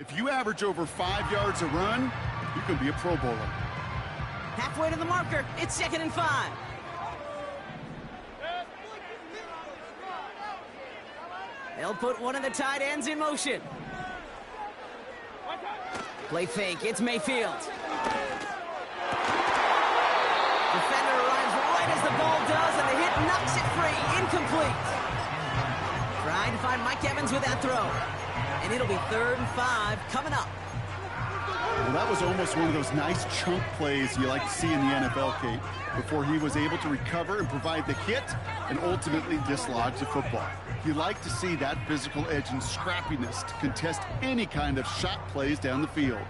If you average over 5 yards a run, you can be a Pro Bowler. Halfway to the marker. It's 2nd and 5. They'll put one of the tight ends in motion. Play fake. It's Mayfield. Defender arrives right as the ball does, and the hit knocks it free. Incomplete. Trying to find Mike Evans with that throw. And it'll be 3rd and 5 coming up. Well, that was almost one of those nice chunk plays you like to see in the NFL, Kate, before he was able to recover and provide the hit and ultimately dislodge the football. You like to see that physical edge and scrappiness to contest any kind of shot plays down the field.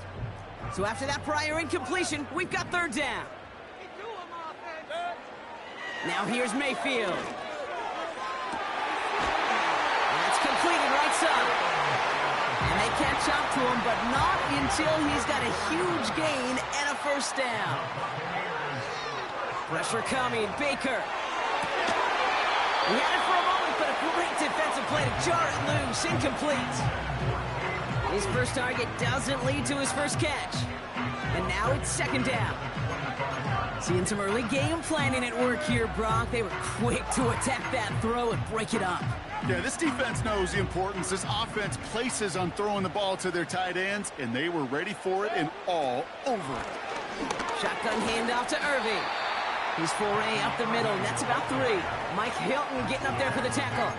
So after that prior incompletion, we've got 3rd down. Now here's Mayfield. That's completed right side. And they catch up to him, but not until he's got a huge gain and a 1st down. Pressure coming. Baker. He had it for a moment, but a great defensive play to jar it loose. Incomplete. His first target doesn't lead to his first catch. And now it's 2nd down. Seeing some early game planning at work here, Brock. They were quick to attack that throw and break it up. Yeah, this defense knows the importance this offense places on throwing the ball to their tight ends, and they were ready for it and all over it. Shotgun handoff to Irving. His foray up the middle, and that's about 3. Mike Hilton getting up there for the tackle.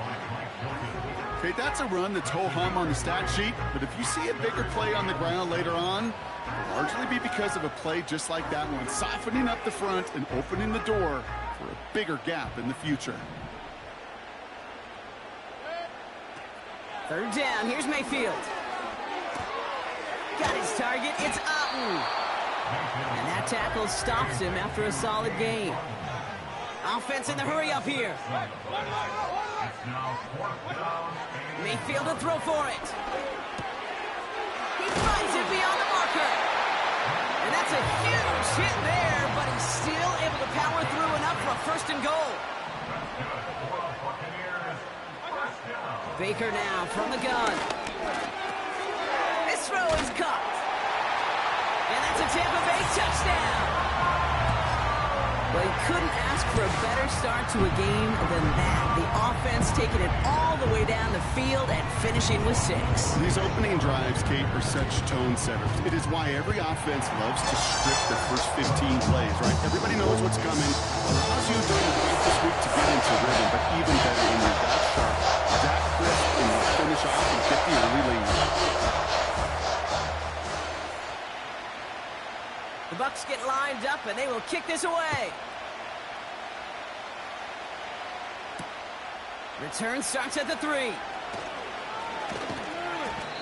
Okay, that's a run that's ho-hum on the stat sheet, but if you see a bigger play on the ground later on, it'll largely be because of a play just like that one, softening up the front and opening the door for a bigger gap in the future. 3rd down. Here's Mayfield. Got his target. It's Otten. And that tackle stops him after a solid gain. Offense in the hurry up here. Mayfield to throw for it. He finds it beyond the marker. And that's a huge hit there, but he's still able to power through enough for a 1st and goal. Baker now from the gun. This throw is caught. And that's a Tampa Bay touchdown. Well, you couldn't ask for a better start to a game than that. The offense taking it all the way down the field and finishing with 6. These opening drives, Kate, are such tone setters. It is why every offense loves to script their first 15 plays, right? Everybody knows what's coming. Allows you during the practice week to get into rhythm, but even better when you're that sharp, that crisp, and you finish off and get the early lead. The Bucs get lined up, and they will kick this away. Return starts at the 3.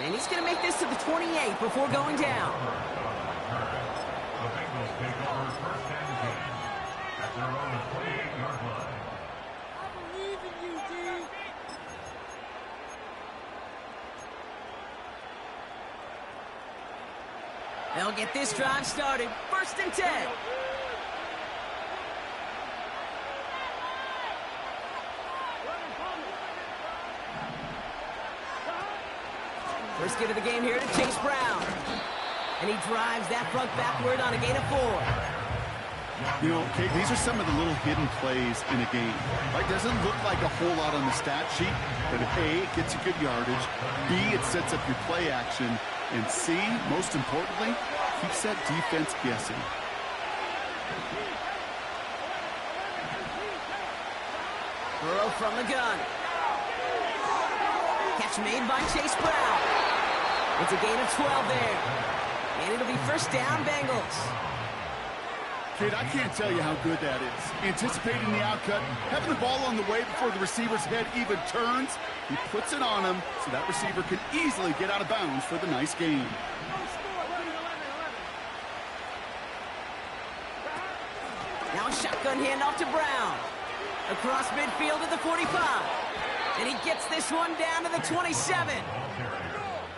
And he's going to make this to the 28 before going down. The Bengals take over 1st and 10 at their own 28-yard line. I believe in you, D. They'll get this drive started. 1st and 10. First get of the game here to Chase Brown. And he drives that front backward on a gain of 4. You know, Kate, these are some of the little hidden plays in a game. Right? Doesn't look like a whole lot on the stat sheet, but A, it gets you good yardage. B, it sets up your play action. And C, most importantly, keeps that defense guessing. Burrow from the gun. Catch made by Chase Brown. It's a gain of 12 there. And it'll be 1st down, Bengals. Kid, I can't tell you how good that is. Anticipating the outcut, having the ball on the way before the receiver's head even turns. He puts it on him so that receiver can easily get out of bounds for the nice gain. Now a shotgun handoff to Brown. Across midfield to the 45. And he gets this one down to the 27.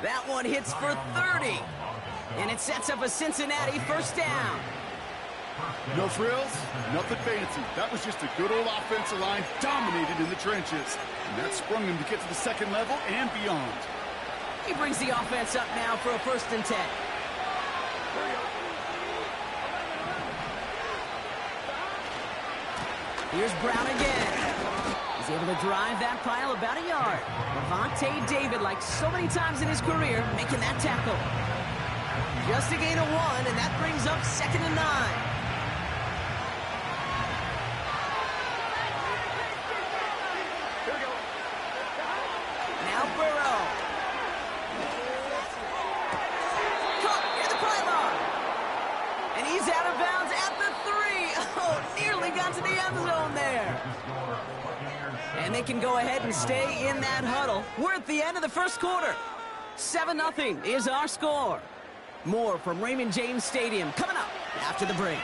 That one hits for 30. And it sets up a Cincinnati 1st down. No frills, nothing fancy. That was just a good old offensive line dominated in the trenches. And that sprung him to get to the 2nd level and beyond. He brings the offense up now for a 1st and 10. Here's Brown again. He's able to drive that pile about a yard. Levante David, like so many times in his career, making that tackle. Just a gain of 1, and that brings up 2nd and 9. Now Burrow. Caught near the pylon. And he's out of bounds at the 3. Oh, nearly got to the end zone there. And they can go ahead and stay in that huddle. We're at the end of the 1st quarter. 7-0 is our score. More from Raymond James Stadium coming up after the break.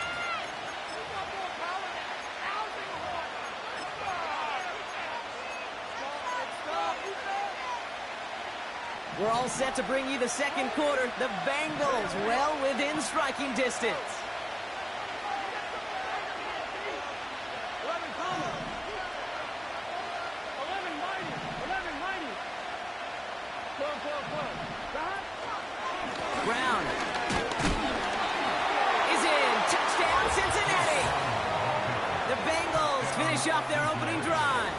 We're all set to bring you the 2nd quarter. The Bengals well within striking distance. Brown is in. Touchdown, Cincinnati. The Bengals finish off their opening drive.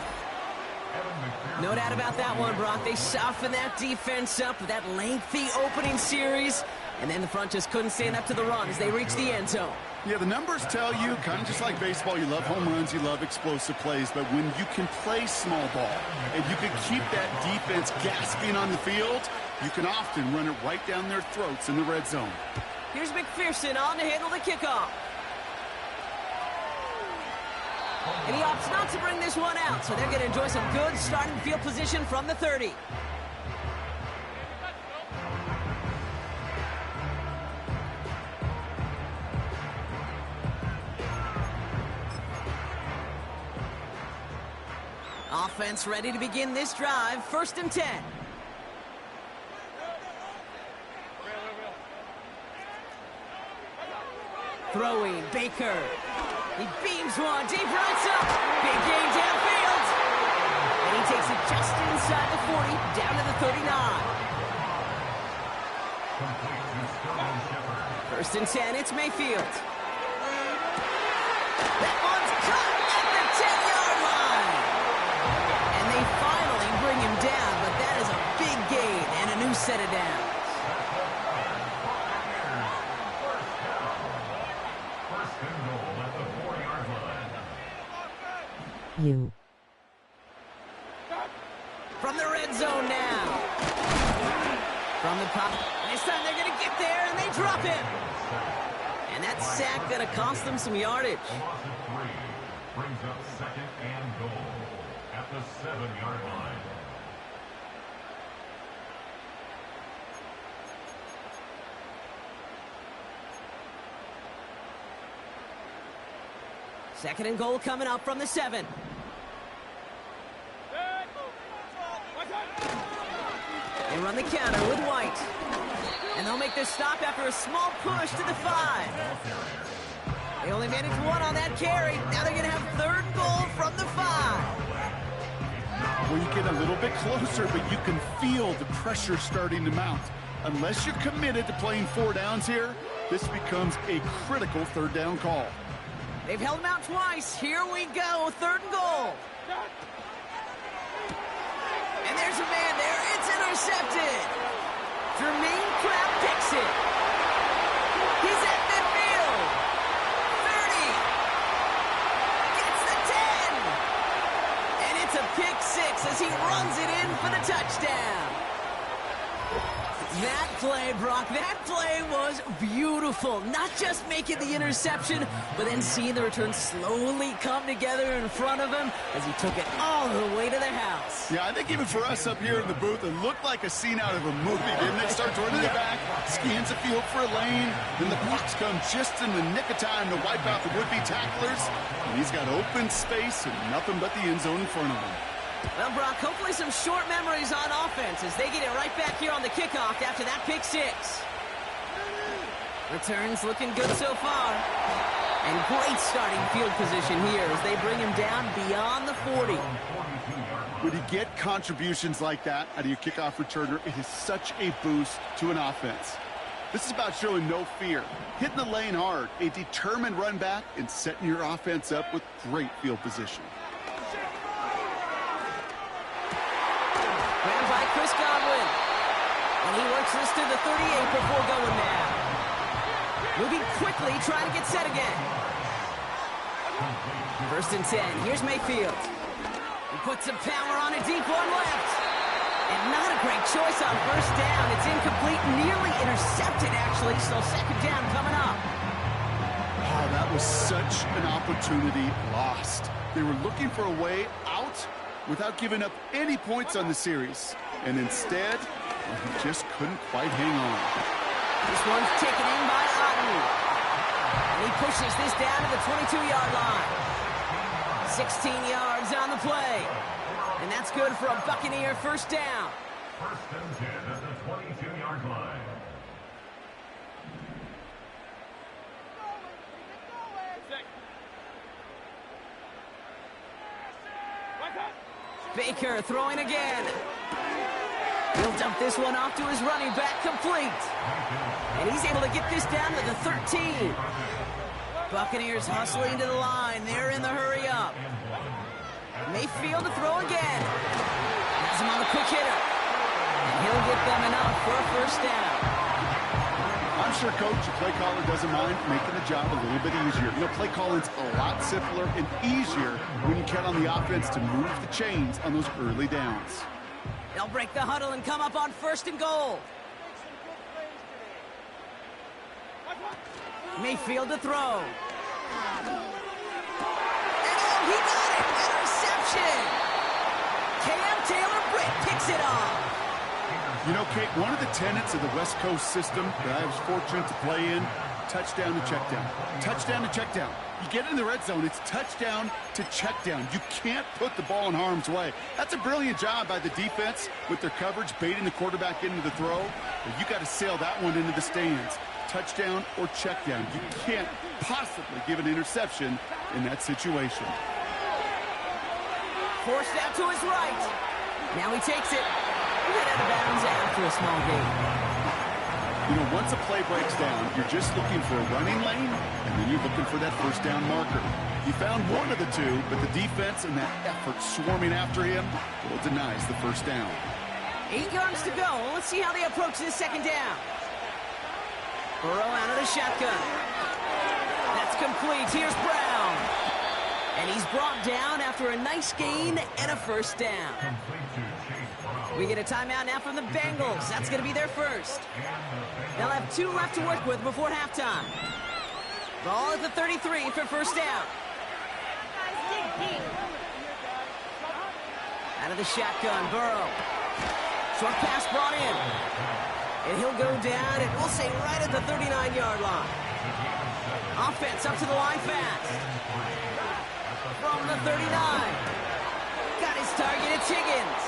No doubt about that one, Brock. They softened that defense up with that lengthy opening series, and then the front just couldn't stand up to the run as they reached the end zone. Yeah, the numbers tell you, kind of just like baseball, you love home runs, you love explosive plays, but when you can play small ball and you can keep that defense gasping on the field, you can often run it right down their throats in the red zone. Here's McPherson on to handle the kickoff. And he opts not to bring this one out, so they're going to enjoy some good starting field position from the 30. Offense ready to begin this drive. 1st and 10. Throwing, Baker. He beams one, deep right up. Big gain downfield. And he takes it just inside the 40, down to the 39. 1st and 10, it's Mayfield. That one's caught at the 10-yard line. And they finally bring him down, but that is a big gain and a new set of downs. From the red zone now. From the pop. This time they're going to get there, and they drop him. And that sack going to cost them some yardage. Brings up 2nd and goal at the 7-yard line. Second and goal coming up from the 7. They run the counter with White. And they'll make this stop after a small push to the 5. They only managed 1 on that carry. Now they're going to have 3rd and goal from the 5. Well, you get a little bit closer, but you can feel the pressure starting to mount. Unless you're committed to playing 4 downs here, this becomes a critical 3rd down call. They've held him out twice. Here we go. 3rd and goal. And there's a man there. It's intercepted. Jermaine Pratt picks it. He's at midfield. 30. Gets the 10. And it's a pick 6 as he runs it in for the touchdown. That play, Brock, that play was beautiful. Not just making the interception, but then seeing the return slowly come together in front of him as he took it all the way to the house. Yeah, I think even for us up here in the booth, it looked like a scene out of a movie, didn't it? Starts running it back, scans the field for a lane, then the blocks come just in the nick of time to wipe out the would-be tacklers, and he's got open space and nothing but the end zone in front of him. Well, Brock, hopefully some short memories on offense as they get it right back here on the kickoff after that pick 6. Returns looking good so far. And great starting field position here as they bring him down beyond the 40. When you get contributions like that out of your kickoff returner, it is such a boost to an offense. This is about showing no fear, hitting the lane hard, a determined run back, and setting your offense up with great field position. Grabbed by Chris Godwin. And he works this to the 38 before going down. Moving quickly, trying to get set again. 1st and 10. Here's Mayfield. He puts some power on a deep one left. And not a great choice on 1st down. It's incomplete, nearly intercepted, actually. So 2nd down coming up. Oh, that was such an opportunity lost. They were looking for a way out without giving up any points on the series. And instead, well, he just couldn't quite hang on. This one's taken in by Otten. And he pushes this down to the 22-yard line. 16 yards on the play. And that's good for a Buccaneer 1st down. 1st and 10 at the 22-yard line. Baker throwing again. He'll dump this one off to his running back, complete. And he's able to get this down to the 13. Buccaneers hustling to the line. They're in the hurry up. Mayfield to throw again. Has him on the quick hitter. And he'll get them enough for a 1st down. I'm sure coach, the play caller doesn't mind making the job a little bit easier. You know, play calling's a lot simpler and easier when you count on the offense to move the chains on those early downs. They'll break the huddle and come up on 1st and goal. Mayfield to throw. And he got it! Interception! Cam Taylor-Britt picks it off. You know, Kate, one of the tenets of the West Coast system that I was fortunate to play in, touchdown to check down. Touchdown to check down. You get in the red zone, it's touchdown to check down. You can't put the ball in harm's way. That's a brilliant job by the defense with their coverage, baiting the quarterback into the throw. But you got to sail that one into the stands. Touchdown or check down. You can't possibly give an interception in that situation. Forced out to his right. Now he takes it. Hit out of bounds after a small gain. You know, once a play breaks down, you're just looking for a running lane, and then you're looking for that 1st down marker. He found one of the two, but the defense and that effort swarming after him, well, denies the 1st down. 8 yards to go. Let's see how they approach this 2nd down. Burrow out of the shotgun. That's complete. Here's Brown. And he's brought down after a nice gain and a 1st down. We get a timeout now from the Bengals. That's going to be their 1st. They'll have 2 left to work with before halftime. Ball at the 33 for 1st down. Out of the shotgun, Burrow. Short pass brought in. And he'll go down, and we'll say right at the 39-yard line. Offense up to the line fast. From the 39. Got his target, it's Higgins.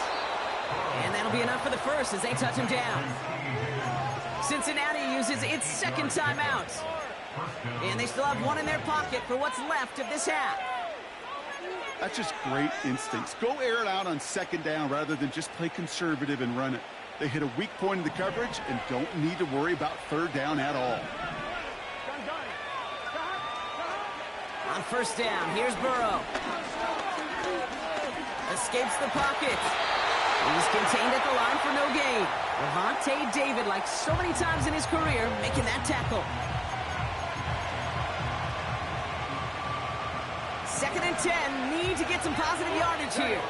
And that'll be enough for the 1st as they touch him down. Cincinnati uses its 2nd timeout. And they still have one in their pocket for what's left of this half. That's just great instincts. Go air it out on 2nd down rather than just play conservative and run it. They hit a weak point in the coverage and don't need to worry about 3rd down at all. On 1st down, here's Burrow. Escapes the pocket. He's contained at the line for no gain. Levante David, like so many times in his career, making that tackle. 2nd and 10, need to get some positive yardage here.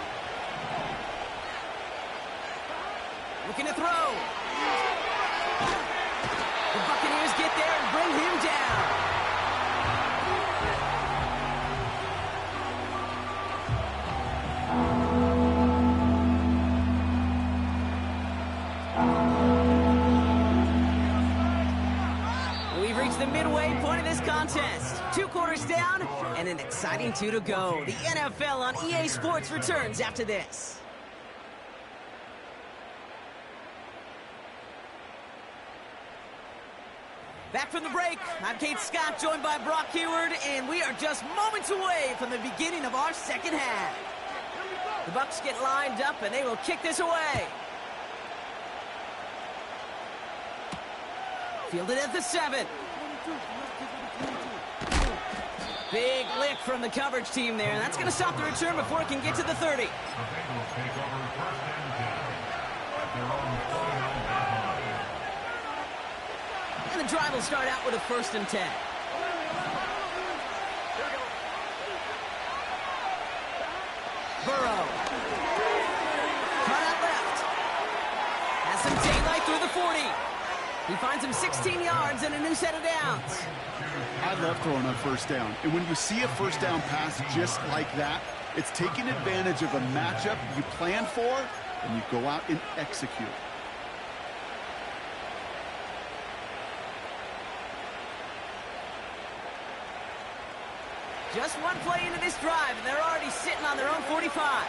Looking to throw. The Buccaneers get there and bring him down. We've reached the midway point of this contest. 2 quarters down and an exciting 2 to go. The NFL on EA Sports returns after this. Back from the break, I'm Kate Scott, joined by Brock Hayward, and we are just moments away from the beginning of our 2nd half. The Bucs get lined up, and they will kick this away. Fielded at the 7. Big lick from the coverage team there. That's going to stop the return before it can get to the 30. The Bengals take over first and 10 at their own 49-yard line. And the drive will start out with a first and 10. Burrow. Cut out left. Has some daylight through the 40. He finds him 16 yards and a new set of downs. I love throwing on first down. And when you see a first down pass just like that, it's taking advantage of a matchup you plan for, and you go out and execute. Just one play into this drive, and they're already sitting on their own 45.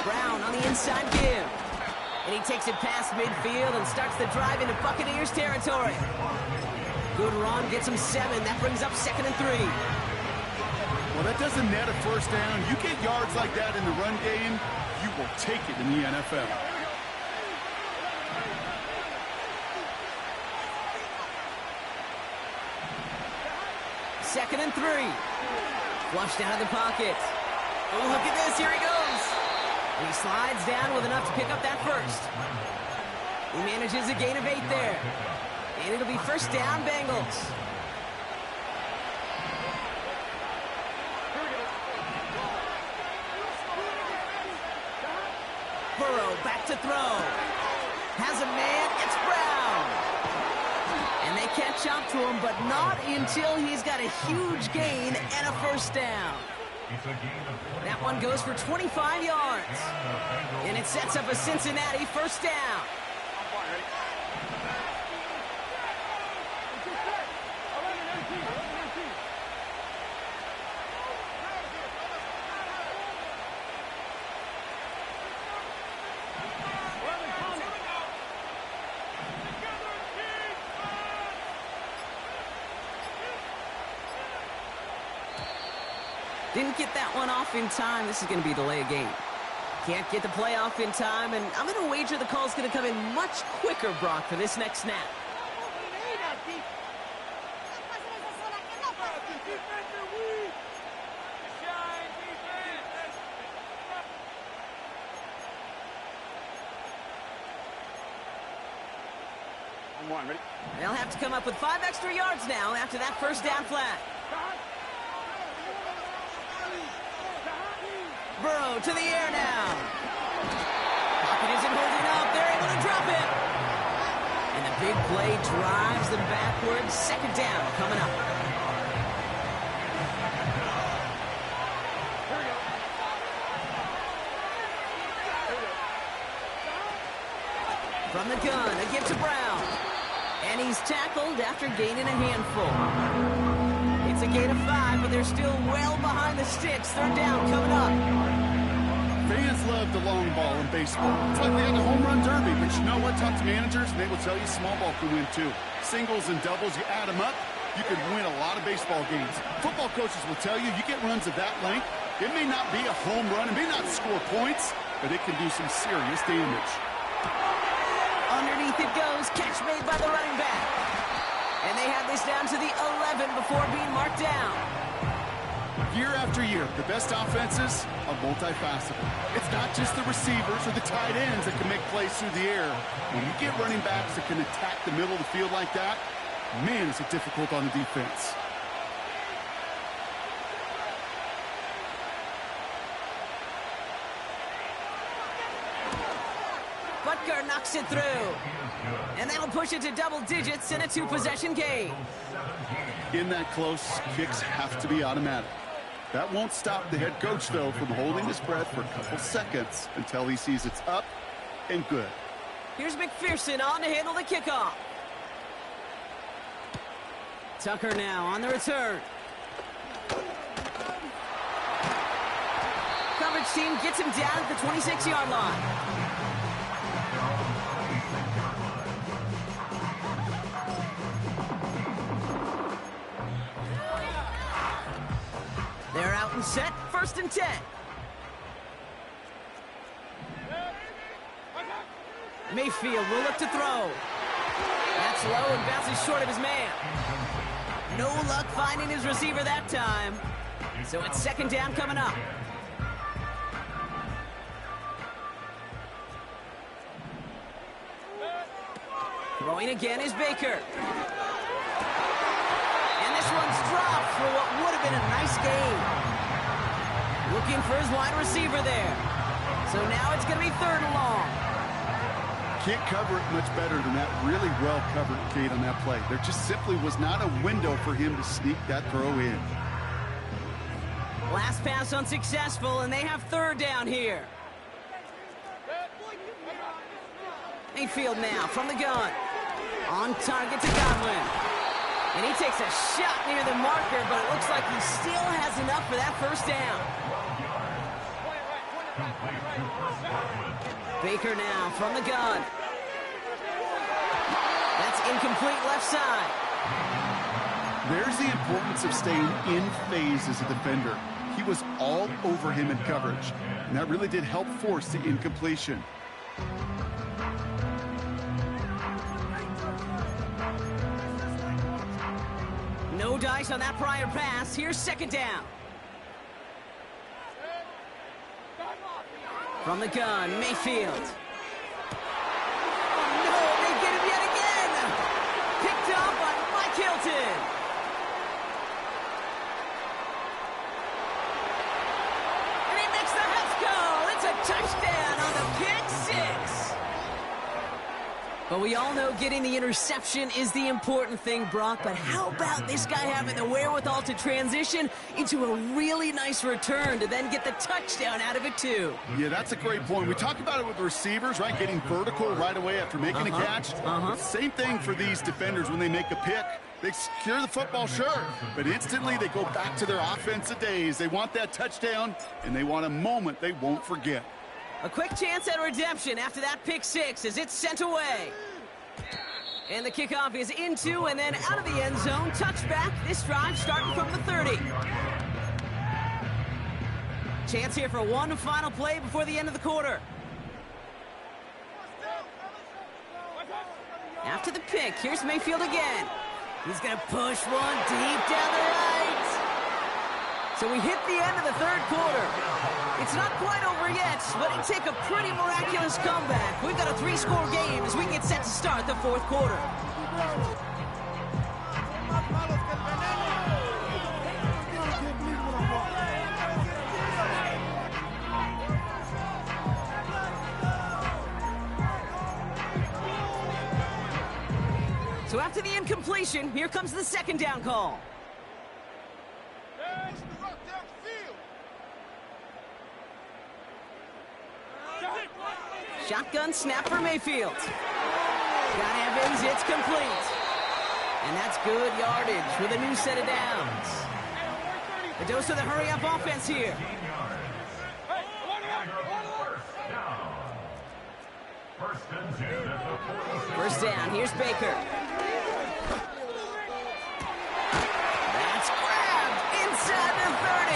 Brown on the inside give. And he takes it past midfield and starts the drive into Buccaneers territory. Good run, gets him 7. That brings up 2nd and 3. Well, that doesn't net a first down. You get yards like that in the run game, you will take it in the NFL. Second and 3. Flushed out of the pocket. Oh, look at this. Here he goes. And he slides down with enough to pick up that first. He manages a gain of 8 there. And it'll be first down, Bengals. Burrow back to throw. Has a man. It's Brown. And they catch up to him, but not until he's got a huge gain and a first down. That one goes for 25 yards. And it sets up a Cincinnati first down. Didn't get that one off in time. This is going to be a delay of game. Can't get the play off in time, and I'm going to wager the call's going to come in much quicker, Brock, for this next snap. They'll have to come up with 5 extra yards now after that first down flat. Burrow to the air now. Pocket isn't holding up. They're able to drop it. And the big play drives them backwards. Second down coming up. From the gun, a give to Brown. And he's tackled after gaining a handful. It's a gain of 5, but they're still well behind the sticks. Third down coming up. Fans love the long ball in baseball. It's like they had the home run derby, but you know what? Talk to managers, and they will tell you small ball can win too. Singles and doubles, you add them up, you can win a lot of baseball games. Football coaches will tell you, you get runs of that length, it may not be a home run, it may not score points, but it can do some serious damage. Underneath it goes, catch made by the running back. And they have this down to the 11 before being marked down. Year after year, the best offenses are multifaceted. It's not just the receivers or the tight ends that can make plays through the air. When you get running backs that can attack the middle of the field like that, man, is it difficult on the defense. Butker knocks it through. And that'll push it to double digits in a 2-possession game. In that close, kicks have to be automatic. That won't stop the head coach, though, from holding his breath for a couple seconds until he sees it's up and good. Here's McPherson on to handle the kickoff. Tucker now on the return. Coverage team gets him down at the 26-yard line. They're out and set, 1st and 10. Mayfield will look to throw. That's low and bounces short of his man. No luck finding his receiver that time. So it's 2nd down coming up. Throwing again is Baker. And this one's dropped for what would have been a nice gain. Looking for his wide receiver there. So now it's going to be 3rd and long. Can't cover it much better than that. Really well covered, Kate, on that play. There just simply was not a window for him to sneak that throw in. Last pass unsuccessful, and they have 3rd down here. Mayfield now from the gun. On target to Godwin. And he takes a shot near the marker, but it looks like he still has enough for that 1st down. Baker now from the gun. That's incomplete left side. There's the importance of staying in phase as a defender. He was all over him in coverage, and that really did help force the incompletion. No dice on that prior pass. Here's 2nd down. From the gun, Mayfield. Oh, no, they get him yet again. Picked up by Mike Hilton. And he makes the house go. It's a touchdown on the pick 6. But we all know getting the interception is the important thing, Brock. But how about this guy having the wherewithal to transition into a really nice return to then get the touchdown out of it, too? Yeah, that's a great point. We talk about it with receivers, right? Getting vertical right away after making a catch. Same thing for these defenders when they make a pick. They secure the football, sure, but instantly they go back to their offensive days. They want that touchdown, and they want a moment they won't forget. A quick chance at redemption after that pick 6 as it's sent away. And the kickoff is into and then out of the end zone. Touchback. This drive starting from the 30. Chance here for one final play before the end of the quarter. After the pick, here's Mayfield again. He's going to push one deep down the right. So we hit the end of the 3rd quarter. It's not quite over yet, but it take a pretty miraculous comeback. We've got a 3-score game as we get set to start the 4th quarter. So after the incompletion, here comes the 2nd down call. Shotgun snap for Mayfield. Got Evans, it's complete. And that's good yardage with a new set of downs. A dose of the hurry-up offense here. First down, here's Baker. That's grabbed inside the 30.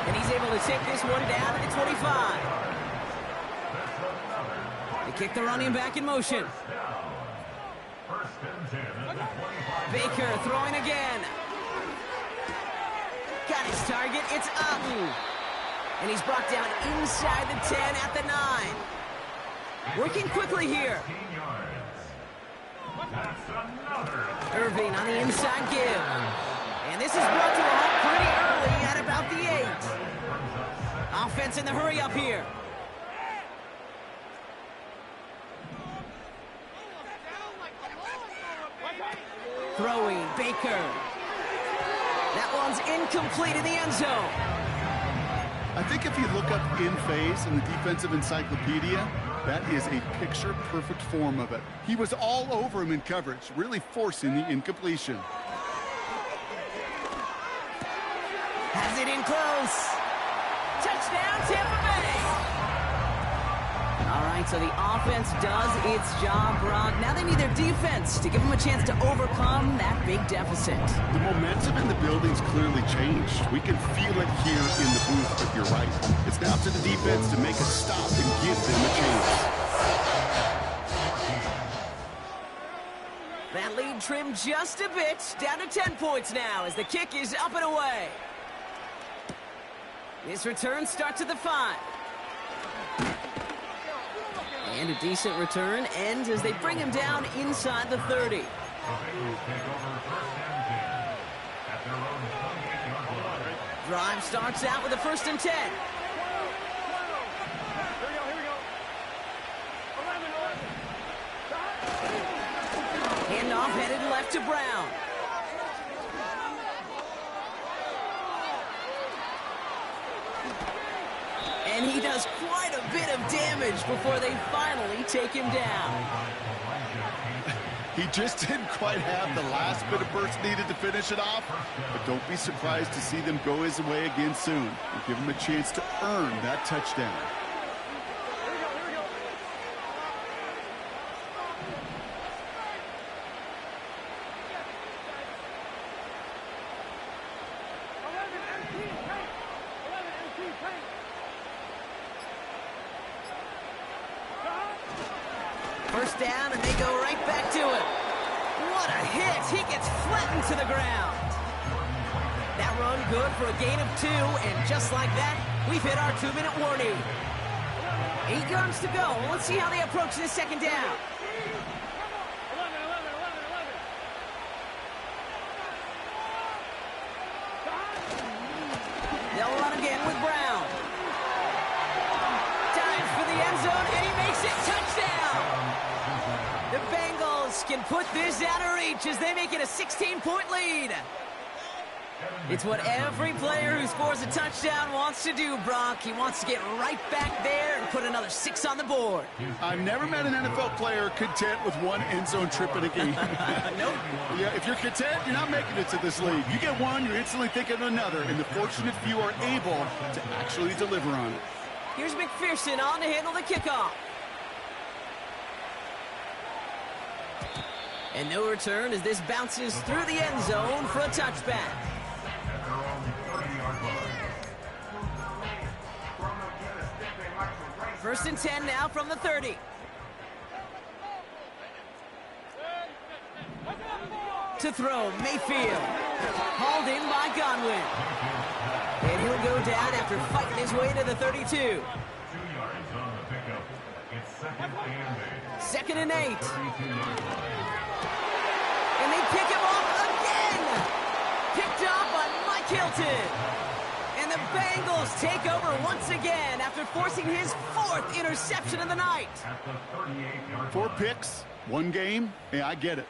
And he's able to take this one down to the 25. Kick the running back in motion. Baker throwing again. Got his target. It's Abu. And he's brought down inside the 10 at the 9. Working quickly here. Irving on the inside give. And this is brought to a halt pretty early at about the 8. Offense in the hurry up here. Throwing, Baker. That one's incomplete in the end zone. I think if you look up in phase in the defensive encyclopedia, that is a picture-perfect form of it. He was all over him in coverage, really forcing the incompletion. Has it in close. Touchdown, Tampa Bay. All right, so the offense does its job, Brock. Now they need their defense to give them a chance to overcome that big deficit. The momentum in the building's clear. clearly changed. We can feel it here in the booth, but you're right. It's now to the defense to make a stop and give them a chance. That lead trimmed just a bit, down to 10 points now as the kick is up and away. This return starts at the 5. And a decent return ends as they bring him down inside the 30. Drive starts out with a 1st and 10. Handoff headed left to Brown. And he does quite a bit of damage before they finally take him down. He just didn't quite have the last bit of burst needed to finish it off, but don't be surprised to see them go his way again soon and give him a chance to earn that touchdown. First down, and they go right back to him. What a hit. He gets flattened to the ground. That run good for a gain of 2, and just like that, we've hit our 2-minute warning. 8 yards to go. Let's see how they approach this second down. They'll run again with Brown. Dives for the end zone, and he makes it. Touchdown! The Bengals can put this out of reach as they make it a 16-point lead. It's what every player who scores a touchdown wants to do, Brock. He wants to get right back there and put another 6 on the board. I've never met an NFL player content with one end zone trip in a game. Nope. Yeah, if you're content, you're not making it to this league. You get one, you're instantly thinking of another, and the fortunate few are able to actually deliver on it. Here's McPherson on to handle the kickoff. And no return as this bounces through the end zone for a touchback. 1st and 10 now from the 30. To throw, Mayfield. Hauled in by Godwin. And he'll go down after fighting his way to the 32. 2 yards on the pickup. It's 2nd and 8. 2nd and 8. And they pick him off again. Picked off by Mike Hilton. And the Bengals take over once again after forcing his 4th interception of the night. 4 picks, 1 game. Yeah, I get it.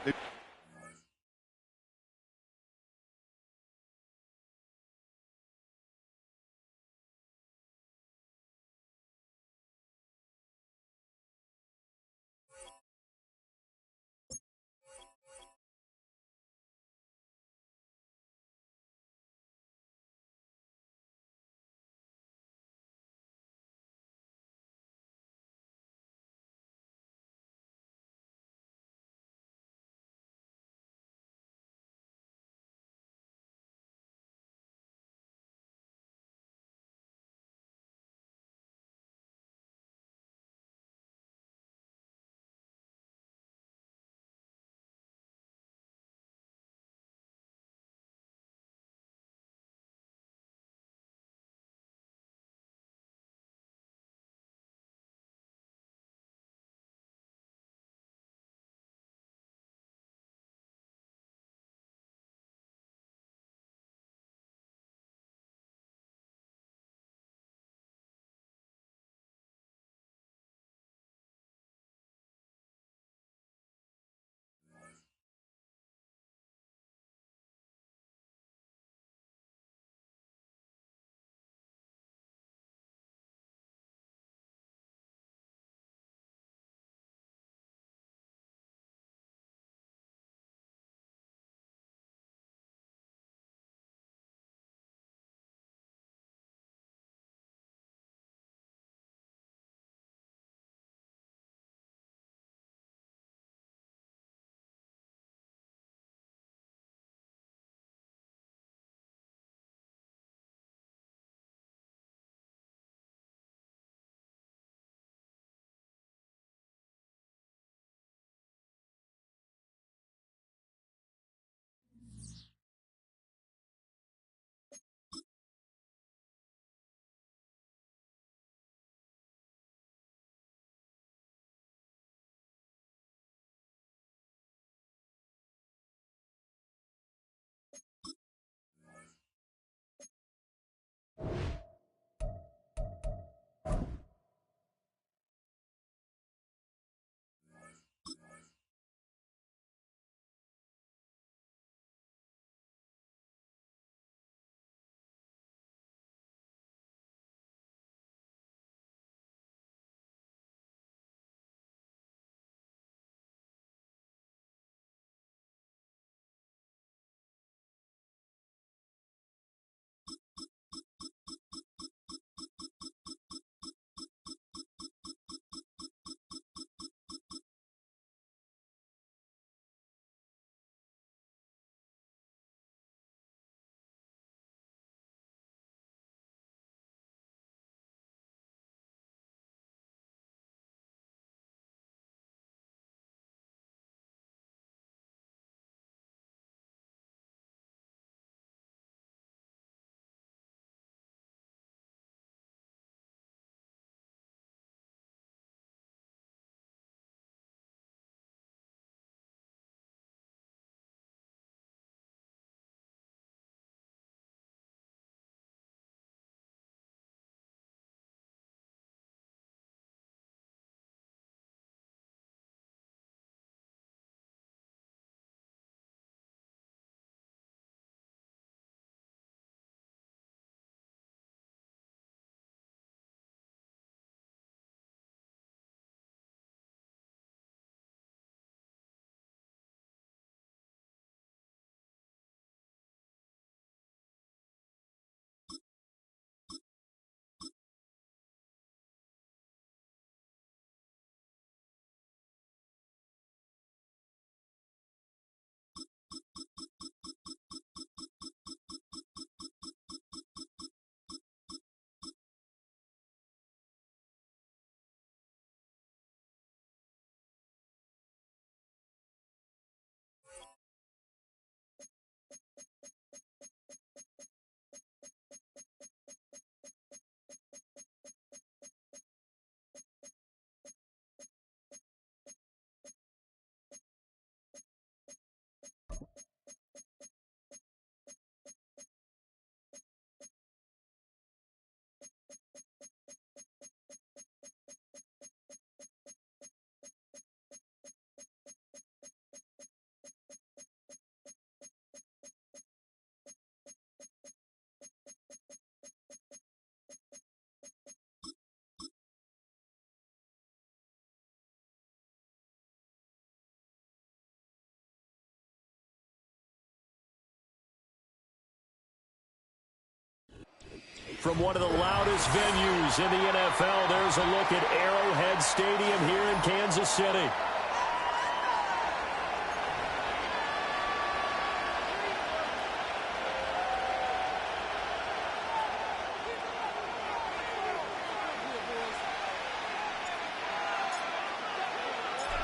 from one of the loudest venues in the NFL. There's a look at Arrowhead Stadium here in Kansas City.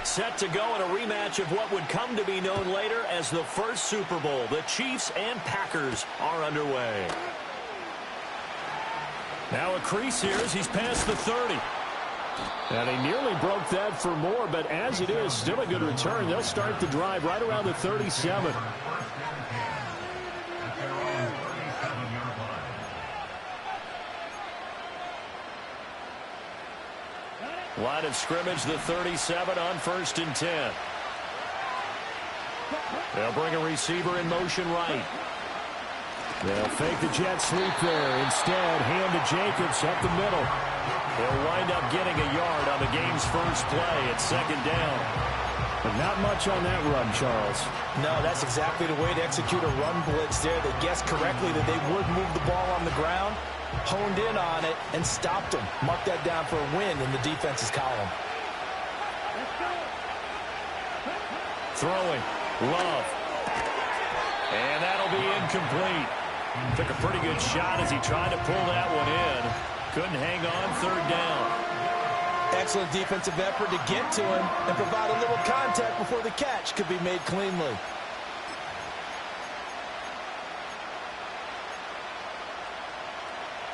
Set to go in a rematch of what would come to be known later as the first Super Bowl. The Chiefs and Packers are underway. Now a crease here as he's past the 30. And he nearly broke that for more, but as it is, still a good return. They'll start the drive right around the 37. Line of scrimmage, the 37 on 1st and 10. They'll bring a receiver in motion right. They'll fake the jet sweep there. Instead, hand to Jacobs up the middle. They'll wind up getting a yard on the game's first play at 2nd down. But not much on that run, Charles. No, that's exactly the way to execute a run blitz there. They guessed correctly that they would move the ball on the ground, honed in on it, and stopped them. Mark that down for a win in the defense's column. Throwing. Love. And that'll be incomplete. Took a pretty good shot as he tried to pull that one in. Couldn't hang on, 3rd down. Excellent defensive effort to get to him and provide a little contact before the catch could be made cleanly.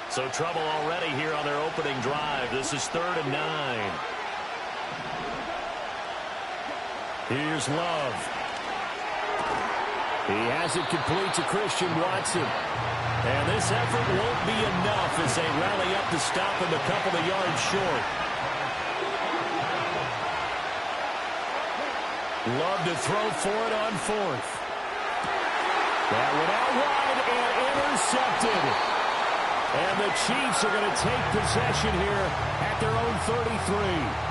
So trouble already here on their opening drive. This is 3rd and 9. Here's Love. He has it complete to Christian Watson. And this effort won't be enough as they rally up to stop him a couple of yards short. Love to throw for it on 4th. That went out wide and intercepted. And the Chiefs are going to take possession here at their own 33.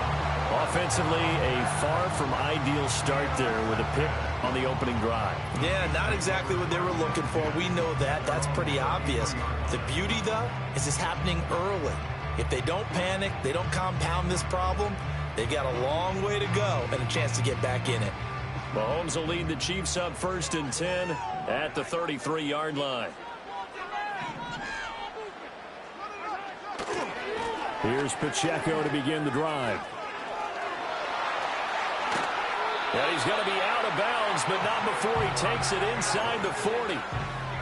Offensively, a far from ideal start there with a pick on the opening drive. Yeah, not exactly what they were looking for. We know that. That's pretty obvious. The beauty, though, is it's happening early. If they don't panic, they don't compound this problem, they've got a long way to go and a chance to get back in it. Mahomes will lead the Chiefs up 1st and 10 at the 33-yard line. Here's Pacheco to begin the drive. And he's going to be out of bounds, but not before he takes it inside the 40.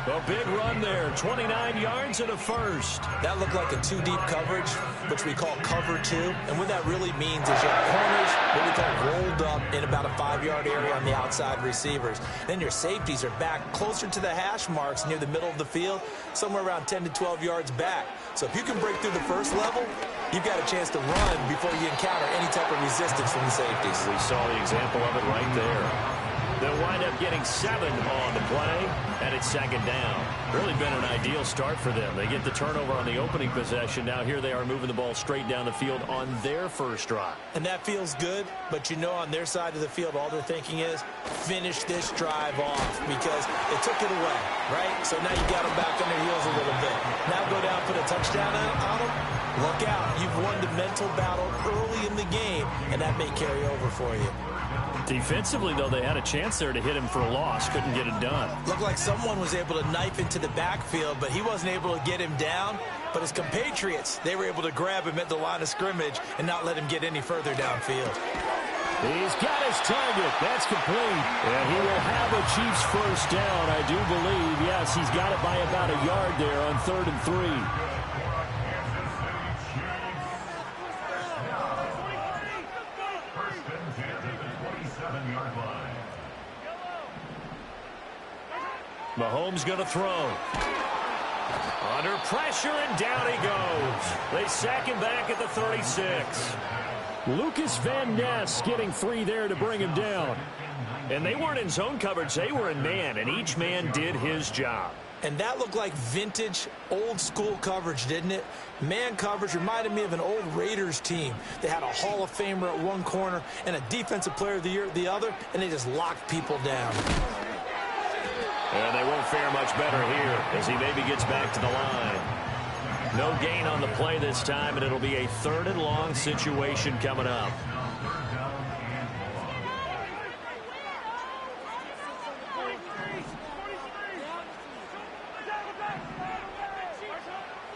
A big run there, 29 yards and a first. That looked like a two-deep coverage, which we call cover two. And what that really means is you have corners, what we call rolled up in about a 5-yard area on the outside receivers. Then your safeties are back closer to the hash marks near the middle of the field, somewhere around 10 to 12 yards back. So if you can break through the first level, you've got a chance to run before you encounter any type of resistance from the safeties. We saw the example of it right there. They'll wind up getting 7 on the play, and it's 2nd down. Really been an ideal start for them. They get the turnover on the opening possession. Now here they are moving the ball straight down the field on their first drive. And that feels good, but you know on their side of the field, all they're thinking is finish this drive off because they took it away, right? So now you got them back on their heels a little bit. Now go down, put a touchdown on them. Look out. You've won the mental battle early in the game, and that may carry over for you. Defensively, though, they had a chance there to hit him for a loss. Couldn't get it done. Looked like someone was able to knife into the backfield, but he wasn't able to get him down. But his compatriots, they were able to grab him at the line of scrimmage and not let him get any further downfield. He's got his target. That's complete. And he will have a Chiefs first down, I do believe. Yes, he's got it by about a yard there on 3rd and 3. Mahomes going to throw. Under pressure, and down he goes. They sack him back at the 36. Lucas Van Ness getting 3 there to bring him down. And they weren't in zone coverage. They were in man, and each man did his job. And that looked like vintage, old-school coverage, didn't it? Man coverage reminded me of an old Raiders team. They had a Hall of Famer at one corner and a Defensive Player of the Year at the other, and they just locked people down. And they won't fare much better here as he maybe gets back to the line. No gain on the play this time, and it'll be a 3rd and long situation coming up.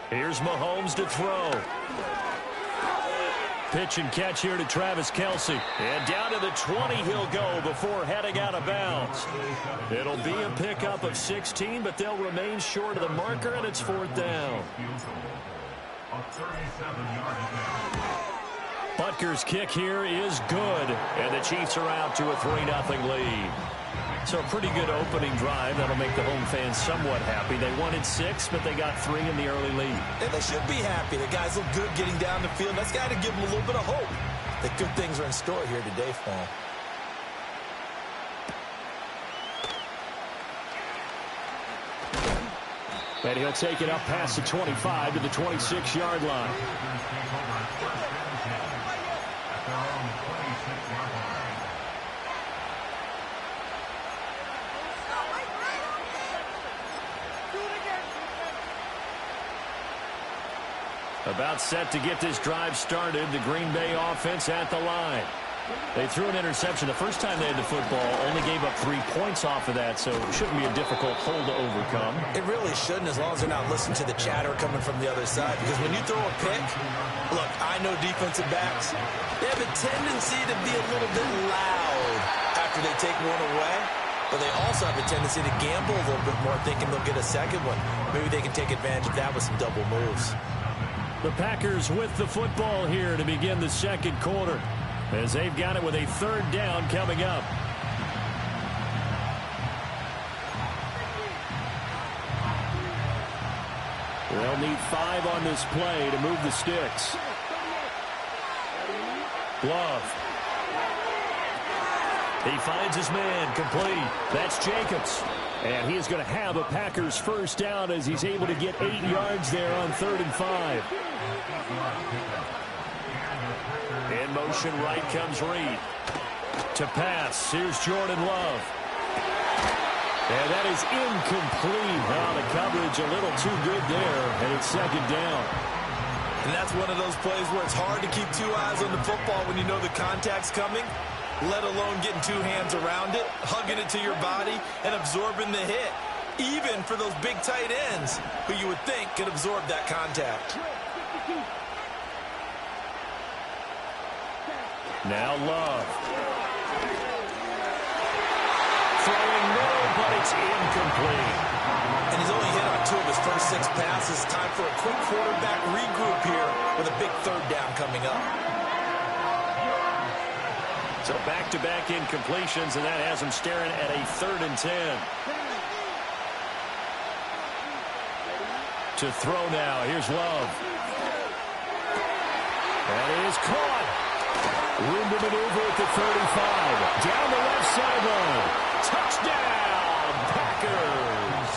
Here's Mahomes to throw. Pitch and catch here to Travis Kelce. And down to the 20 he'll go before heading out of bounds. It'll be a pickup of 16, but they'll remain short of the marker, and it's 4th down. Butker's kick here is good, and the Chiefs are out to a 3-0 lead. So a pretty good opening drive. That'll make the home fans somewhat happy. They wanted 6, but they got 3 in the early lead. And they should be happy. The guys look good getting down the field. That's got to give them a little bit of hope that good things are in store here today for them. And he'll take it up past the 25 to the 26-yard line. About set to get this drive started. The Green Bay offense at the line. They threw an interception the first time they had the football, only gave up 3 points off of that, so it shouldn't be a difficult hole to overcome. It really shouldn't, as long as they're not listening to the chatter coming from the other side, because when you throw a pick, look, I know defensive backs, they have a tendency to be a little bit loud after they take one away, but they also have a tendency to gamble a little bit more, thinking they'll get a second one. Maybe they can take advantage of that with some double moves. The Packers with the football here to begin the second quarter, as they've got it with a 3rd down coming up. They'll need 5 on this play to move the sticks. Glove. He finds his man, complete. That's Jacobs. And he is going to have a Packers 1st down as he's able to get 8 yards there on 3rd and 5. In motion right comes Reed. To pass, here's Jordan Love. And that is incomplete. Now the coverage a little too good there, and it's 2nd down. And that's one of those plays where it's hard to keep 2 eyes on the football when you know the contact's coming, let alone getting 2 hands around it, hugging it to your body, and absorbing the hit. Even for those big tight ends who you would think could absorb that contact. Now Love. Throwing middle, but it's incomplete. And he's only hit on 2 of his first 6 passes. Time for a quick quarterback regroup here with a big 3rd down coming up. So back-to-back incompletions, and that has him staring at a 3rd and 10. To throw now. Here's Love. That is caught. Room to maneuver at the 35. Down the left sideline. Touchdown, Packers.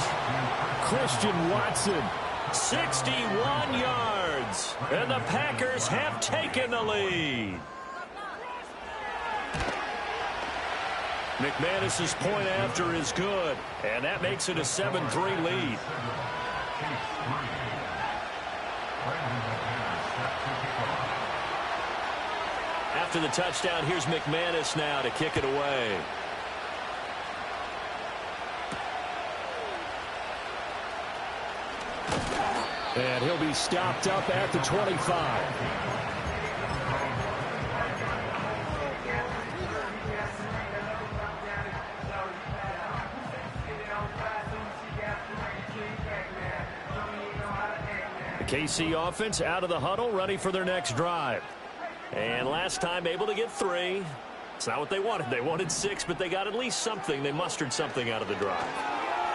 Christian Watson, 61 yards. And the Packers have taken the lead. McManus's point after is good, and that makes it a 7-3 lead. After the touchdown, here's McManus now to kick it away. And he'll be stopped up at the 25. The KC offense out of the huddle, ready for their next drive. And last time able to get 3. It's not what they wanted. They wanted 6, but they got at least something. They mustered something out of the drive.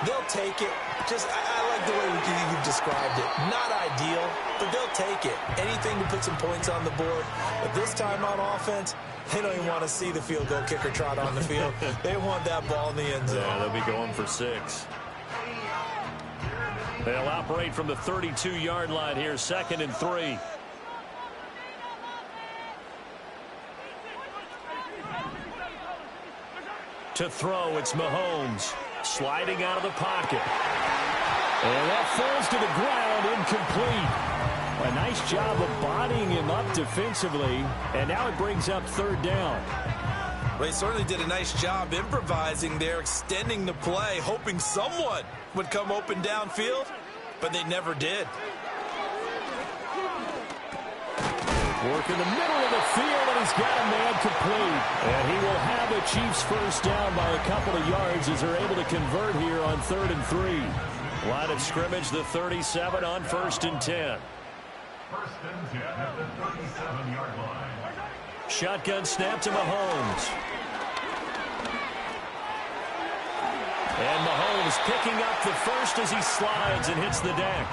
They'll take it. I like the way you've described it. Not ideal, but they'll take it. Anything to put some points on the board. But this time on offense, they don't even want to see the field goal kicker trot on the field. They want that ball in the end zone. Yeah, they'll be going for 6. They'll operate from the 32-yard line here, 2nd and 3. To throw, it's Mahomes. Sliding out of the pocket. And that falls to the ground, incomplete. A nice job of bodying him up defensively, and now it brings up third down. Well, he certainly did a nice job improvising there, extending the play, hoping someone would come open downfield, but they never did. Work in the middle of the field, and he's got a man complete. And he will have the Chiefs first down by a couple of yards as they're able to convert here on 3rd and 3. Line of scrimmage, the 37 on 1st and 10. 1st and 10 at the 37-yard line. Shotgun snap to Mahomes. And Mahomes picking up the first as he slides and hits the deck.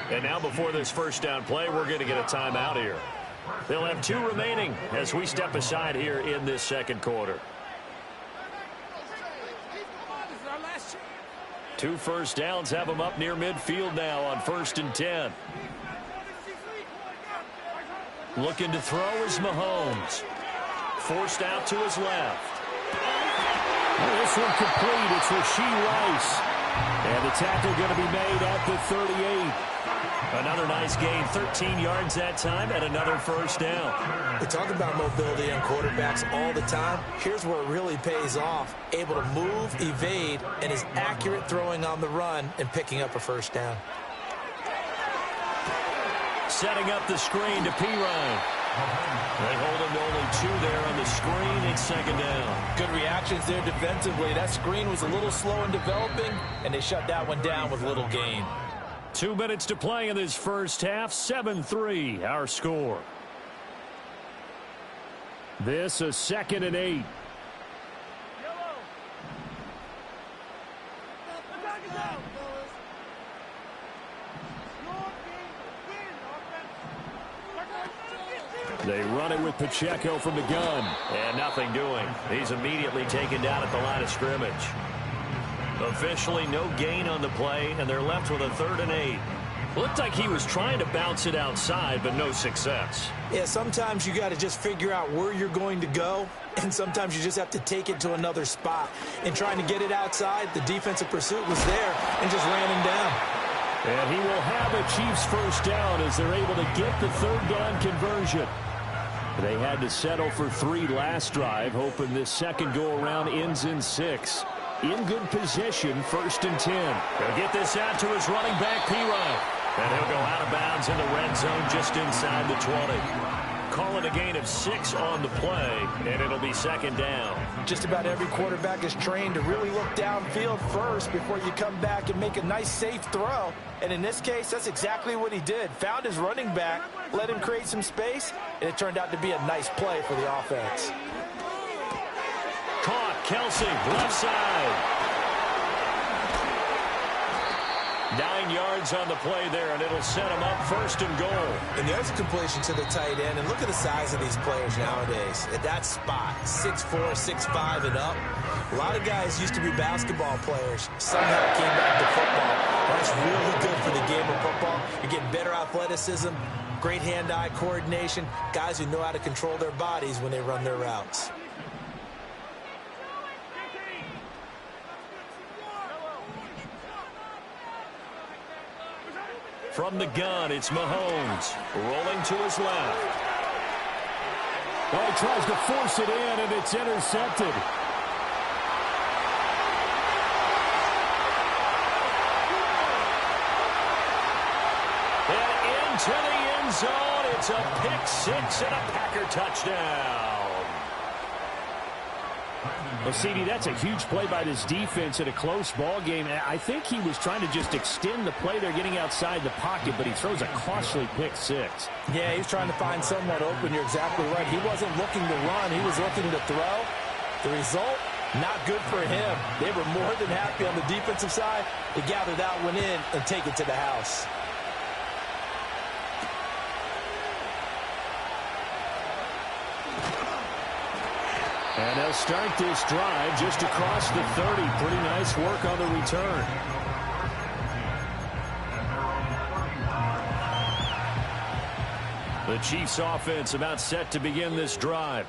And now before this first down play, we're going to get a timeout here. They'll have 2 remaining as we step aside here in this second quarter. 2 first downs have them up near midfield now on 1st and 10. Looking to throw is Mahomes. Forced out to his left. This one complete. It's Rashee Rice. And the tackle going to be made at the 38. Another nice gain, 13 yards that time, and another first down. We talk about mobility on quarterbacks all the time. Here's where it really pays off. Able to move, evade, and is accurate throwing on the run and picking up a first down. Setting up the screen to Pirine. They hold him to only 2 there on the screen. It's second down. Good reactions there defensively. That screen was a little slow in developing, and they shut that one down with little gain. 2 minutes to play in this first half. 7-3 our score. This is 2nd and 8. They run it with Pacheco from the gun. And nothing doing. He's immediately taken down at the line of scrimmage. Officially no gain on the play, and they're left with a 3rd and 8. Looked like he was trying to bounce it outside, but no success. Yeah, sometimes you got to just figure out where you're going to go, and sometimes you just have to take it to another spot. In trying to get it outside, the defensive pursuit was there and just ran him down. And he will have a Chiefs first down as they're able to get the 3rd down conversion. They had to settle for 3 last drive, hoping this second go-around ends in 6. In good position, 1st and 10. He'll get this out to his running back, Pirine. And he'll go out of bounds in the red zone just inside the 20. Call it a gain of 6 on the play, and it'll be second down. Just about every quarterback is trained to really look downfield first before you come back and make a nice, safe throw. And in this case, that's exactly what he did. Found his running back, let him create some space, and it turned out to be a nice play for the offense. Caught, Kelsey, left side. 9 yards on the play there, and it'll set him up 1st and goal. And there's a completion to the tight end, and look at the size of these players nowadays. At that spot, 6'4", 6'5", and up. A lot of guys used to be basketball players. Somehow came back to football. That's really good for the game of football. You're getting better athleticism, great hand-eye coordination, guys who know how to control their bodies when they run their routes. From the gun, it's Mahomes. Rolling to his left. Oh, he tries to force it in, and it's intercepted. And into the end zone. It's a pick 6 and a Packer touchdown. Well, CD, that's a huge play by this defense in a close ball game. I think he was trying to just extend the play. They're getting outside the pocket, but he throws a costly pick 6. Yeah, he's trying to find someone open. You're exactly right. He wasn't looking to run. He was looking to throw. The result, not good for him. They were more than happy on the defensive side to gather that one in and take it to the house. And they'll start this drive just across the 30. Pretty nice work on the return. The Chiefs offense about set to begin this drive.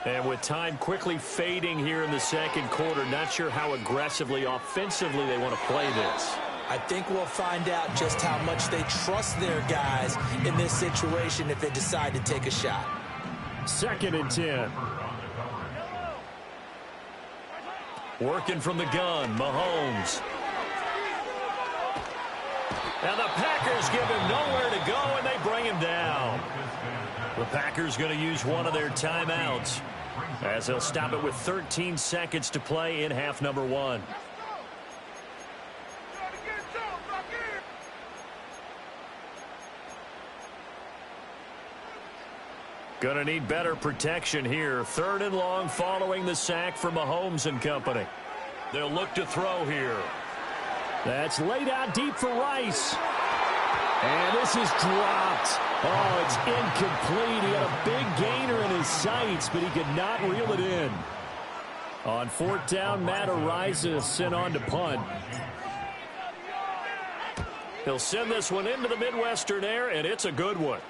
And with time quickly fading here in the second quarter, not sure how aggressively, offensively they want to play this. I think we'll find out just how much they trust their guys in this situation if they decide to take a shot. 2nd and 10. Working from the gun, Mahomes. And the Packers give him nowhere to go, and they bring him down. The Packers going to use one of their timeouts as they'll stop it with 13 seconds to play in half number 1. Going to need better protection here. 3rd and long following the sack from Mahomes and company. They'll look to throw here. That's laid out deep for Rice. And this is dropped. Oh, it's incomplete. He had a big gainer in his sights, but he could not reel it in. On 4th down, Matt Ariza sent on to punt. He'll send this one into the Midwestern air, and it's a good one.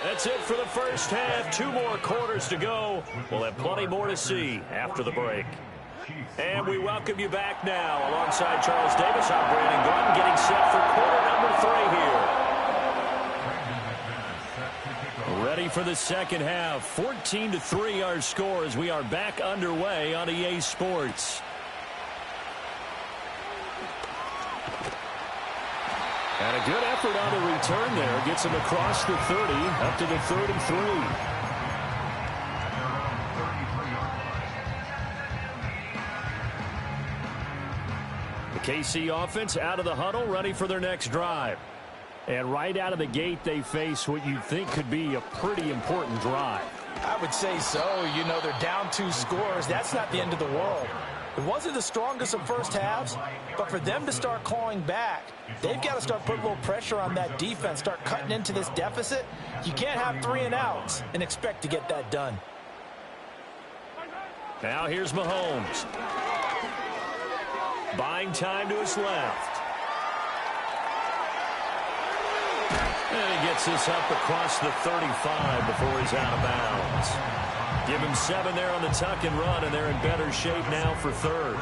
That's it for the first half. 2 more quarters to go. We'll have plenty more to see after the break. And we welcome you back now. Alongside Charles Davis, I'm Brandon Gordon, getting set for quarter number 3 here. Ready for the second half. 14-3 our score as we are back underway on EA Sports. And a good effort on the return there. Gets him across the 30, up to the 33. The KC offense out of the huddle, ready for their next drive. And right out of the gate, they face what you think could be a pretty important drive. I would say so. You know, they're down 2 scores. That's not the end of the world. It wasn't the strongest of first halves, but for them to start clawing back, they've got to start putting a little pressure on that defense, start cutting into this deficit. You can't have 3 and outs and expect to get that done. Now here's Mahomes. Buying time to his left. And he gets this up across the 35 before he's out of bounds. Give him 7 there on the tuck and run, and they're in better shape now for 3rd.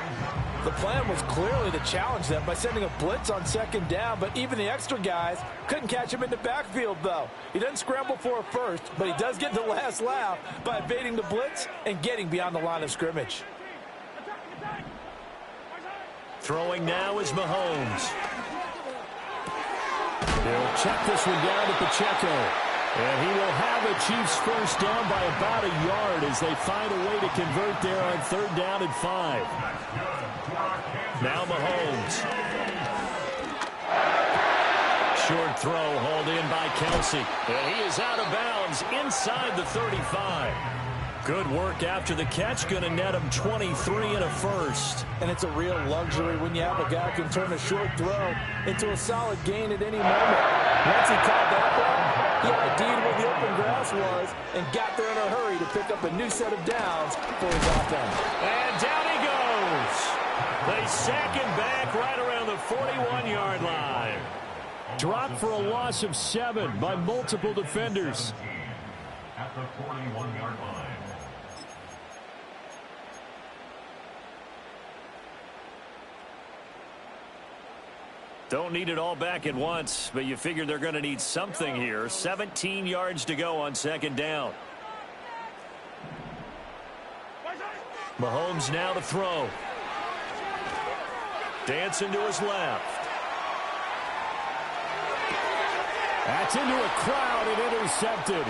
The plan was clearly to challenge them by sending a blitz on 2nd down, but even the extra guys couldn't catch him in the backfield, though. He doesn't scramble for a first, but he does get the last laugh by evading the blitz and getting beyond the line of scrimmage. Throwing now is Mahomes. He'll check this one down to Pacheco. And he will have the Chiefs first down by about a yard as they find a way to convert there on 3rd down and 5. Now Mahomes. Short throw hauled in by Kelsey. And he is out of bounds inside the 35. Good work after the catch. Going to net him 23 and a first. And it's a real luxury when you have a guy who can turn a short throw into a solid gain at any moment. Once he caught that one, he ID'd where the open grass was and got there in a hurry to pick up a new set of downs for his offense. And down he goes. They sack him back right around the 41-yard line. Dropped for a loss of 7 by multiple defenders. At the 41-yard line. Don't need it all back at once, but you figure they're going to need something here. 17 yards to go on 2nd down. Mahomes now to throw. Dancing to his left. That's into a crowd and intercepted.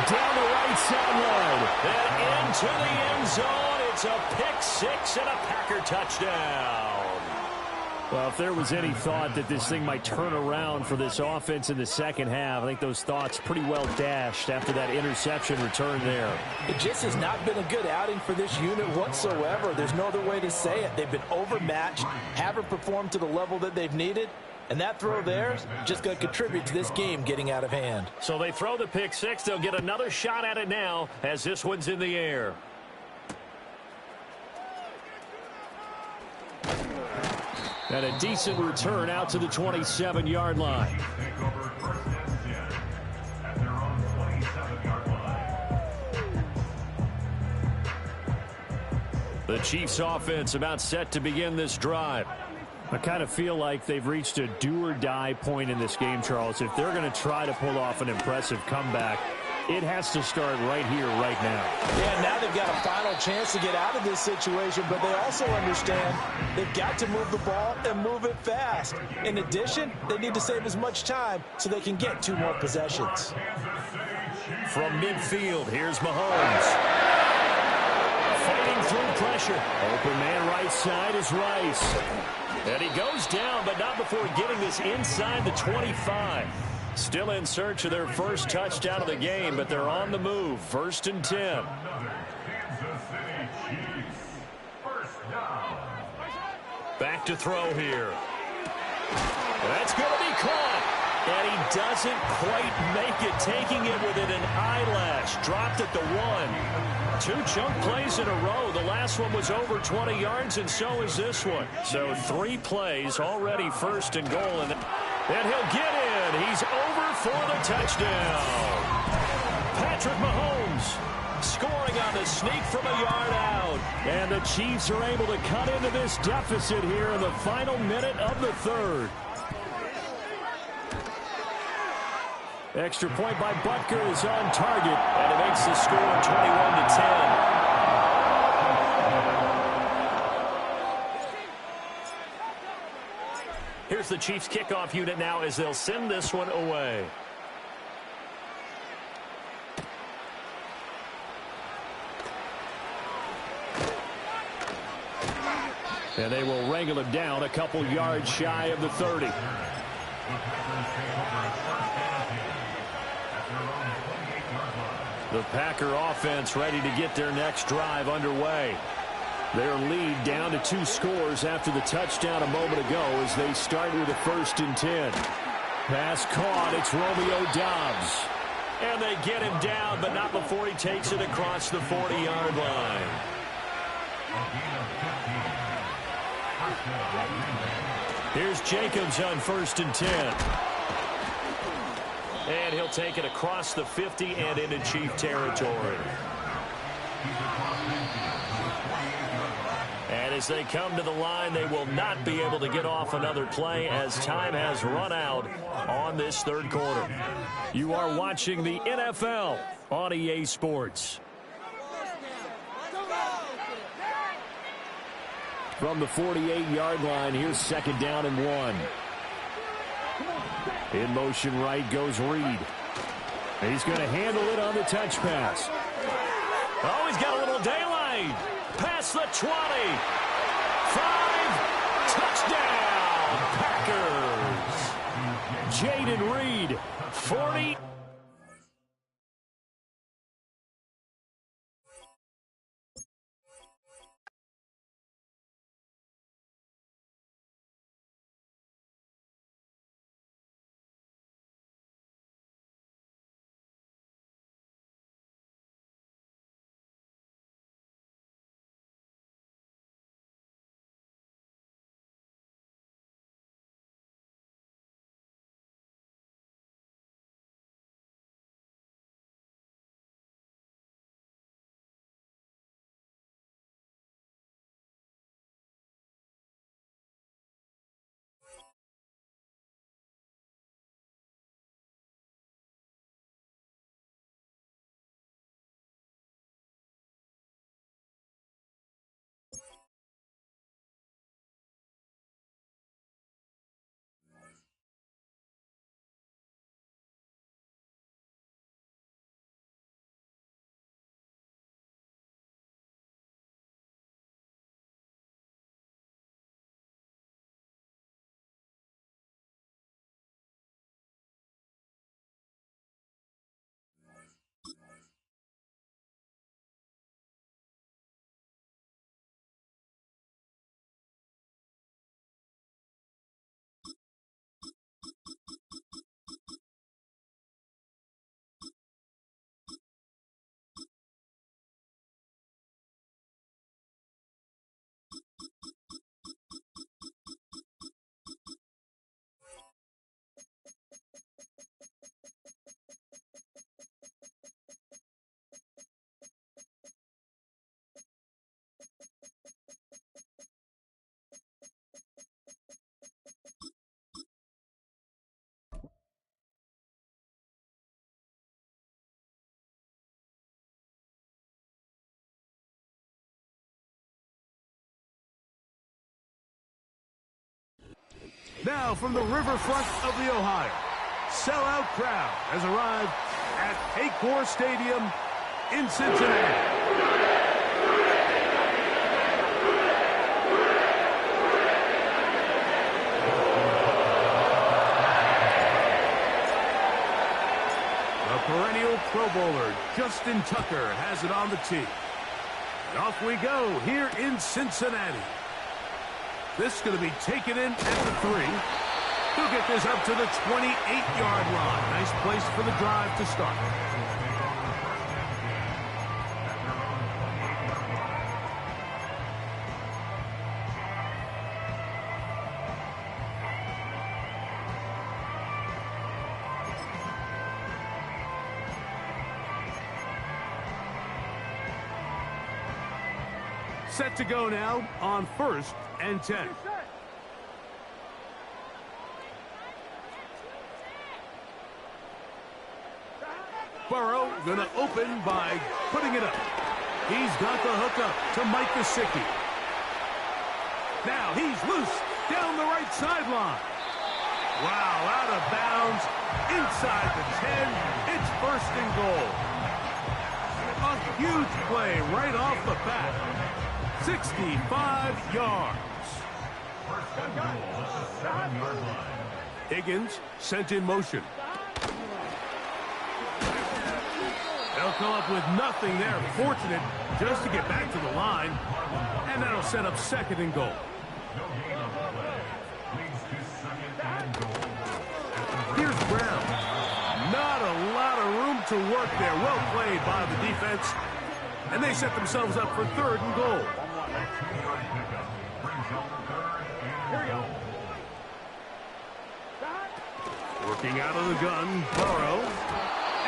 Down the right sideline. And into the end zone. It's a pick 6 and a Packer touchdown. Well, if there was any thought that this thing might turn around for this offense in the second half, I think those thoughts pretty well dashed after that interception return there. It just has not been a good outing for this unit whatsoever. There's no other way to say it. They've been overmatched, haven't performed to the level that they've needed. And that throw there is just going to contribute to this game getting out of hand. So they throw the pick 6. They'll get another shot at it now as this one's in the air. And a decent return out to the 27-yard line. Take over first and 10 at their own 27-yard line. The Chiefs offense about set to begin this drive. I kind of feel like they've reached a do-or-die point in this game, Charles. If they're going to try to pull off an impressive comeback, it has to start right here, right now. Yeah, now they've got a final chance to get out of this situation, but they also understand they've got to move the ball and move it fast. In addition, they need to save as much time so they can get 2 more possessions. From midfield, here's Mahomes. Fighting through pressure. Open man right side is Rice. And he goes down, but not before getting this inside the 25. Still in search of their first touchdown of the game, but they're on the move. 1st and 10. Back to throw here. That's going to be caught. And he doesn't quite make it, taking it within an eyelash. Dropped at the 1. 2 chunk plays in a row. The last one was over 20 yards, and so is this one. So 3 plays, already 1st and goal. And he'll get in. He's over for the touchdown. Patrick Mahomes scoring on the sneak from a yard out. And the Chiefs are able to cut into this deficit here in the final minute of the 3rd. Extra point by Butker is on target, and it makes the score 21-10. Here's the Chiefs kickoff unit now as they'll send this one away. And they will wrangle him down a couple yards shy of the 30. The Packer offense ready to get their next drive underway. Their lead down to 2 scores after the touchdown a moment ago as they start with a 1st and 10. Pass caught. It's Romeo Doubs. And they get him down, but not before he takes it across the 40-yard line. Here's Jacobs on 1st and 10. And he'll take it across the 50 and into Chief territory. And as they come to the line, they will not be able to get off another play as time has run out on this 3rd quarter. You are watching the NFL on EA Sports. From the 48-yard line, here's 2nd down and 1. In motion right goes Reed. He's going to handle it on the touch pass. Oh, he's got a little daylight. Past the 20. 5. Touchdown, Packers. Jaden Reed, 40. Now from the riverfront of the Ohio, sellout crowd has arrived at Paycor Stadium in Cincinnati. The perennial Pro Bowler Justin Tucker has it on the tee. And off we go here in Cincinnati. This is going to be taken in at the 3. He'll get this up to the 28-yard line. Nice place for the drive to start. Set to go now on 1st and 10. Burrow going to open by putting it up. He's got the hook up to Mike Gesicki. Now he's loose down the right sideline. Wow, out of bounds inside the 10. It's 1st and goal. A huge play right off the bat. 65 yards. Higgins sent in motion. They'll come up with nothing there. Fortunate just to get back to the line. And that'll set up 2nd and goal. Here's Brown. Not a lot of room to work there. Well played by the defense. And they set themselves up for 3rd and goal. Working out of the gun, Burrow.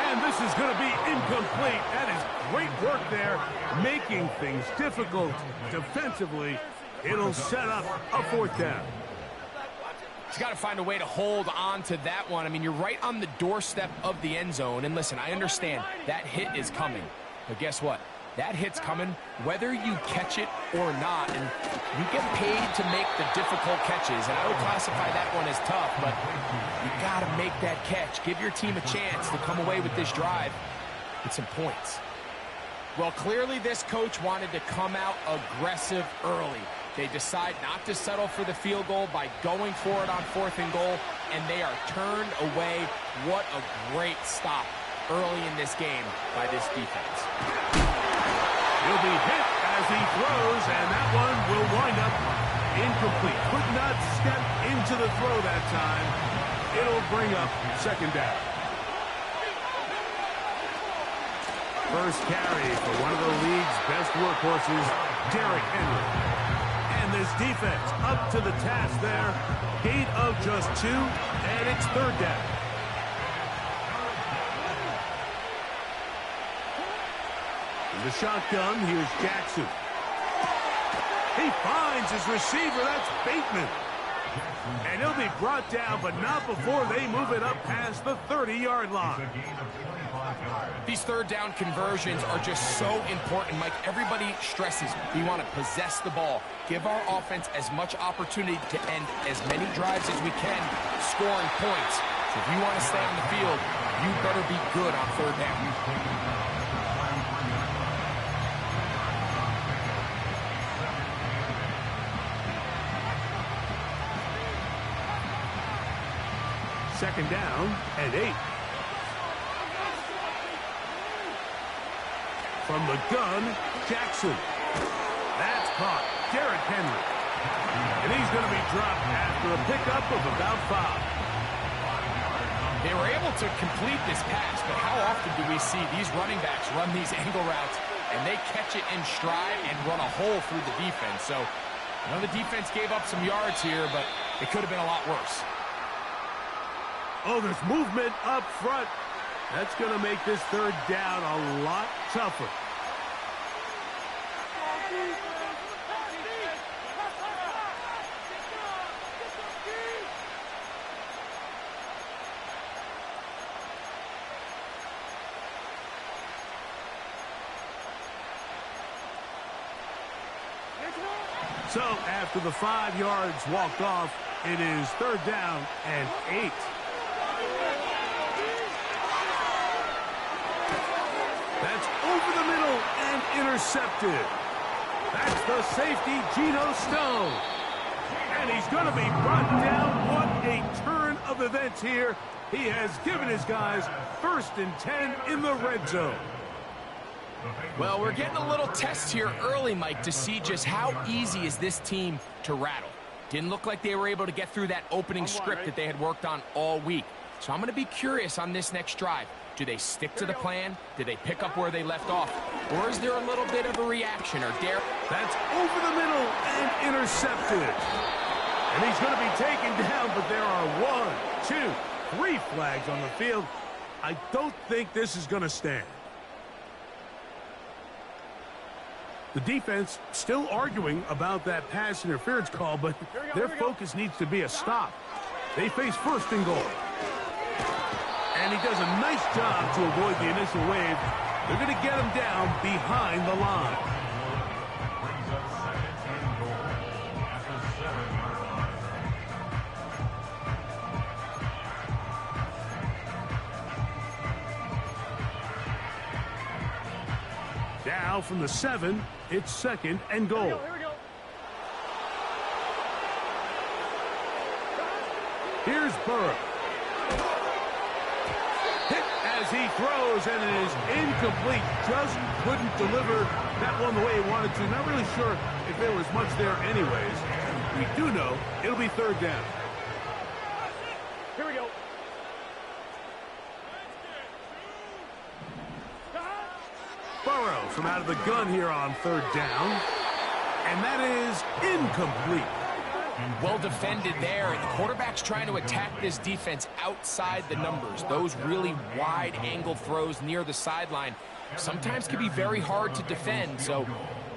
And this is going to be incomplete. That is great work there, making things difficult defensively. It'll set up a 4th down. He's got to find a way to hold on to that one. I mean, you're right on the doorstep of the end zone. And listen, I understand that hit is coming. But guess what? That hit's coming whether you catch it or not, and you get paid to make the difficult catches, and I would classify that one as tough, but you got to make that catch. Give your team a chance to come away with this drive with some points. Well, clearly this coach wanted to come out aggressive early. They decide not to settle for the field goal by going for it on 4th and goal, and they are turned away. What a great stop early in this game by this defense. He'll be hit as he throws, and that one will wind up incomplete. Could not step into the throw that time. It'll bring up 2nd down. First carry for one of the league's best workhorses, Derrick Henry. And this defense up to the task there. Gain of just 2, and it's 3rd down. In the shotgun, here's Jackson. He finds his receiver. That's Bateman. And he'll be brought down, but not before they move it up past the 30-yard line. These 3rd down conversions are just so important, Mike. Everybody stresses we want to possess the ball, give our offense as much opportunity to end as many drives as we can, scoring points. So if you want to stay on the field, you better be good on 3rd down. Second down and 8. From the gun, Jackson. That's caught. Derrick Henry. And he's going to be dropped after a pickup of about 5. They were able to complete this pass, but how often do we see these running backs run these angle routes and they catch it in stride and run a hole through the defense? So, I know the defense gave up some yards here, but it could have been a lot worse. Oh, there's movement up front. That's going to make this 3rd down a lot tougher. So after the 5 yards walked off, it is 3rd down and 8. That's over the middle and intercepted. That's the safety, Geno Stone. And he's going to be brought down. What a turn of events here. He has given his guys 1st and 10 in the red zone. Well, we're getting a little test here early, Mike, to see just how easy is this team to rattle. Didn't look like they were able to get through that opening script that they had worked on all week. So I'm going to be curious on this next drive. Do they stick to the plan? Do they pick up where they left off? Or is there a little bit of a reaction? Or dare? That's over the middle and intercepted. And he's going to be taken down, but there are 1, 2, 3 flags on the field. I don't think this is going to stand. The defense still arguing about that pass interference call, but their focus needs to be a stop. They face 1st and goal. And he does a nice job to avoid the initial wave. They're going to get him down behind the line. Brings up 2nd and goal at the 7-yard line. Now from the 7, it's 2nd and goal. Here we go. Here's Burrow. Hit as he throws, and it is incomplete. Just couldn't deliver that one the way he wanted to. Not really sure if there was much there anyways. We do know it'll be 3rd down. Here we go. Burrow from out of the gun here on 3rd down. And that is incomplete. Well defended there. The quarterback's trying to attack this defense outside the numbers. Those really wide angle throws near the sideline sometimes can be very hard to defend. So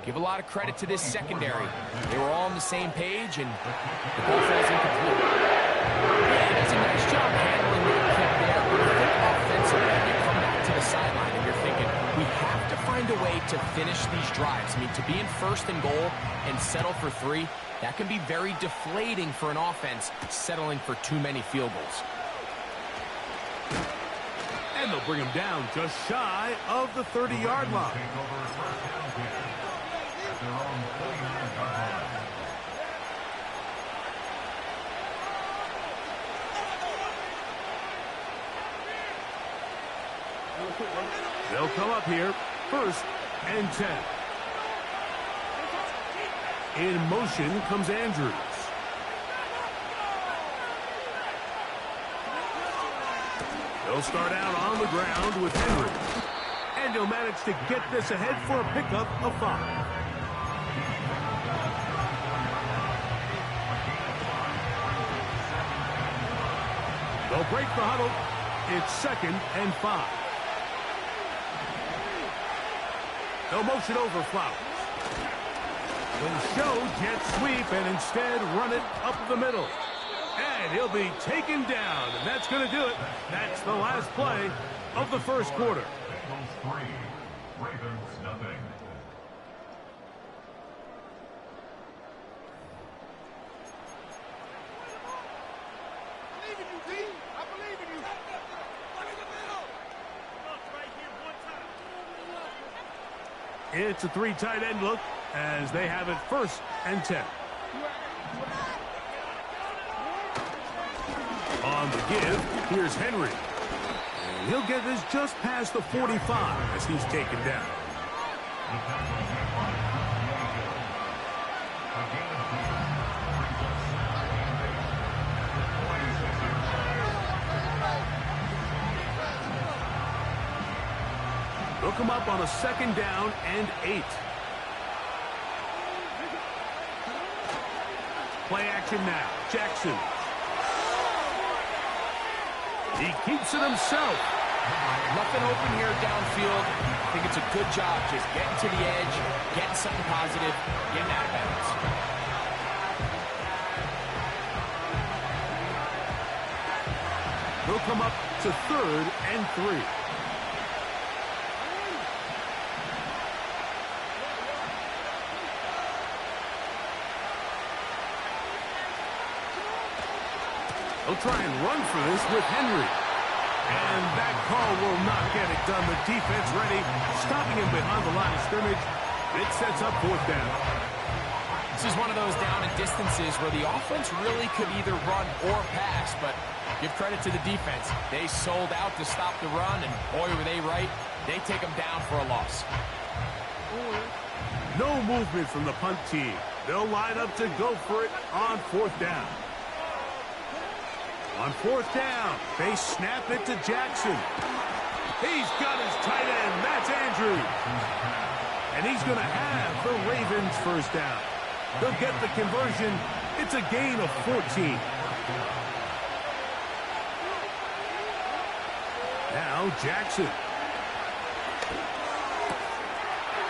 give a lot of credit to this secondary. They were all on the same page, and the ball falls incomplete. Yeah, he does a nice job handling that kick there. But you think offensively, you come back to the sideline, and you're thinking, we have to find a way to finish these drives. I mean, to be in 1st and goal and settle for 3, that can be very deflating for an offense settling for too many field goals. And they'll bring him down just shy of the 30-yard line. Take over 1st down here at their own 49-yard line. They'll come up here 1st and 10. In motion comes Andrews. They'll start out on the ground with Henry. And he'll manage to get this ahead for a pickup of 5. They'll break the huddle. It's 2nd and 5. They'll motion over Flowers. They'll show jet sweep and instead run it up the middle. And he'll be taken down, and that's going to do it. That's the last play of the 1st quarter. Bengals 3, Ravens nothing. I believe in you, D. I believe in you. Run in the middle. Look right here, one time. It's a 3 tight end look as they have it 1st and 10. On the give, here's Henry. And he'll get this just past the 45 as he's taken down. They'll come up on a 2nd down and 8. Play action now. Jackson. He keeps it himself. Nothing open here downfield. I think it's a good job just getting to the edge, getting something positive, getting out of bounds. They'll come up to 3rd and 3. They'll try and run for this with Henry. And that call will not get it done. The defense ready, stopping him behind the line of scrimmage. It sets up 4th down. This is one of those down and distances where the offense really could either run or pass, but give credit to the defense. They sold out to stop the run, and boy, were they right. They take them down for a loss. No movement from the punt team. They'll line up to go for it on 4th down. On 4th down, they snap it to Jackson. He's got his tight end. That's Andrews. And he's going to have the Ravens 1st down. They'll get the conversion. It's a gain of 14. Now Jackson.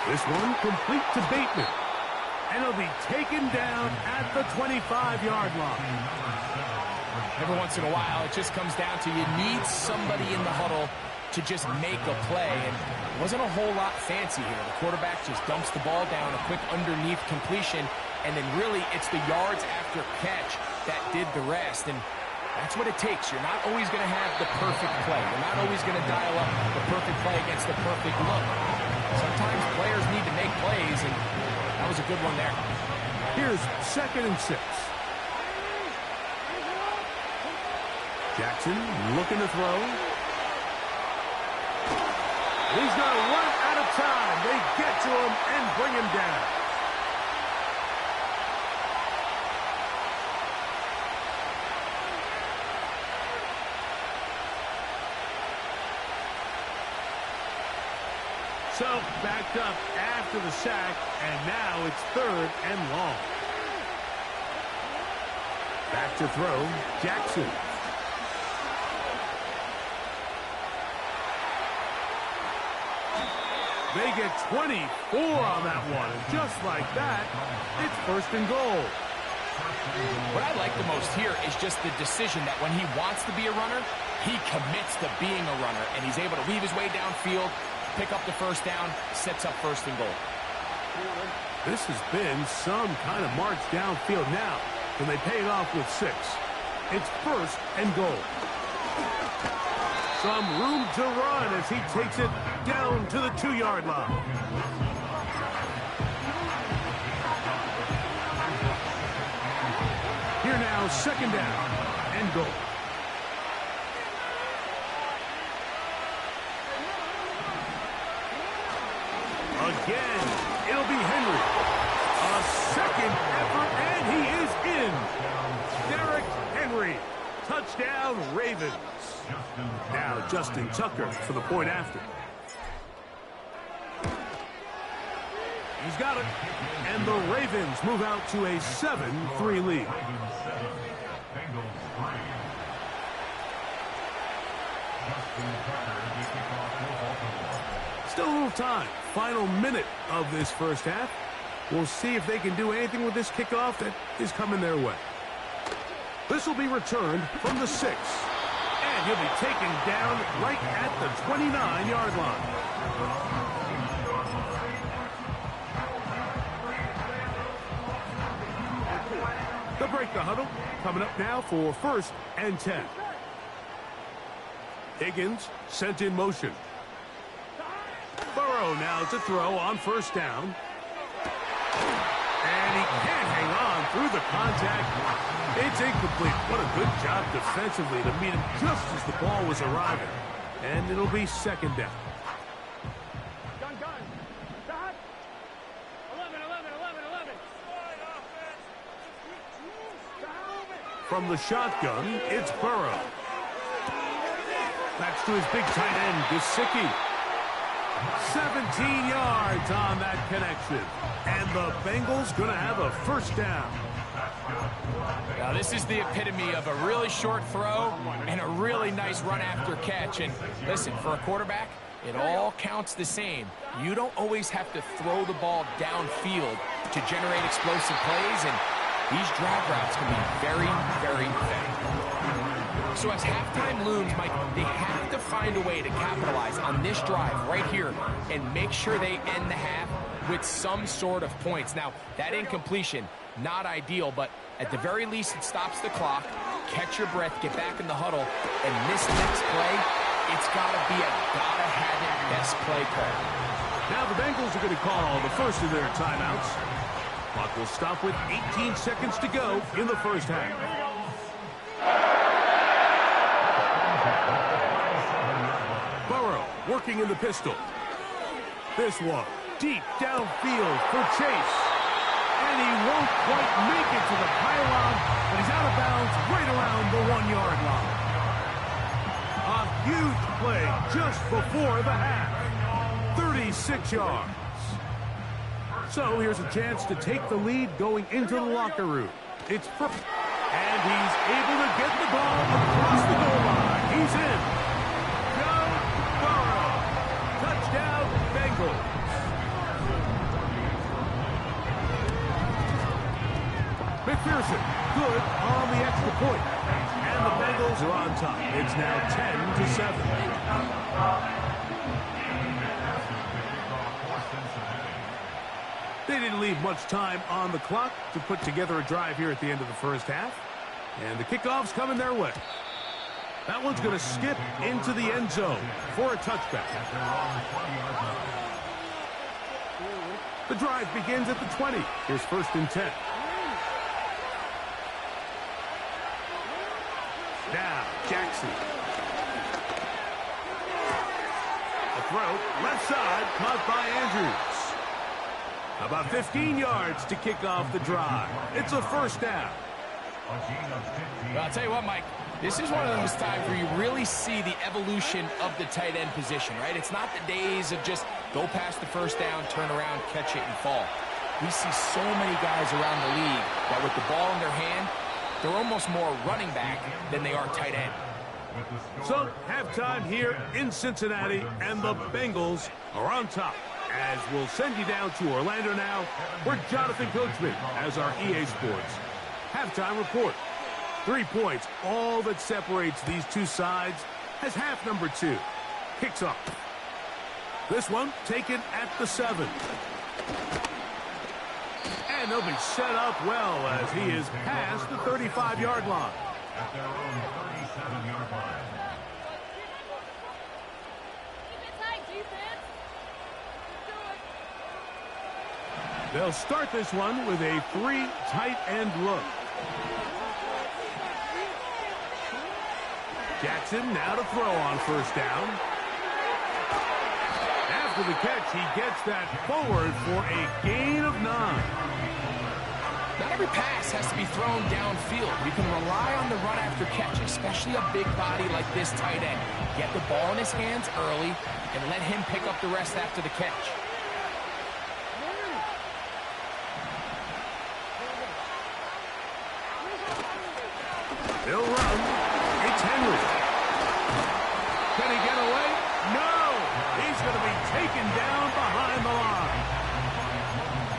This one complete to Bateman. And he'll be taken down at the 25-yard line. Every once in a while, it just comes down to you need somebody in the huddle to just make a play. And it wasn't a whole lot fancy here. The quarterback just dumps the ball down, a quick underneath completion, and then really it's the yards after catch that did the rest. And that's what it takes. You're not always going to have the perfect play. You're not always going to dial up the perfect play against the perfect look. Sometimes players need to make plays, and that was a good one there. Here's 2nd and 6. Jackson looking to throw. He's going to run out of time. They get to him and bring him down. So backed up after the sack, and now it's 3rd and long. Back to throw, Jackson. They get 24 on that one, and just like that, it's 1st and goal. What I like the most here is just the decision that when he wants to be a runner, he commits to being a runner, and he's able to weave his way downfield, pick up the 1st down, sets up 1st and goal. This has been some kind of march downfield now, and they pay it off with 6. It's 1st and goal. Some room to run as he takes it down to the 2-yard line. Here now, 2nd down and goal. Again, it'll be Henry. A 2nd effort, and he is in. Derrick Henry. Touchdown, Ravens. Now Justin Tucker for the point after. He's got it. And the Ravens move out to a 7-3 lead. Still a little time. Final minute of this 1st half. We'll see if they can do anything with this kickoff that is coming their way. This will be returned from the 6. And he'll be taken down right at the 29-yard line. They'll break the huddle. Coming up now for 1st and 10. Higgins sent in motion. Burrow now to throw on 1st down. And he can't hang on through the contact. It's incomplete. What a good job defensively to meet him just as the ball was arriving. And it'll be 2nd down. Gun. Dot. 11. From the shotgun, it's Burrow. That's to his big tight end, Gesicki. 17 yards on that connection. And the Bengals going to have a 1st down. Now, this is the epitome of a really short throw and a really nice run after catch. And listen, for a quarterback, it all counts the same. You don't always have to throw the ball downfield to generate explosive plays, and these drag routes can be very, very effective. So as halftime looms, Mike, they have to find a way to capitalize on this drive right here and make sure they end the half with some sort of points. Now, that incompletion, not ideal, but at the very least, it stops the clock, catch your breath, get back in the huddle, and this next play, it's got to be a gotta-have-it best play call. Now the Bengals are going to call the first of their timeouts. Clock will stop with 18 seconds to go in the first half. Burrow working in the pistol. This one deep downfield for Chase. And he won't quite make it to the pylon, but he's out of bounds right around the 1-yard line. A huge play just before the half. 36 yards. So here's a chance to take the lead going into the locker room. It's first. And he's able to get the ball across the goal line. He's in. Joe Burrow. Touchdown, Bengals. McPherson, good on the extra point. And the Bengals are on top. It's now 10-7. They didn't leave much time on the clock to put together a drive here at the end of the first half. And the kickoff's coming their way. That one's going to skip into the end zone for a touchback. The drive begins at the 20. Here's 1st and 10. Now, Jackson. A throw, left side, caught by Andrews. About 15 yards to kick off the drive. It's a first down. Well, I'll tell you what, Mike, this is one of those times where you really see the evolution of the tight end position, right? It's not the days of just go past the first down, turn around, catch it, and fall. We see so many guys around the league that with the ball in their hand, they're almost more running back than they are tight end. So, halftime here in Cincinnati, and the Bengals are on top. As we'll send you down to Orlando now, where Jonathan Coachman has our EA Sports halftime report. 3 points, all that separates these two sides, as half number 2 kicks off. This one taken at the 7. And they'll be set up well as he is past the 35-yard line. At their own 37-yard line. They'll start this one with a 3 tight end look. Jackson now to throw on first down. After the catch, he gets that forward for a gain of 9. Not every pass has to be thrown downfield. You can rely on the run after catch, especially a big body like this tight end. Get the ball in his hands early and let him pick up the rest after the catch. They'll run. It's Henry. Can he get away? No! He's going to be taken down behind the line.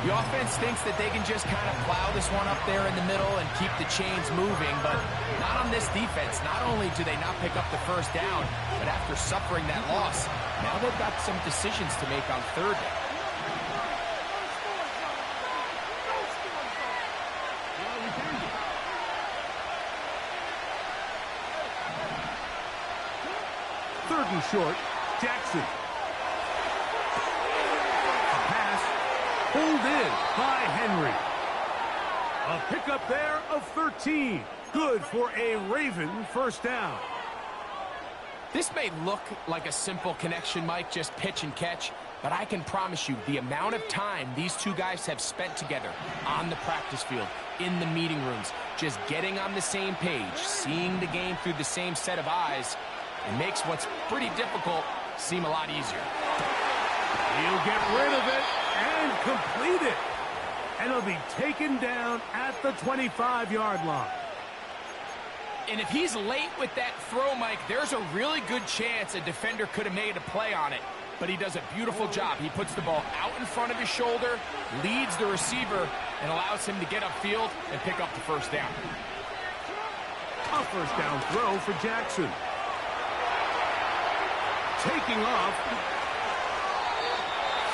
The offense thinks that they can just kind of plow this one up there in the middle and keep the chains moving, but not on this defense. Not only do they not pick up the first down, but after suffering that loss, now they've got some decisions to make on third down. Third and short, Jackson. A pass pulled in by Henry. A pickup there of 13. Good for a Raven first down. This may look like a simple connection, Mike, just pitch and catch, but I can promise you the amount of time these two guys have spent together on the practice field, in the meeting rooms, just getting on the same page, seeing the game through the same set of eyes, it makes what's pretty difficult seem a lot easier. He'll get rid of it and complete it. And he'll be taken down at the 25-yard line. And if he's late with that throw, Mike, there's a really good chance a defender could have made a play on it. But he does a beautiful job. He puts the ball out in front of his shoulder, leads the receiver, and allows him to get upfield and pick up the first down. A first down throw for Jackson. Taking off.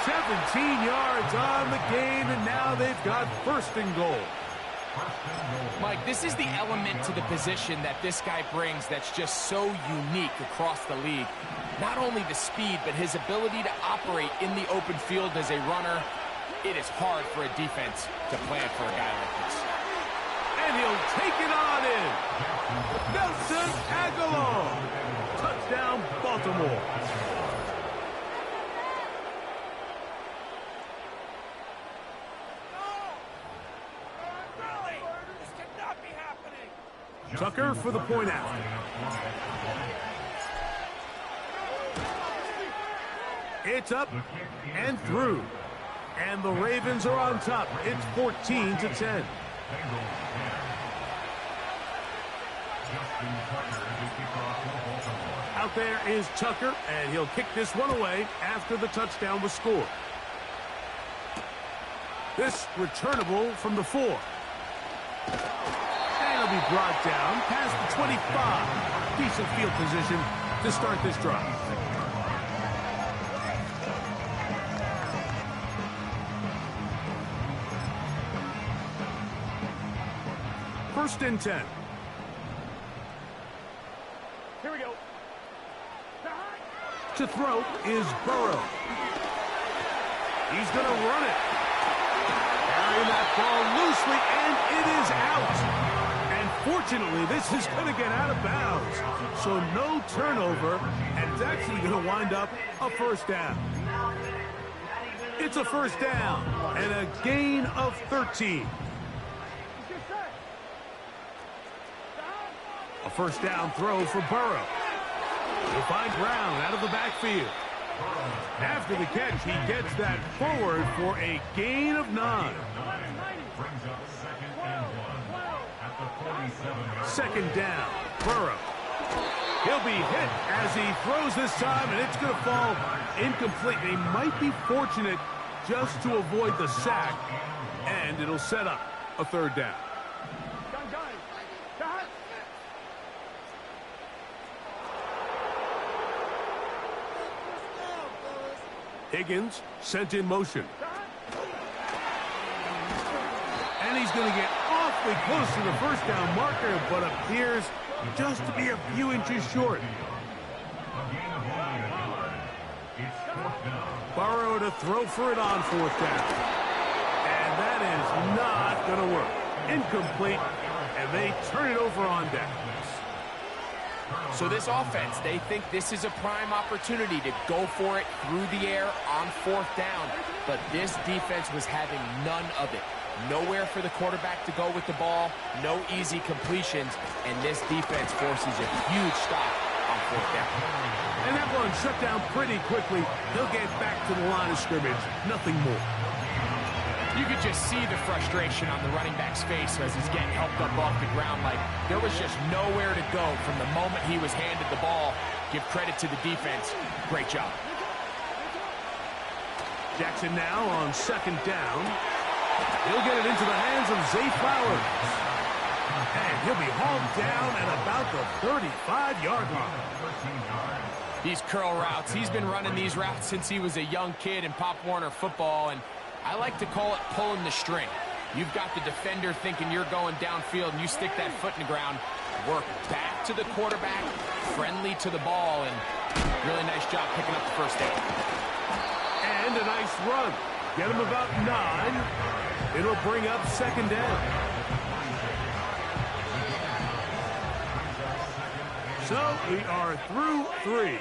17 yards on the gain, and now they've got first and goal. Mike, this is the element to the position that this guy brings that's just so unique across the league. Not only the speed, but his ability to operate in the open field as a runner. It is hard for a defense to plan for a guy like this. And he'll take it on in. Nelson Aguilar. Touchdown, Baltimore. Tucker for the point out. It's up and through. And the Ravens are on top. It's 14-10. Out there is Tucker, and he'll kick this one away after the touchdown was scored. This returnable from the 4. And it'll be brought down past the 25. Decent field position to start this drive. First and 10. Here we go. To throw is Burrow. He's going to run it. Carrying that ball loosely, and it is out. And fortunately, this is going to get out of bounds. So no turnover, and it's actually going to wind up a first down. It's a first down and a gain of 13. A first down throw for Burrow. He'll find Brown out of the backfield. After the catch, he gets that forward for a gain of 9. Second down, Burrow. He'll be hit as he throws this time, and it's going to fall incomplete. He might be fortunate just to avoid the sack, and it'll set up a third down. Higgins sent in motion. And he's going to get awfully close to the first down marker, but appears just to be a few inches short. Burrow to throw for it on fourth down. And that is not going to work. Incomplete, and they turn it over on down. So this offense, they think this is a prime opportunity to go for it through the air on fourth down. But this defense was having none of it. Nowhere for the quarterback to go with the ball, no easy completions, and this defense forces a huge stop on fourth down. And that one shut down pretty quickly. He'll get back to the line of scrimmage, nothing more. You could just see the frustration on the running back's face as he's getting helped up off the ground. Like there was just nowhere to go from the moment he was handed the ball. Give credit to the defense. Great job. Jackson now on second down. He'll get it into the hands of Zay Flowers. And he'll be hauled down at about the 35-yard line. These curl routes, he's been running these routes since he was a young kid in Pop Warner football, and I like to call it pulling the string. You've got the defender thinking you're going downfield, and you stick that foot in the ground, work back to the quarterback, friendly to the ball, and really nice job picking up the first down. And a nice run. Get him about 9. It'll bring up second down. So we are through 3.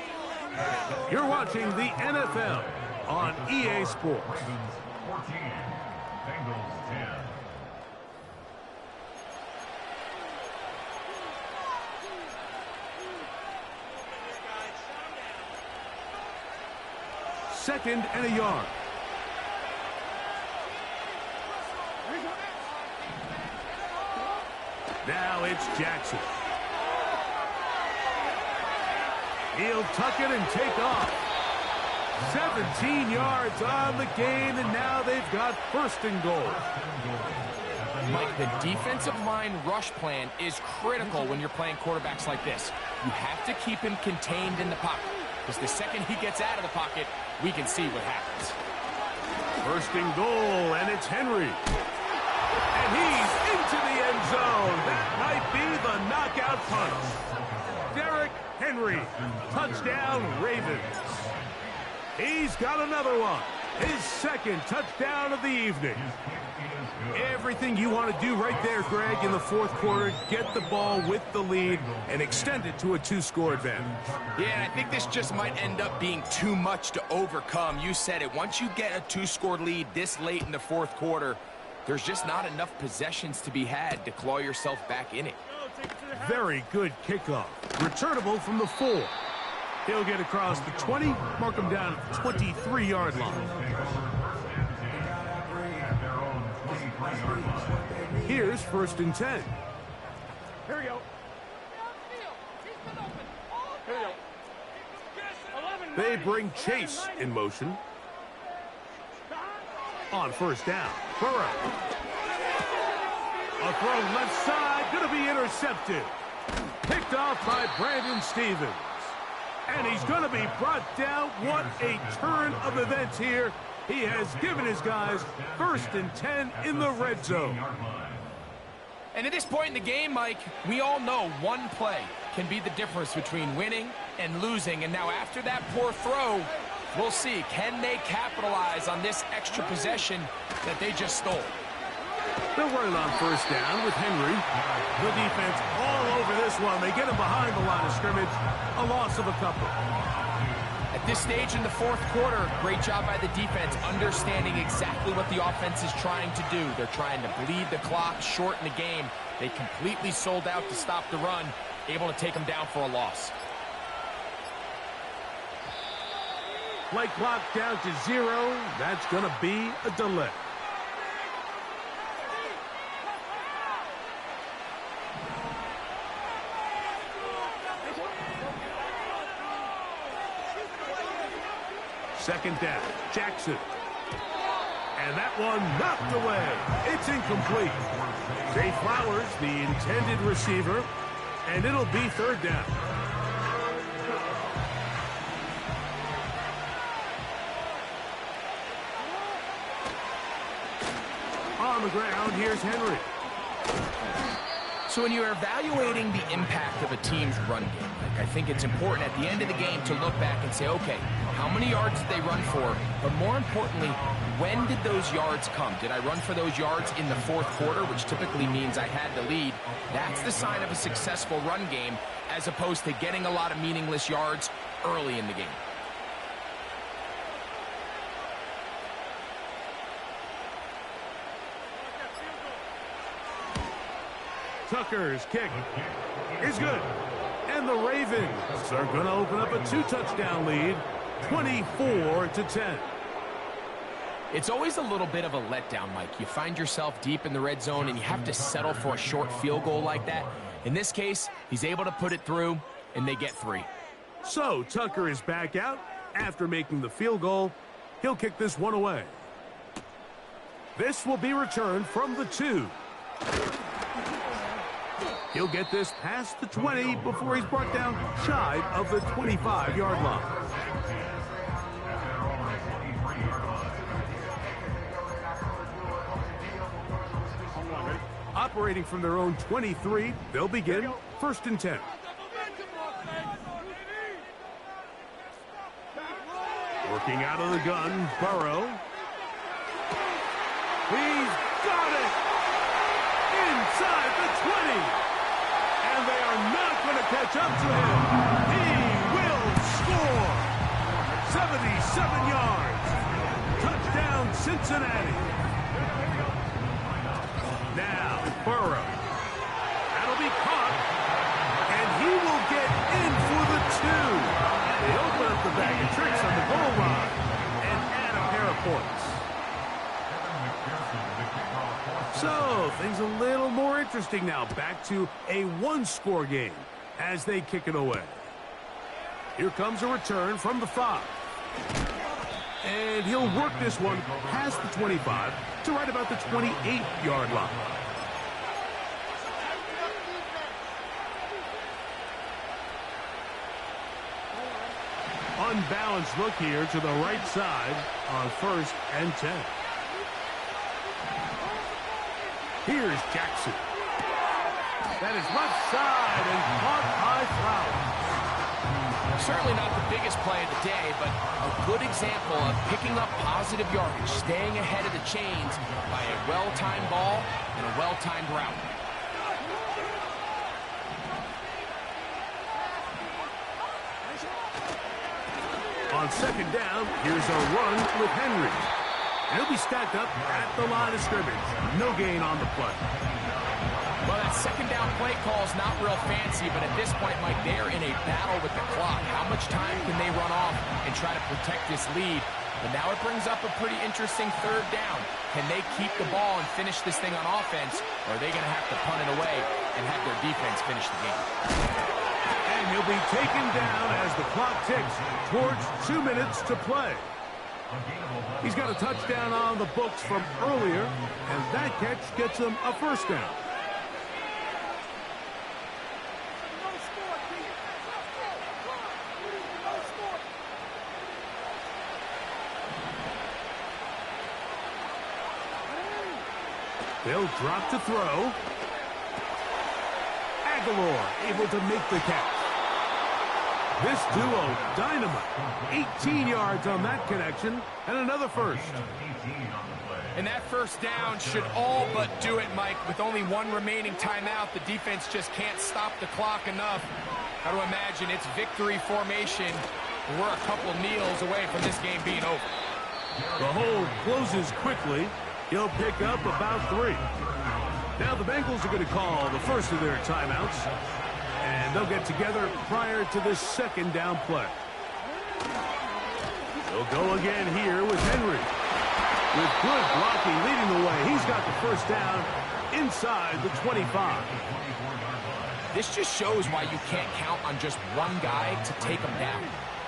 You're watching the NFL on EA Sports. 14, Bengals 10. Second and a yard. Now it's Jackson. He'll tuck it and take off. 17 yards on the game, and now they've got first and goal. Mike, the defensive line rush plan is critical when you're playing quarterbacks like this. You have to keep him contained in the pocket, because the second he gets out of the pocket, we can see what happens. First and goal, and it's Henry. And he's into the end zone. That might be the knockout punch. Derrick Henry, touchdown Ravens. He's got another one. His second touchdown of the evening. Everything you want to do right there, Greg, in the fourth quarter, get the ball with the lead and extend it to a 2-score advantage. Yeah, and I think this just might end up being too much to overcome. You said it. Once you get a 2-score lead this late in the fourth quarter, there's just not enough possessions to be had to claw yourself back in it. Very good kickoff. Returnable from the 4. He'll get across the 20, mark him down at the 23-yard line. Here's 1st and 10. Here we go. They bring Chase in motion. On 1st down, Burrow. A throw left side, going to be intercepted. Picked off by Brandon Stevens. And he's going to be brought down. What a turn of events here. He has given his guys 1st and 10 in the red zone. And at this point in the game, Mike, we all know one play can be the difference between winning and losing. And now after that poor throw, we'll see. Can they capitalize on this extra possession that they just stole? They'll run it on 1st down with Henry. The defense all over this one. They get him behind the line of scrimmage. A loss of a couple. At this stage in the fourth quarter, great job by the defense understanding exactly what the offense is trying to do. They're trying to bleed the clock, shorten the game. They completely sold out to stop the run, able to take them down for a loss. Play clock down to 0. That's going to be a delay. Second down, Jackson. And that one knocked away. It's incomplete. Zay Flowers, the intended receiver, and it'll be 3rd down. On the ground, here's Henry. So when you're evaluating the impact of a team's run game, I think it's important at the end of the game to look back and say, okay, how many yards did they run for? But more importantly, when did those yards come? Did I run for those yards in the fourth quarter, which typically means I had the lead? That's the sign of a successful run game, as opposed to getting a lot of meaningless yards early in the game. Tucker's kick is good. And the Ravens are going to open up a 2-touchdown lead, 24-10. It's always a little bit of a letdown, Mike. You find yourself deep in the red zone and you have to settle for a short field goal like that. In this case, he's able to put it through and they get 3. So Tucker is back out after making the field goal. He'll kick this one away. This will be returned from the 2. He'll get this past the 20 before he's brought down shy of the 25-yard line. Operating from their own 23, they'll begin 1st and 10. Working out of the gun, Burrow. He's got it! Inside the 20! And they are not going to catch up to him. He will score. 77 yards. Touchdown, Cincinnati. Now, Burrow. That'll be caught. And he will get in for the 2. They open up the bag of tricks on the goal line and add a pair of points. So, things a little more interesting now. Back to a 1-score game as they kick it away. Here comes a return from the 5. And he'll work this one past the 25 to right about the 28-yard line. Unbalanced look here to the right side on 1st and 10. Here's Jackson. That is left side and caught by Flowers. Certainly not the biggest play of the day, but a good example of picking up positive yardage, staying ahead of the chains by a well-timed ball and a well-timed route. On second down, here's a run with Henry. And he'll be stacked up at the line of scrimmage. No gain on the play. Well, that second down play call is not real fancy, but at this point, Mike, they're in a battle with the clock. How much time can they run off and try to protect this lead? But now it brings up a pretty interesting third down. Can they keep the ball and finish this thing on offense, or are they going to have to punt it away and have their defense finish the game? And he'll be taken down as the clock ticks towards 2 minutes to play. He's got a touchdown on the books from earlier, and that catch gets him a first down. They'll drop to throw. Aguilar able to make the catch. This duo, dynamite. 18 yards on that connection, and another first. And that first down should all but do it, Mike. With only one remaining timeout, the defense just can't stop the clock enough. Got to imagine it's victory formation. We're a couple kneels away from this game being over. The hole closes quickly. He'll pick up about 3. Now the Bengals are going to call the first of their timeouts, and they'll get together prior to this second down play. They'll go again here with Henry. With good blocking leading the way, he's got the first down inside the 25. This just shows why you can't count on just one guy to take him down.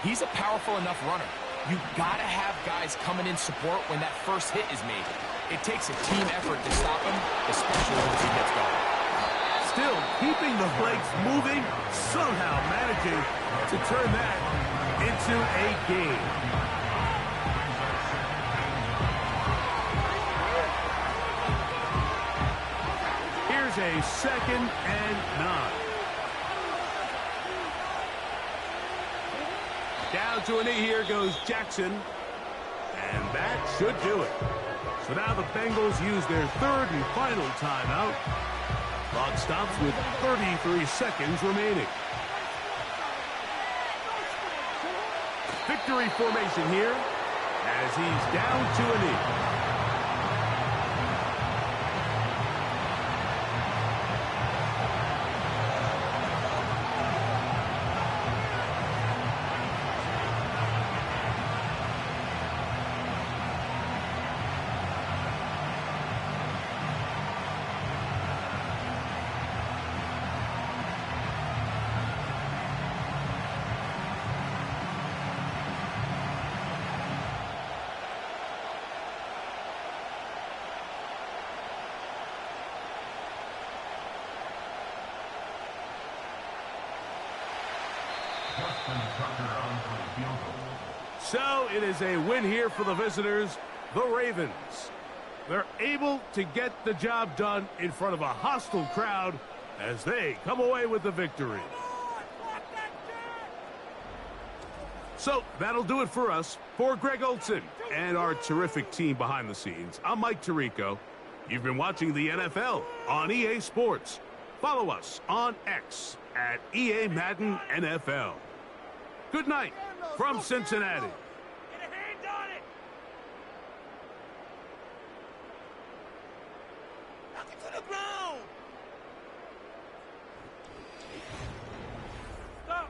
He's a powerful enough runner. You've got to have guys coming in support when that first hit is made. It takes a team effort to stop him, especially once he gets going. Still keeping the legs moving, somehow managing to turn that into a game. Here's a 2nd and 9. Down to a knee here goes Jackson, and that should do it. So now the Bengals use their third and final timeout. Clock stops with 33 seconds remaining. Victory formation here as he's down to a knee. So it is a win here for the visitors, the Ravens. They're able to get the job done in front of a hostile crowd as they come away with the victory. So that'll do it for us. For Greg Olson and our terrific team behind the scenes, I'm Mike Tirico. You've been watching the NFL on EA Sports. Follow us on X at EA Madden NFL. Good night from Cincinnati. Get a hand on it! Knock it to the ground! Stop!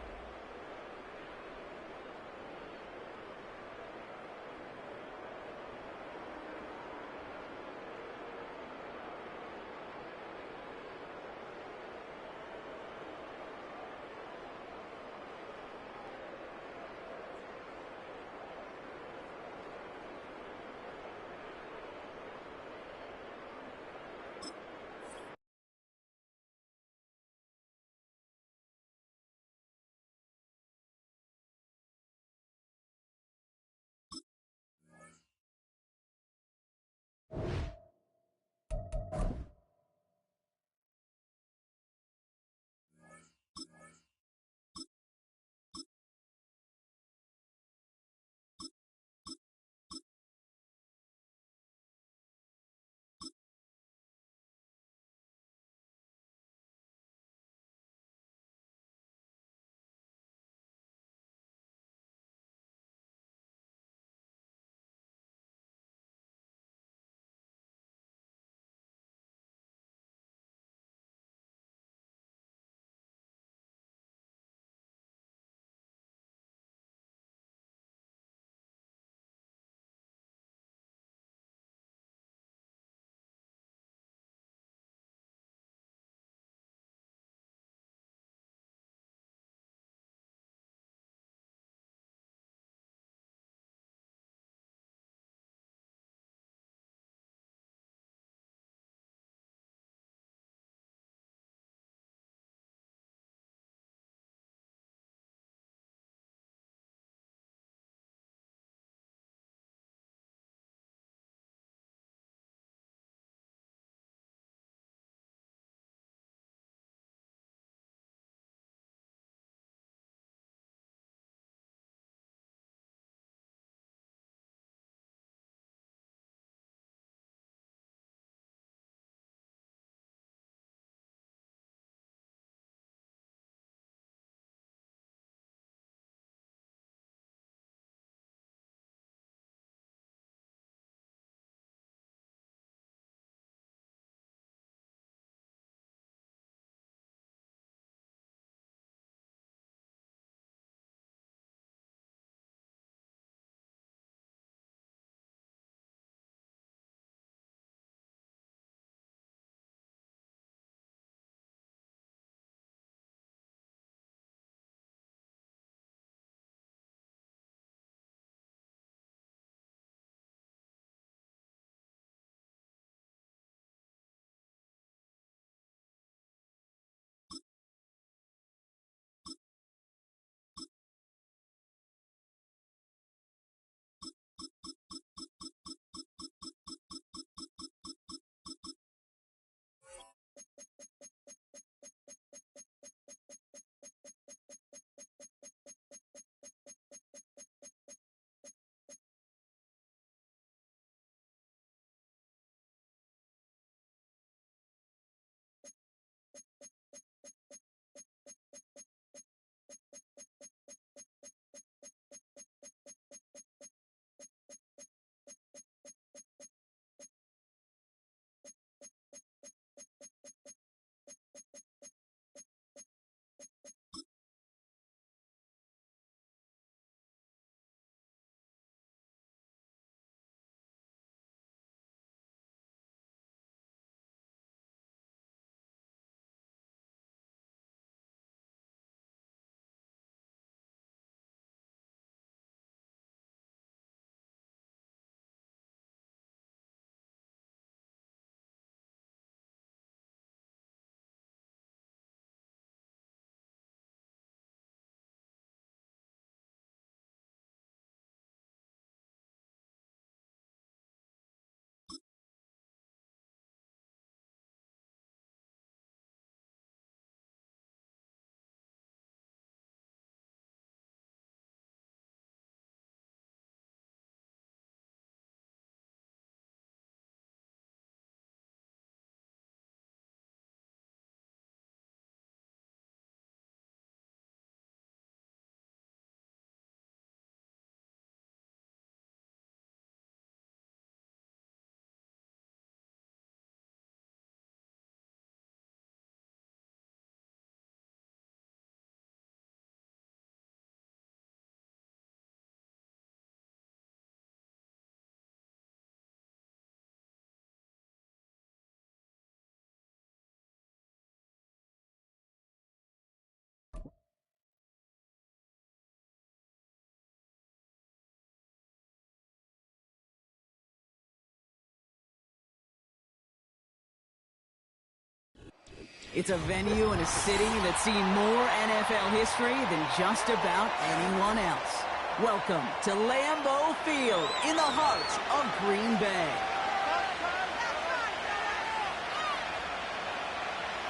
It's a venue and a city that's seen more NFL history than just about anyone else. Welcome to Lambeau Field in the heart of Green Bay.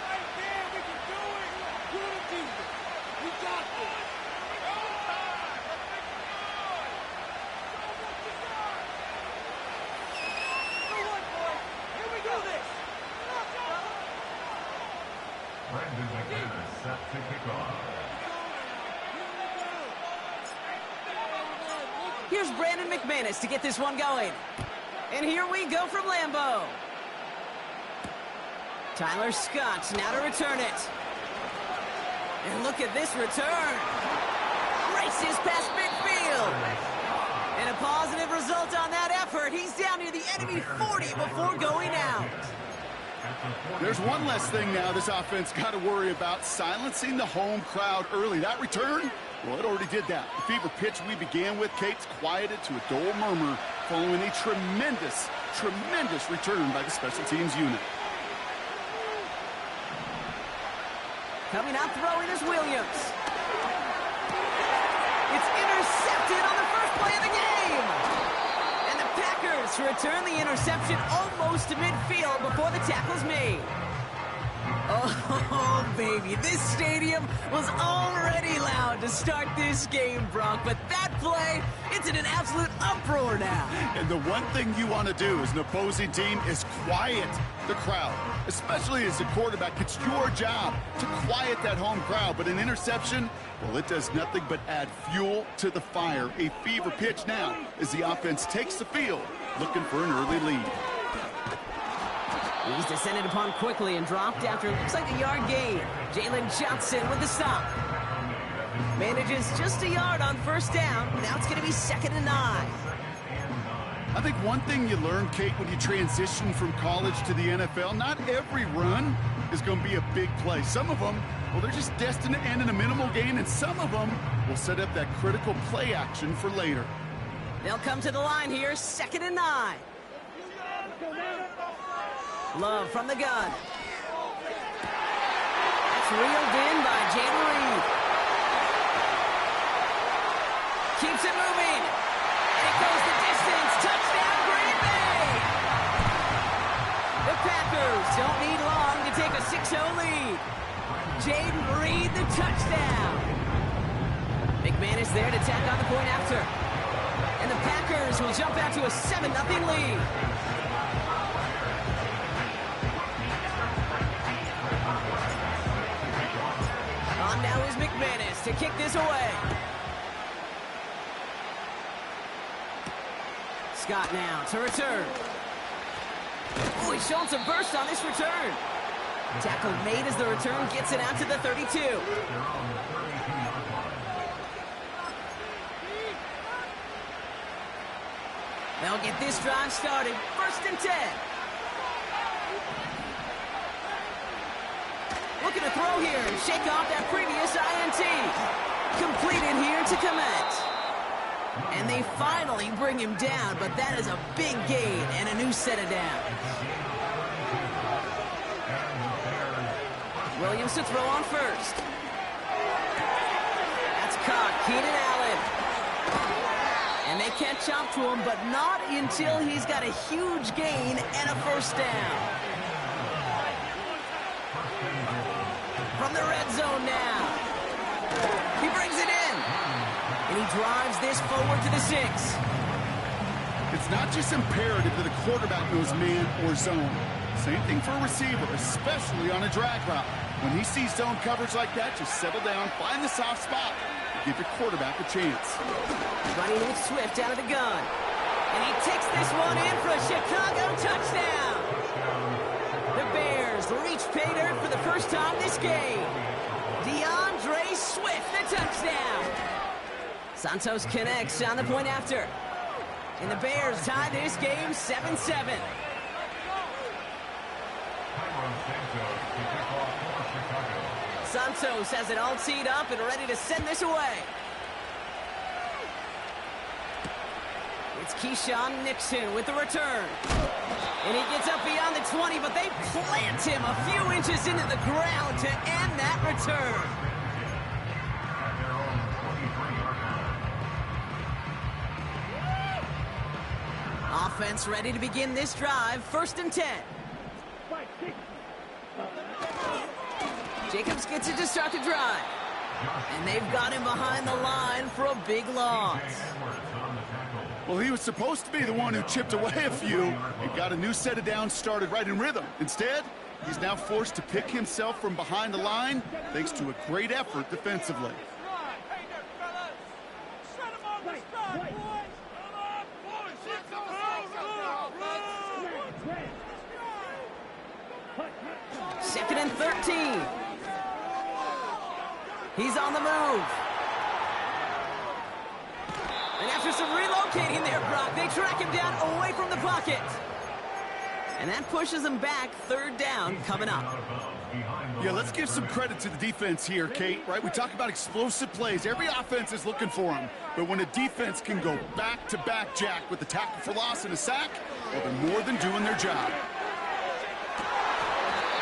Right there, we can do it. You're the Jesus. We got this. Good one, boys. Here we go. This. Brandon McManus set to kick off. Here's Brandon McManus to get this one going. And here we go from Lambeau. Tyler Scott now to return it. And look at this return. Races past midfield. And a positive result on that effort. He's down near the enemy 40 before going out. There's one less thing now this offense got to worry about, silencing the home crowd early. That return, well, it already did that. The fever pitch we began with, Kate's quieted to a dull murmur following a tremendous return by the special teams unit. Coming out throwing is Williams. It's intercepted on the first play of the game. And the Packers return the interception almost to midfield before the tackle's made. Oh, baby, this stadium was already loud to start this game, Brock, but that play, it's in an absolute uproar now. And the one thing you want to do as an opposing team is quiet the crowd, especially as a quarterback. It's your job to quiet that home crowd, but an interception, well, it does nothing but add fuel to the fire. A fever pitch now as the offense takes the field, looking for an early lead. He's descended upon quickly and dropped after looks like a yard gain. Jalen Johnson with the stop. Manages just a yard on first down. Now it's going to be 2nd and 9. I think one thing you learn, Kate, when you transition from college to the NFL, not every run is going to be a big play. Some of them, well, they're just destined to end in a minimal gain, and some of them will set up that critical play action for later. They'll come to the line here, 2nd and 9. Love from the gun. That's reeled in by Jaden Reed. Keeps it moving. And it goes the distance. Touchdown, Green Bay! The Packers don't need long to take a 6-0 lead. Jaden Reed, the touchdown. McManus there to tack on the point after. And the Packers will jump out to a 7-0 lead. On now is McManus to kick this away. Scott now to return. Oh, he's showing some burst on this return. Tackle made as the return gets it out to the 32. They'll get this drive started. 1st and 10. Looking to throw here and shake off that previous INT. Completed here to Komet. And they finally bring him down, but that is a big gain and a new set of downs. Williams to throw on first. That's caught. Keenan Allen. And they catch up to him, but not until he's got a huge gain and a first down. From the red zone now. He brings it in. And he drives this forward to the 6. It's not just imperative that a quarterback knows man or zone. Same thing for a receiver, especially on a drag route. When he sees zone coverage like that, just settle down, find the soft spot, and give your quarterback a chance. Running with Swift out of the gun. And he takes this one in for a Chicago touchdown. The Bears reach pay dirt for the first time this game. DeAndre Swift, the touchdown. Santos connects on the point after. And the Bears tie this game 7-7. Santos has it all teed up and ready to send this away. It's Keyshawn Nixon with the return. And he gets up beyond the 20, but they plant him a few inches into the ground to end that return. Offense ready to begin this drive. 1st and 10. Jacobs gets it to start the drive. And they've got him behind the line for a big loss. Well, he was supposed to be the one who chipped away a few and got a new set of downs started right in rhythm. Instead, he's now forced to pick himself from behind the line thanks to a great effort defensively. Second and 13. He's on the move. And after some relocating there, Brock, they track him down away from the pocket. And that pushes him back. 3rd down coming up. Yeah, let's give some credit to the defense here, Kate, right? We talk about explosive plays. Every offense is looking for them. But when a defense can go back-to-back, Jack, with a tackle for loss and a sack, well, they're more than doing their job.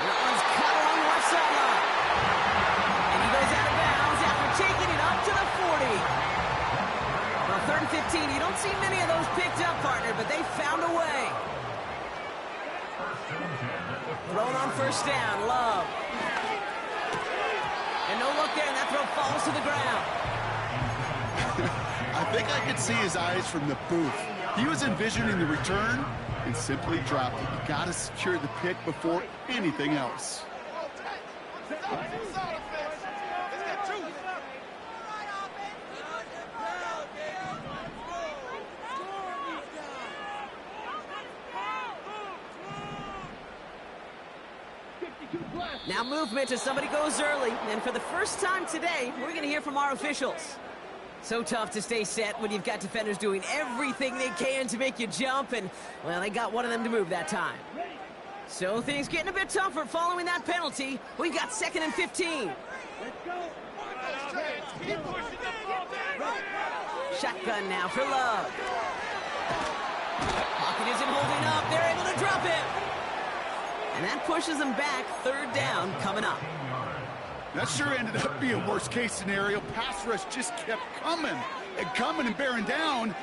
That one's cut along the left sideline. And he goes out of bounds after taking it up to the 40. Well, 3rd and 15, you don't see many of those picked up, partner, but they found a way. Thrown on 1st down, Love. And no look there, and that throw falls to the ground. I think I could see his eyes from the booth. He was envisioning the return and simply dropped it. You got to secure the pick before anything else. Now movement as somebody goes early. And for the first time today, we're going to hear from our officials. So tough to stay set when you've got defenders doing everything they can to make you jump. And, well, they got one of them to move that time. So things getting a bit tougher following that penalty. We've got 2nd and 15. Shotgun now for Love. Pocket isn't holding up. They're able to drop it. And that pushes them back. 3rd down coming up. That sure ended up being a worst-case scenario. Pass rush just kept coming and bearing down.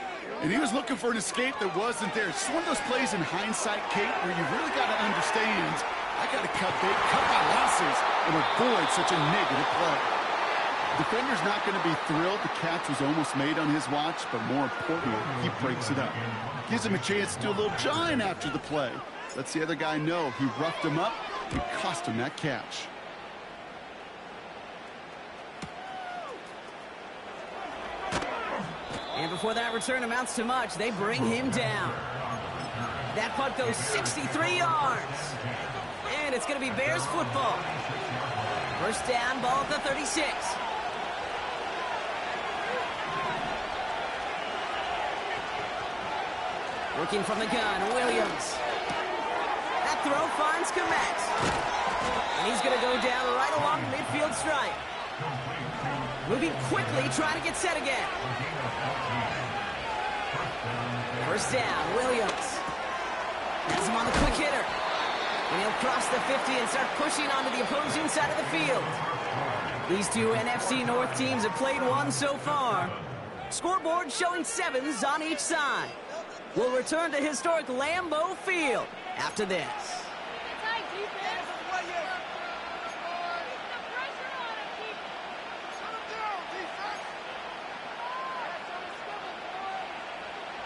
And he was looking for an escape that wasn't there. It's one of those plays in hindsight, Kate, where you really got to understand, I got to cut my losses and avoid such a negative play. The defender's not going to be thrilled the catch was almost made on his watch, but more importantly, he breaks it up. Gives him a chance to do a little jawing after the play. Lets the other guy know he roughed him up and cost him that catch. And before that return amounts to much, they bring him down. That punt goes 63 yards. And it's going to be Bears football. 1st down, ball at the 36. Working from the gun, Williams. That throw finds Komet. And he's going to go down right along the midfield stripe. Moving quickly, trying to get set again. 1st down, Williams. Has him on the quick hitter. And he'll cross the 50 and start pushing onto the opposing side of the field. These two NFC North teams have played one so far. Scoreboard showing 7s on each side. We'll return to historic Lambeau Field after this.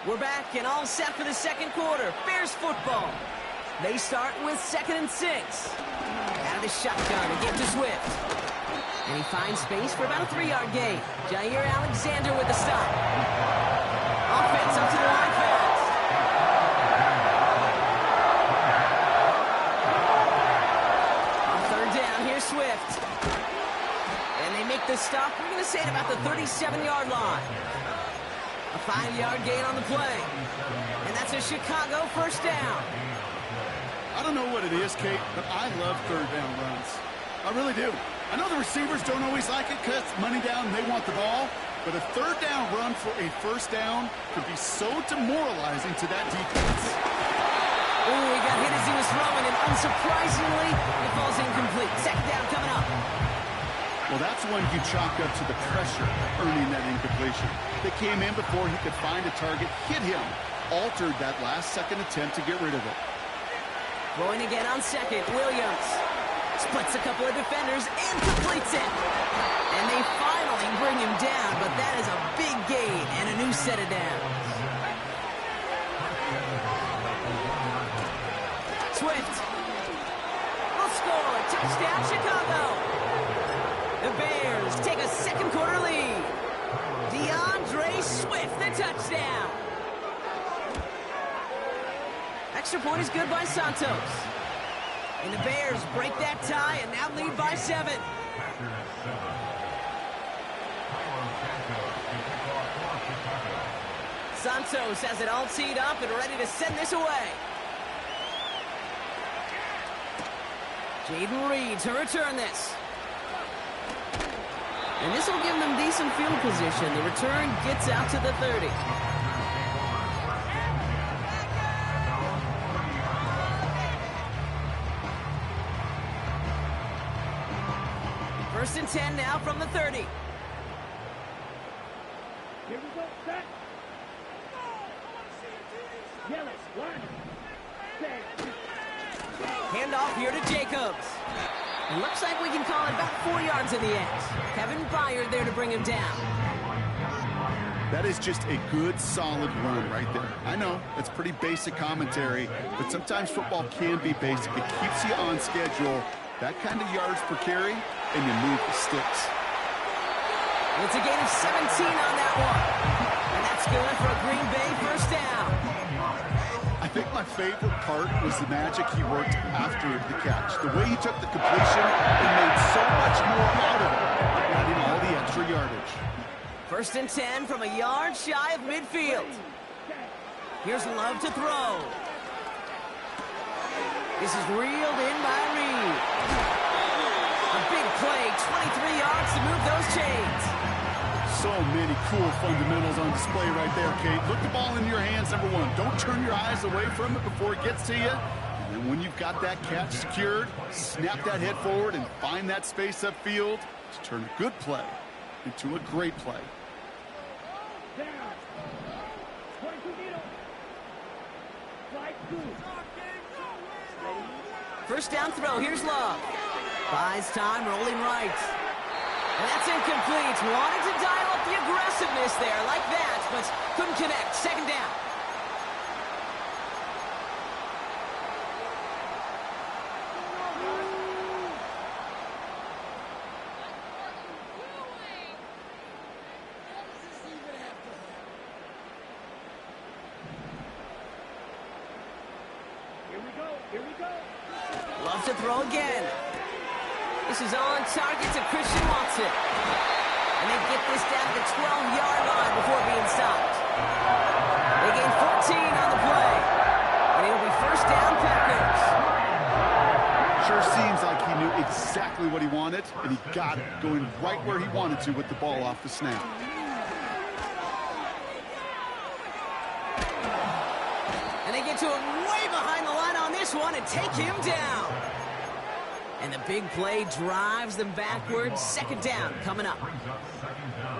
We're back and all set for the 2nd quarter. Bears football. They start with 2nd and 6. Out of the shotgun, a give to Swift. And he finds space for about a 3-yard gain. Jair Alexander with the stop. Offense up to the line fast. On 3rd down, here's Swift. And they make the stop, we're going to say at about the 37-yard line. A 5-yard gain on the play. And that's a Chicago 1st down. I don't know what it is, Kate, but I love 3rd down runs. I really do. I know the receivers don't always like it because money down and they want the ball, But a third down run for a first down could be so demoralizing to that defense. Ooh, he got hit as he was throwing, and unsurprisingly, it falls incomplete. Second down coming up. Well, that's one you chalk up to the pressure earning that incompletion. They came in before he could find a target, hit him, altered that last-second attempt to get rid of it. Throwing again on second, Williams. Splits a couple of defenders and completes it. And they finally bring him down, but that is a big gain and a new set of downs. Swift. Will score. Touchdown, Chicago. The Bears take a second quarter lead. DeAndre Swift, the touchdown. Extra point is good by Santos. And the Bears break that tie and now lead by 7. Santos has it all teed up and ready to send this away. Jaden Reed to return this. And this will give them decent field position. The return gets out to the 30. First and 10 now from the 30. Here we go, set. Handoff here to Jacobs. It looks like we can call it about 4 yards in the end. Kevin Byard there to bring him down. That is just a good, solid run right there. I know, it's pretty basic commentary, but sometimes football can be basic. It keeps you on schedule. That kind of yards per carry, and you move the sticks. It's a gain of 17 on that one. And that's good for a Green Bay first down. I think my favorite part was the magic he worked after the catch. The way he took the completion and made so much more out of it, adding all the extra yardage. First and 10 from a yard shy of midfield. Here's Love to throw. This is reeled in by Reed. A big play, 23 yards to move those chains. So many cool fundamentals on display right there, Kate. Look the ball in your hands, number one. Don't turn your eyes away from it before it gets to you. And then when you've got that catch secured, snap that head forward and find that space upfield to turn a good play into a great play. First down throw, here's Love. Buys time, rolling right. And that's incomplete. Wanted to dial up the aggressiveness there like that, but couldn't connect. Second down. Here we go. Love to throw again. This is on target to Christian Watson. And they get this down to the 12-yard line before being stopped. They gain 14 on the play. And it'll be first down Packers. Sure seems like he knew exactly what he wanted, and he got it, going right where he wanted to with the ball off the snap. And they get to him way behind the line on this one and take him down. And the big play drives them backwards. Second down coming up.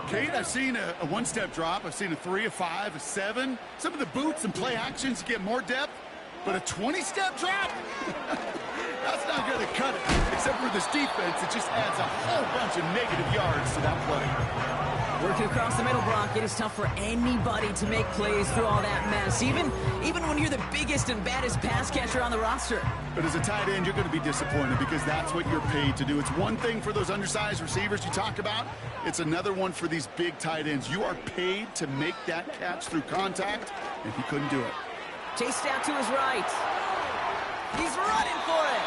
Kate, I've seen a one-step drop. I've seen a 3, a 5, a 7. Some of the boots and play actions get more depth, but a 20-step drop? That's not going to cut it. Except for this defense, it just adds a whole bunch of negative yards to that play. Working across the middle block, it is tough for anybody to make plays through all that mess, even when you're the biggest and baddest pass catcher on the roster. But as a tight end, you're going to be disappointed because that's what you're paid to do. It's one thing for those undersized receivers you talk about. It's another one for these big tight ends. You are paid to make that catch through contact, and he couldn't do it. Chased out to his right. He's running for it.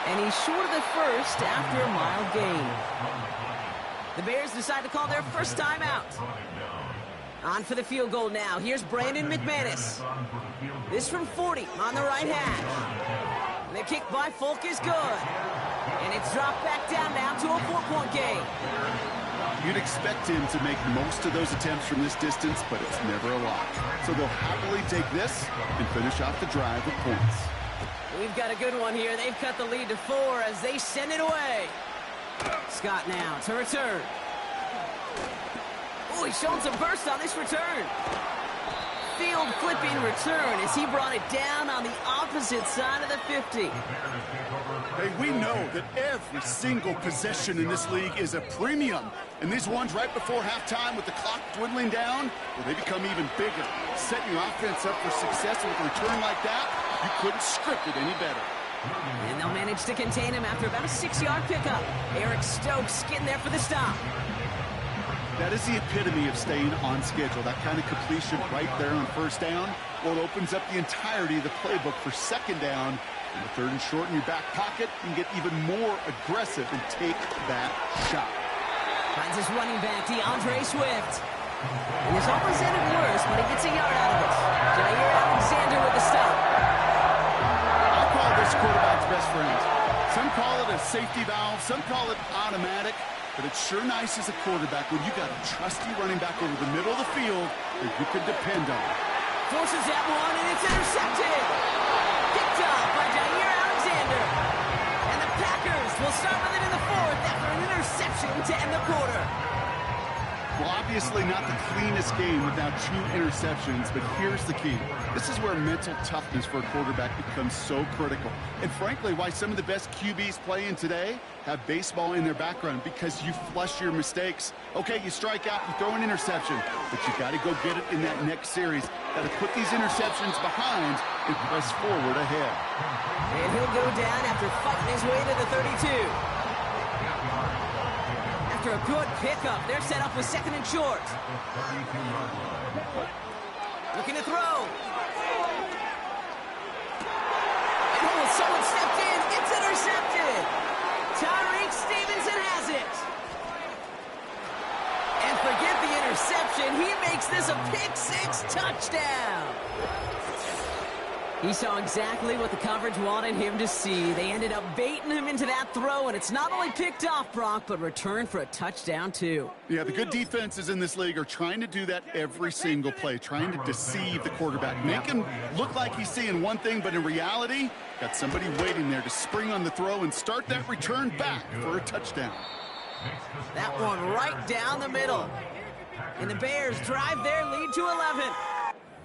And he's short of the first after a mile gain. The Bears decide to call their first timeout. On for the field goal now. Here's Brandon McManus. This from 40 on the right hash. And the kick by Folk is good. And it's dropped back down now to a 4-point game. You'd expect him to make most of those attempts from this distance, but it's never a lot. So they'll happily take this and finish off the drive with points. We've got a good one here. They've cut the lead to 4 as they send it away. Scott now to return. Oh, he's showing some burst on this return. Field flipping return as he brought it down on the opposite side of the 50. Hey, we know that every single possession in this league is a premium. And these ones right before halftime with the clock dwindling down, well, they become even bigger. Setting your offense up for success with a return like that, you couldn't script it any better. And they'll manage to contain him after about a 6-yard pickup. Eric Stokes getting there for the stop. That is the epitome of staying on schedule. That kind of completion right there on first down, well, it opens up the entirety of the playbook for second down. And the 3rd and short in your back pocket, you can get even more aggressive and take that shot. Finds his running back, DeAndre Swift. And this almost ended worse, but he gets a yard out of it. Jair Alexander with the stop. I call this quarterback's best friend. Some call it a safety valve, some call it automatic, but it's sure nice as a quarterback when you got a trusty running back over the middle of the field that you can depend on. Forces that one, and it's intercepted. Picked up by Jair Alexander. And the Packers will start with it in the 4th after an interception to end the quarter. Well, obviously not the cleanest game without 2 interceptions, but here's the key. This is where mental toughness for a quarterback becomes so critical. And frankly, why some of the best QBs playing today have baseball in their background, because you flush your mistakes. Okay, you strike out, you throw an interception, but you got to go get it in that next series. Got to put these interceptions behind and press forward ahead. And he'll go down after fighting his way to the 32. After a good pickup, they're set up with 2nd and short. Looking to throw. And oh, someone stepped in. It's intercepted. Tyreek Stevenson has it. And forget the interception. He makes this a pick-6 touchdown. He saw exactly what the coverage wanted him to see. They ended up baiting him into that throw, and it's not only picked off, Brock, but returned for a touchdown, too. Yeah, the good defenses in this league are trying to do that every single play, trying to deceive the quarterback. Make him look like he's seeing one thing, but in reality, got somebody waiting there to spring on the throw and start that return back for a touchdown. That one right down the middle. And the Bears drive their lead to 11.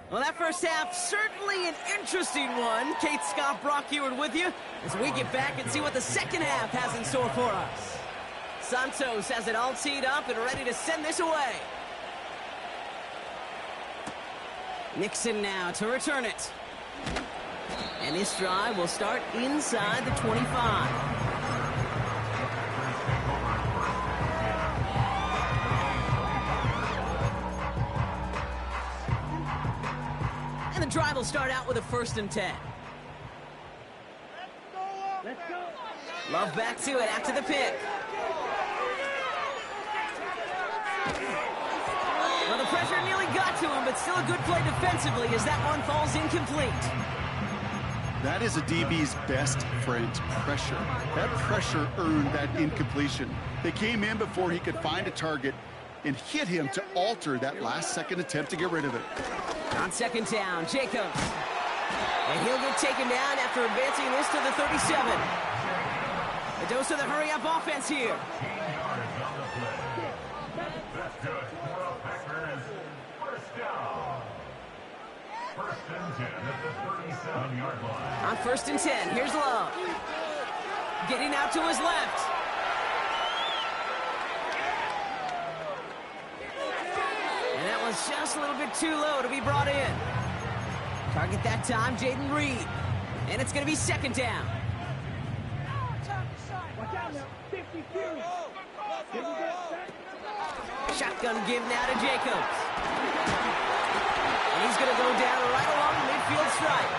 Well, that first half, certainly an interesting one. Kate, Scott, Brock Ewart with you as we get back and see what the second half has in store for us. Santos has it all teed up and ready to send this away. Nixon now to return it. And this drive will start inside the 25. And the drive will start out with a 1st and 10. Let's go. Love back to it after the pick. Well, the pressure nearly got to him, but still a good play defensively as that one falls incomplete. That is a DB's best friend, pressure. That pressure earned that incompletion. They came in before he could find a target and hit him to alter that last-second attempt to get rid of it. On 2nd down, Jacobs. And he'll get taken down after advancing this to the 37. A dose of the hurry-up offense here. That's good for the Packers. First down. 1st and 10 at the 37-yard line. On 1st and 10, here's Love. Getting out to his left. And that was just a little bit too low to be brought in. Target that time, Jaden Reed. And it's going to be 2nd down. Shotgun give now to Jacobs. And he's going to go down right along the midfield stripe.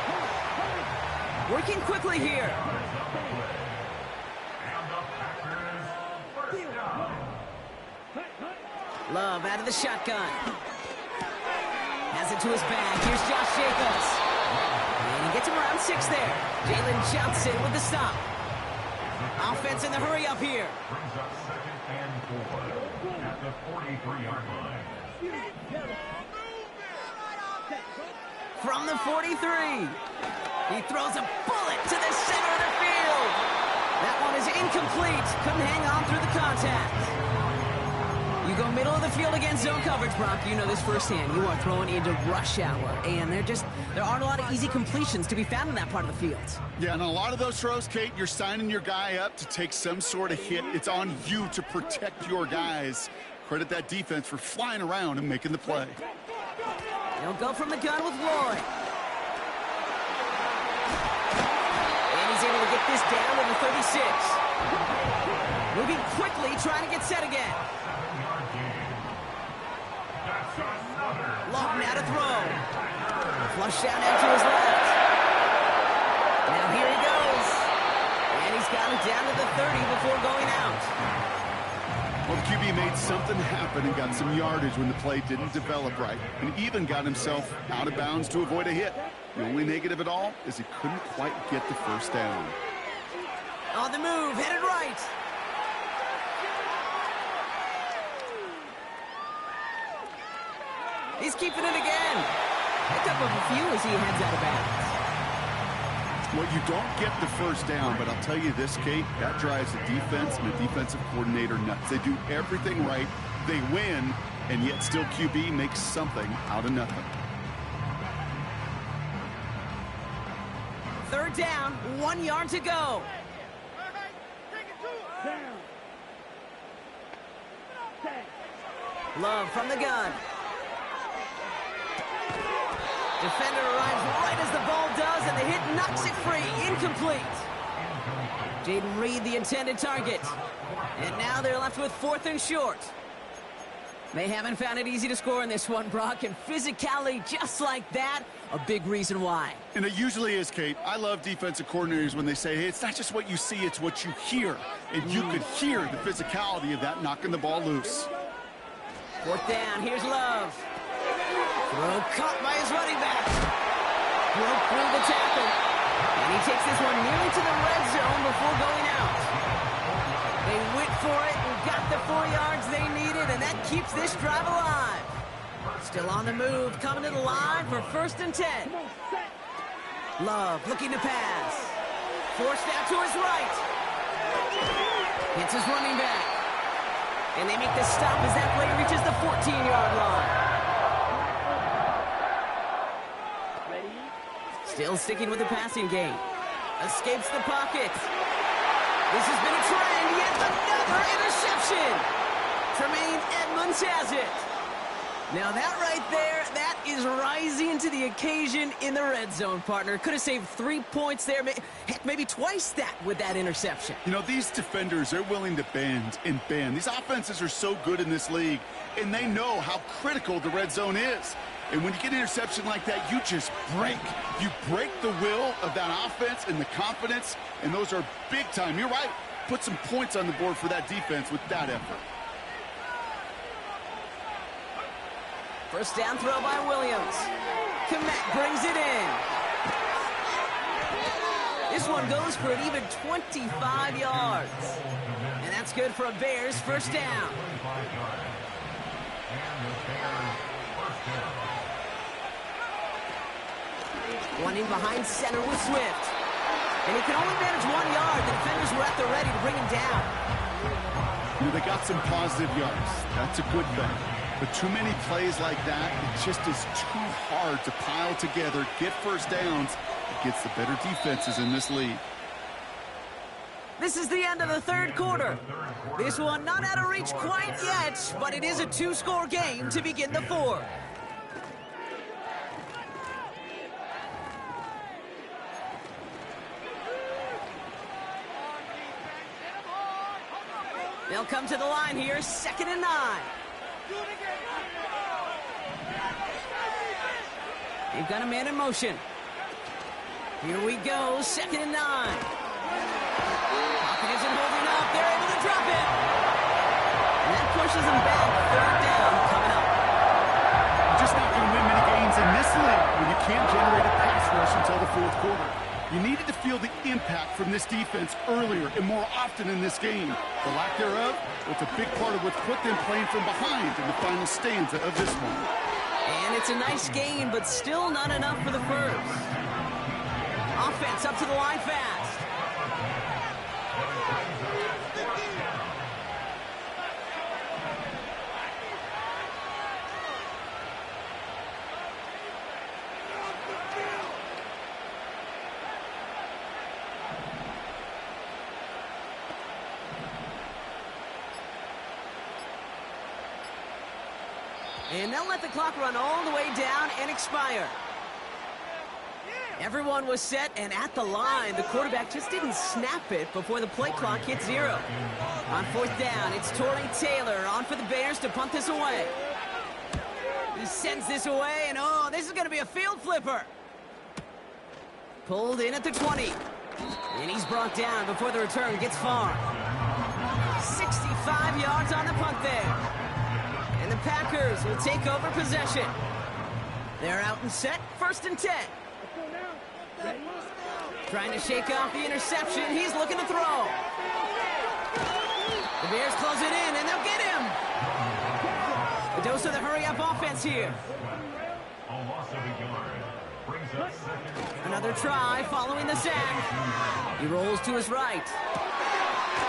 Working quickly here. Love out of the shotgun. Has it to his back. Here's Josh Jacobs. And he gets him around 6 there. Jalen Johnson with the stop. Offense in the hurry up here. Brings up 2nd and 4 at the 43-yard line. From the 43. He throws a bullet to the center of the field. That one is incomplete. Couldn't hang on through the contact. You go middle of the field against zone coverage, Brock. You know this firsthand. You are throwing into rush hour, and there aren't a lot of easy completions to be found in that part of the field. Yeah, and a lot of those throws, Kate, you're signing your guy up to take some sort of hit. It's on you to protect your guys. Credit that defense for flying around and making the play. They'll go from the gun with Lloyd. And he's able to get this down to the 36. Moving quickly, trying to get set again. Long now to throw. Flush down out to his left. Now here he goes. And he's got it down to the 30 before going out. Well, the QB made something happen and got some yardage when the play didn't develop right, and even got himself out of bounds to avoid a hit. The only negative at all is he couldn't quite get the first down. On the move, headed right. He's keeping it again. Pick up a few as he heads out of bounds. Well, you don't get the first down, but I'll tell you this, Kate, that drives the defense and the defensive coordinator nuts. They do everything right, they win, and yet still QB makes something out of nothing. Third down, 1 yard to go. Love from the gun. Defender arrives right as the ball does, and the hit knocks it free. Incomplete. Jaden Reed, the intended target. And now they're left with 4th and short. They haven't found it easy to score in this one, Brock, and physicality just like that, a big reason why. And it usually is, Kate. I love defensive coordinators when they say, hey, it's not just what you see, it's what you hear. And you could hear the physicality of that knocking the ball loose. 4th down, here's Love. Throw caught by his running back. Broke through the tackle. And he takes this one nearly to the red zone before going out. They went for it and got the 4 yards they needed, and that keeps this drive alive. Still on the move, coming to the line for 1st and 10. Love looking to pass. Forced out to his right. Hits his running back. And they make the stop as that play reaches the 14-yard line. Still sticking with the passing game. Escapes the pocket. This has been a trend. Yet another interception. Tremaine Edmonds has it. Now that right there, that is rising to the occasion in the red zone, partner. Could have saved 3 points there. Heck, maybe twice that with that interception. You know, these defenders, they're willing to bend and bend. These offenses are so good in this league, and they know how critical the red zone is. And when you get an interception like that, you just break. You break the will of that offense and the confidence, and those are big time. You're right. Put some points on the board for that defense with that effort. First down throw by Williams. Komet brings it in. This one goes for an even 25 yards. And that's good for a Bears first down. One in behind center with Swift. And he can only manage 1 yard. The defenders were at the ready to bring him down. You know, they got some positive yards. That's a good thing. But too many plays like that, it just is too hard to pile together, get first downs. It gets the better defenses in this league. This is the end of the third quarter. This one not out of reach quite yet, but it is a 2-score game to begin the fourth. They'll come to the line here, 2nd and 9. They've got a man in motion. Here we go, 2nd and 9. Pocket isn't holding up. They're able to drop it. And that pushes them back. 3rd down coming up. You're just not going to win many games in this league when you can't generate a pass rush until the 4th quarter. You needed to feel the impact impact from this defense earlier and more often in this game. The lack thereof, well, it's a big part of what's put them playing from behind in the final stanza of this one. And it's a nice gain, but still not enough for the first. Offense up to the line fast. And they'll let the clock run all the way down and expire. Everyone was set and at the line. The quarterback just didn't snap it before the play clock hit 0. On 4th down, it's Torrey Taylor on for the Bears to punt this away. He sends this away, and oh, this is going to be a field flipper. Pulled in at the 20. And he's brought down before the return gets far. 65 yards on the punt there. And the Packers will take over possession. They're out and set, 1st and 10. Trying to shake off the interception. He's looking to throw. The Bears close it in, and they'll get him. A dose of the hurry-up offense here. Another try following the sack. He rolls to his right.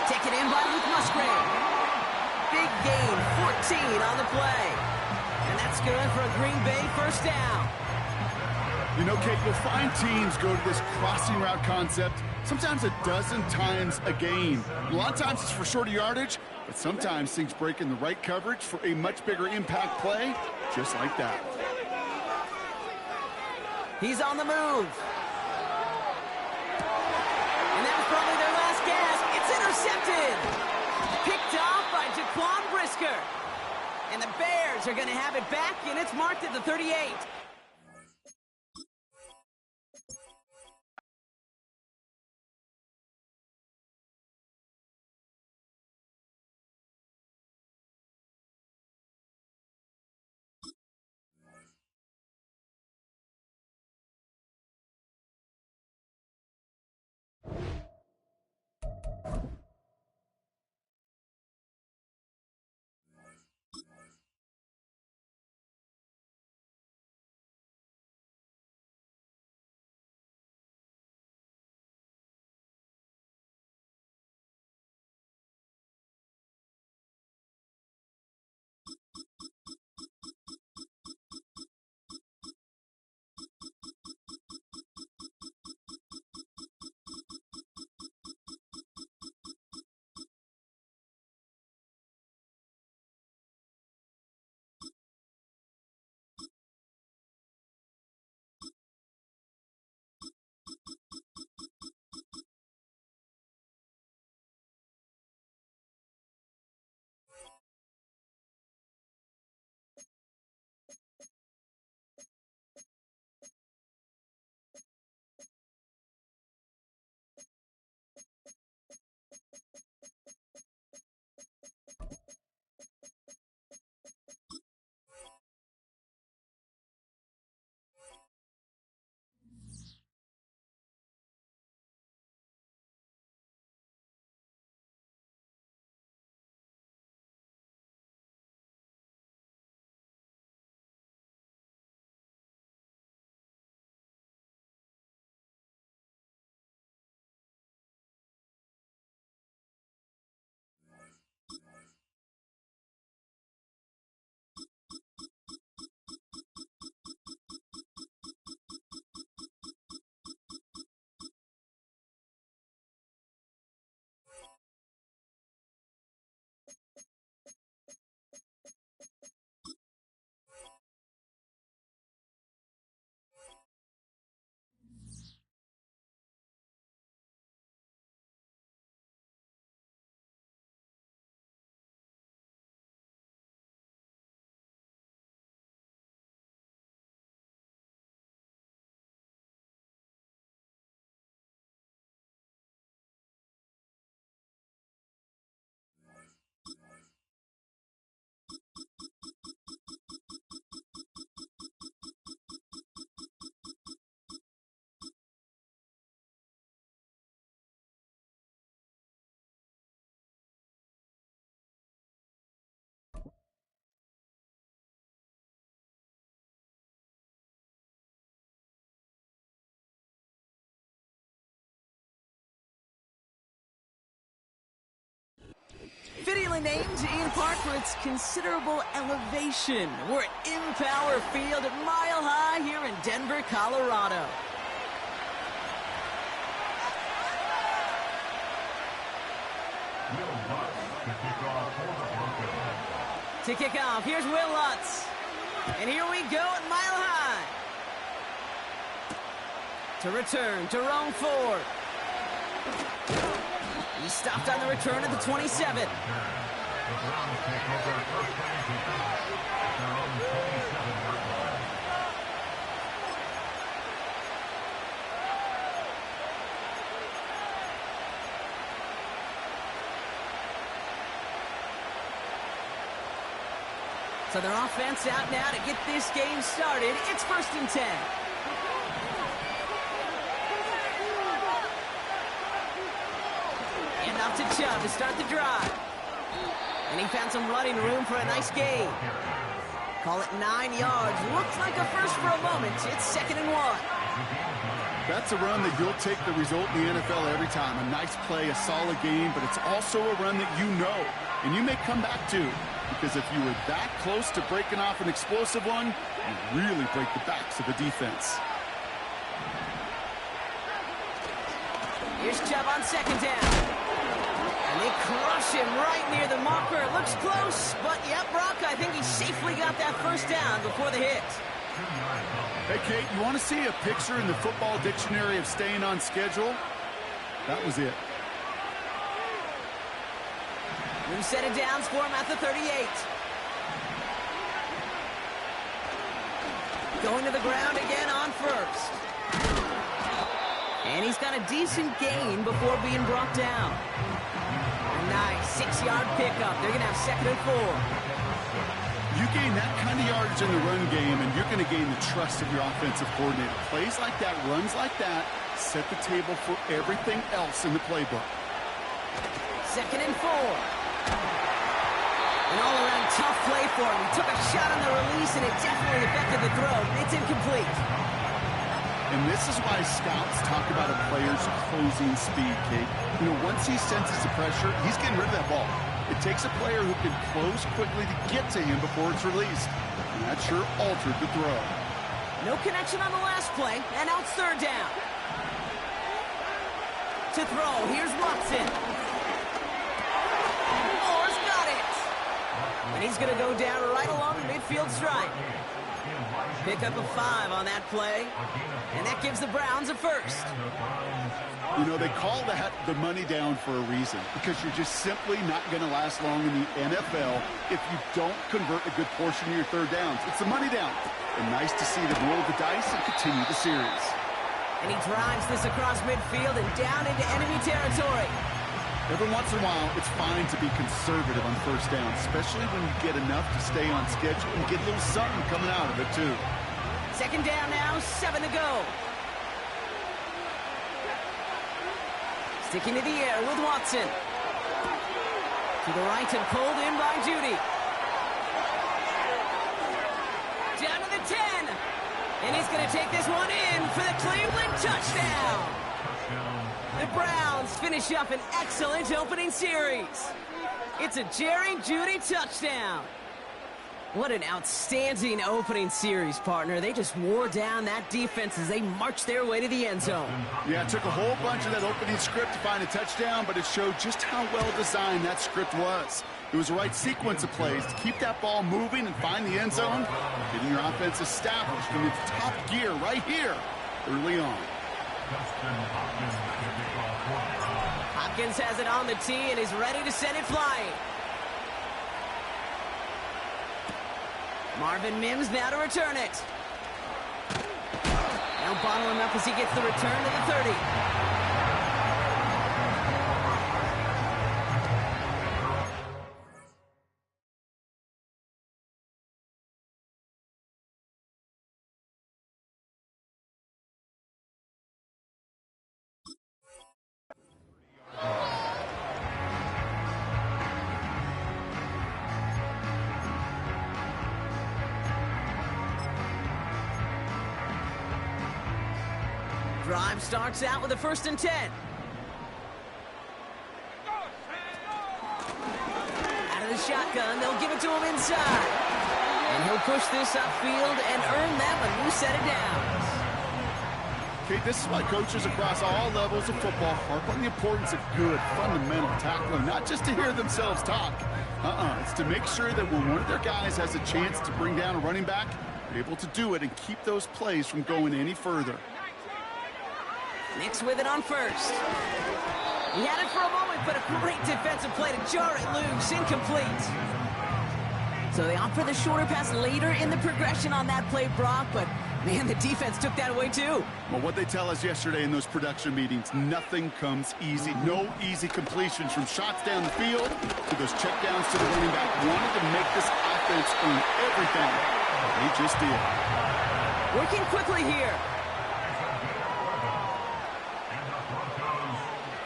Taken in by Luke Musgrave. Big gain, 14 on the play. And that's good for a Green Bay 1st down. You know, Kate, you'll find teams go to this crossing route concept sometimes a dozen times a game. A lot of times it's for shorter yardage, but sometimes things break in the right coverage for a much bigger impact play, just like that. He's on the move. And that was probably their last gasp. It's intercepted. Picked off by Jaquan Brisker. And the Bears are going to have it back, and it's marked at the 38. aptly named in part for its considerable elevation. We're at Empower Field at Mile High here in Denver, Colorado. To kick off, here's Will Lutz. And here we go at Mile High. To return, Jerome Ford. He stopped on the return at the 27. So their offense out now to get this game started. It's 1st and 10. And off to Chubb to start the drive. And he found some running room for a nice gain. Call it 9 yards. Looks like a first for a moment. It's 2nd and 1. That's a run that you'll take the result in the NFL every time. A nice play, a solid game, but it's also a run that you know and you may come back to. Because if you were that close to breaking off an explosive one, you really break the backs of the defense. Here's Chubb on 2nd down. And they crush him right near the marker. It looks close, but yep, Brock, I think he safely got that 1st down before the hit. Hey, Kate, you want to see a picture in the football dictionary of staying on schedule? That was it. New set of downs for him at the 38. Going to the ground again on 1st. And he's got a decent gain before being brought down. A nice 6-yard pickup. They're going to have 2nd and 4. You gain that kind of yardage in the run game, and you're going to gain the trust of your offensive coordinator. Plays like that, runs like that, set the table for everything else in the playbook. 2nd and 4. An all-around tough play for him. He took a shot on the release, and it definitely affected the throw. It's incomplete. And this is why scouts talk about a player's closing speed, Kate. You know, once he senses the pressure, he's getting rid of that ball. It takes a player who can close quickly to get to him before it's released. And that sure altered the throw. No connection on the last play, and now it's 3rd down. To throw, here's Watson. Moore's got it. And he's going to go down right along the midfield stripe. Pick up a 5 on that play, and that gives the Browns a 1st. You know, they call that the money down for a reason, because you're just simply not going to last long in the NFL if you don't convert a good portion of your 3rd downs. It's the money down. And nice to see them roll the dice and continue the series. And he drives this across midfield and down into enemy territory. Every once in a while, it's fine to be conservative on 1st down, especially when you get enough to stay on schedule and get a little something coming out of it, too. 2nd down now, 7 to go. Sticking to the air with Watson. To the right and pulled in by Judy. Down to the 10. And he's going to take this one in for the Cleveland touchdown. The Browns finish up an excellent opening series. It's a Jerry Jeudy touchdown. What an outstanding opening series, partner. They just wore down that defense as they marched their way to the end zone. Yeah, it took a whole bunch of that opening script to find a touchdown, but it showed just how well designed that script was. It was the right sequence of plays to keep that ball moving and find the end zone, getting your offense established in its top gear right here early on. Hopkins has it on the tee and is ready to send it flying. Marvin Mims now to return it. Now bottle him up as he gets the return to the 30. Drive starts out with a 1st and 10. shotgun. They'll give it to him inside. And he'll push this upfield and earn them a new set of downs. Okay, this is why coaches across all levels of football harp on the importance of good, fundamental tackling, not just to hear themselves talk. It's to make sure that when one of their guys has a chance to bring down a running back, they're able to do it and keep those plays from going any further. Nix with it on first. He had it for a moment, but a great defensive play to jar it loose. Incomplete. So they opt for the shorter pass later in the progression on that play, Brock, but man, the defense took that away too. Well, what they tell us yesterday in those production meetings, nothing comes easy. No easy completions from shots down the field to those checkdowns to the running back. Wanted to make this offense earn everything. They just did. Working quickly here.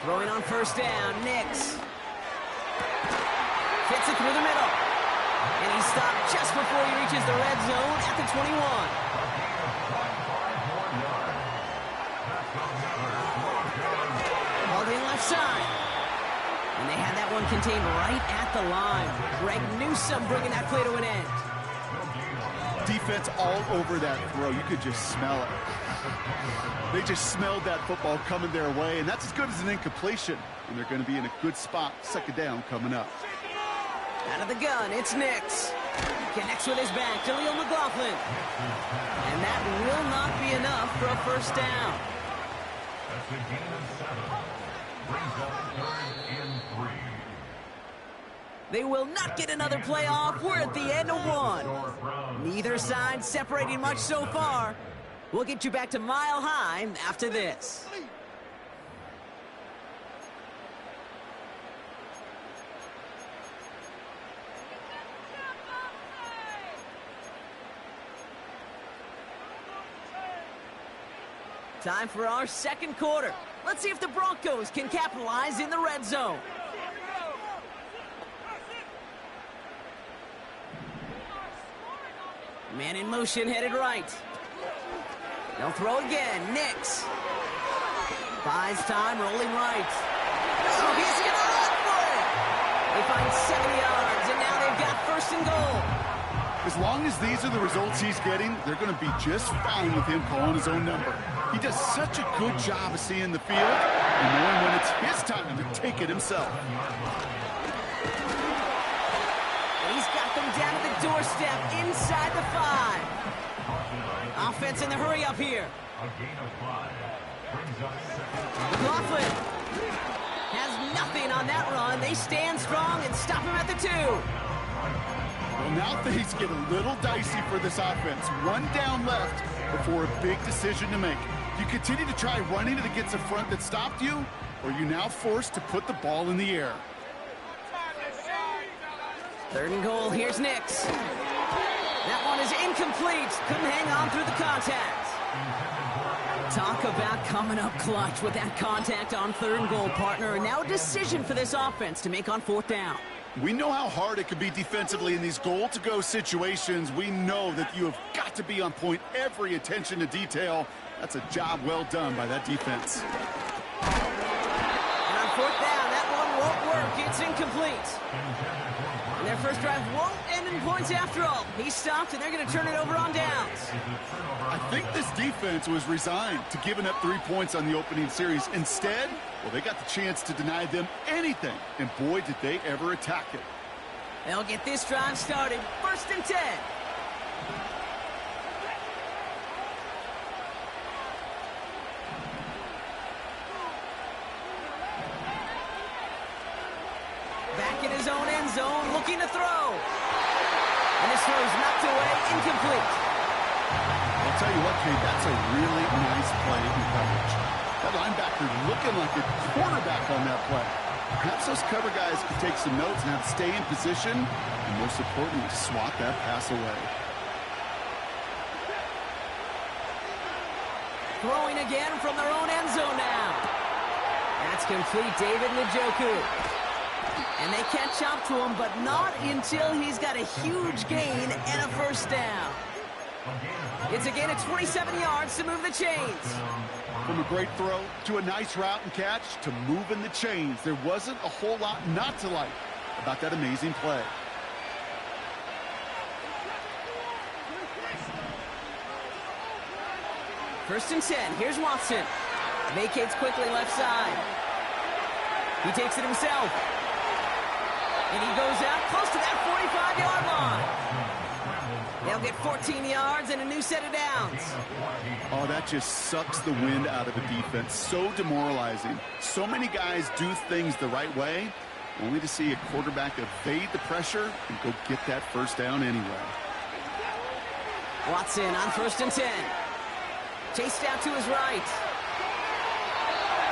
Throwing on first down, Nix. Fits it through the middle. And he stopped just before he reaches the red zone at the 21. Holding left side. And they had that one contained right at the line. Greg Newsome bringing that play to an end. Defense all over that throw. You could just smell it. They just smelled that football coming their way, and that's as good as an incompletion. And they're going to be in a good spot. Second down coming up. Out of the gun, it's Nix. Connects with his back, Jaleel McLaughlin. And that will not be enough for a first down. That's a gain of 7. Brings up 3rd and 3. They will not get another play off. We're at the end of one. Neither side separating much so far. We'll get you back to Mile High after this. Time for our second quarter. Let's see if the Broncos can capitalize in the red zone. Man in motion, headed right. They'll throw again. Nix. Buys time, rolling right. Oh, he's going to run for it. They find 70 yards, and now they've got 1st and goal. As long as these are the results he's getting, they're going to be just fine with him calling his own number. He does such a good job of seeing the field and knowing when it's his time to take it himself. He's got them down to the doorstep inside the 5. Offense in the hurry up here. A gain of 5. Brings up 2nd. McLaughlin has nothing on that run. They stand strong and stop him at the 2. Well, now things get a little dicey for this offense. One down left before a big decision to make. You continue to try running it against a front that stopped you, or you now forced to put the ball in the air. 3rd and goal, here's Nix. That one is incomplete. Couldn't hang on through the contact. Talk about coming up clutch with that contact on 3rd and goal, partner. And now a decision for this offense to make on 4th down. We know how hard it can be defensively in these goal-to-go situations. We know that you have got to be on point, every attention to detail. That's a job well done by that defense. And on 4th down, that one won't work. It's incomplete. And their first drive won't end in points after all. He stopped, and they're going to turn it over on downs. I think this defense was resigned to giving up 3 points on the opening series. Instead, well, they got the chance to deny them anything, and boy, did they ever attack it. They'll get this drive started. 1st and 10. Back in his own end zone, looking to throw. And this throw is knocked away, incomplete. I'll tell you what, Kate, that's a really nice play in coverage. That linebacker looking like a quarterback on that play. Perhaps those cover guys could take some notes and how to stay in position, and most importantly, swat that pass away. Throwing again from their own end zone now. That's complete, David Njoku. And they catch up to him, but not until he's got a huge gain and a 1st down. It's a gain of 27 yards to move the chains. From a great throw to a nice route and catch to moving the chains, there wasn't a whole lot not to like about that amazing play. First and 10. Here's Watson. Vacates quickly left side. He takes it himself. And he goes out close to that 45-yard line. They'll get 14 yards and a new set of downs. Oh, that just sucks the wind out of a defense. So demoralizing. So many guys do things the right way, only to see a quarterback evade the pressure and go get that first down anyway. Watson on first and 10. Chased out to his right.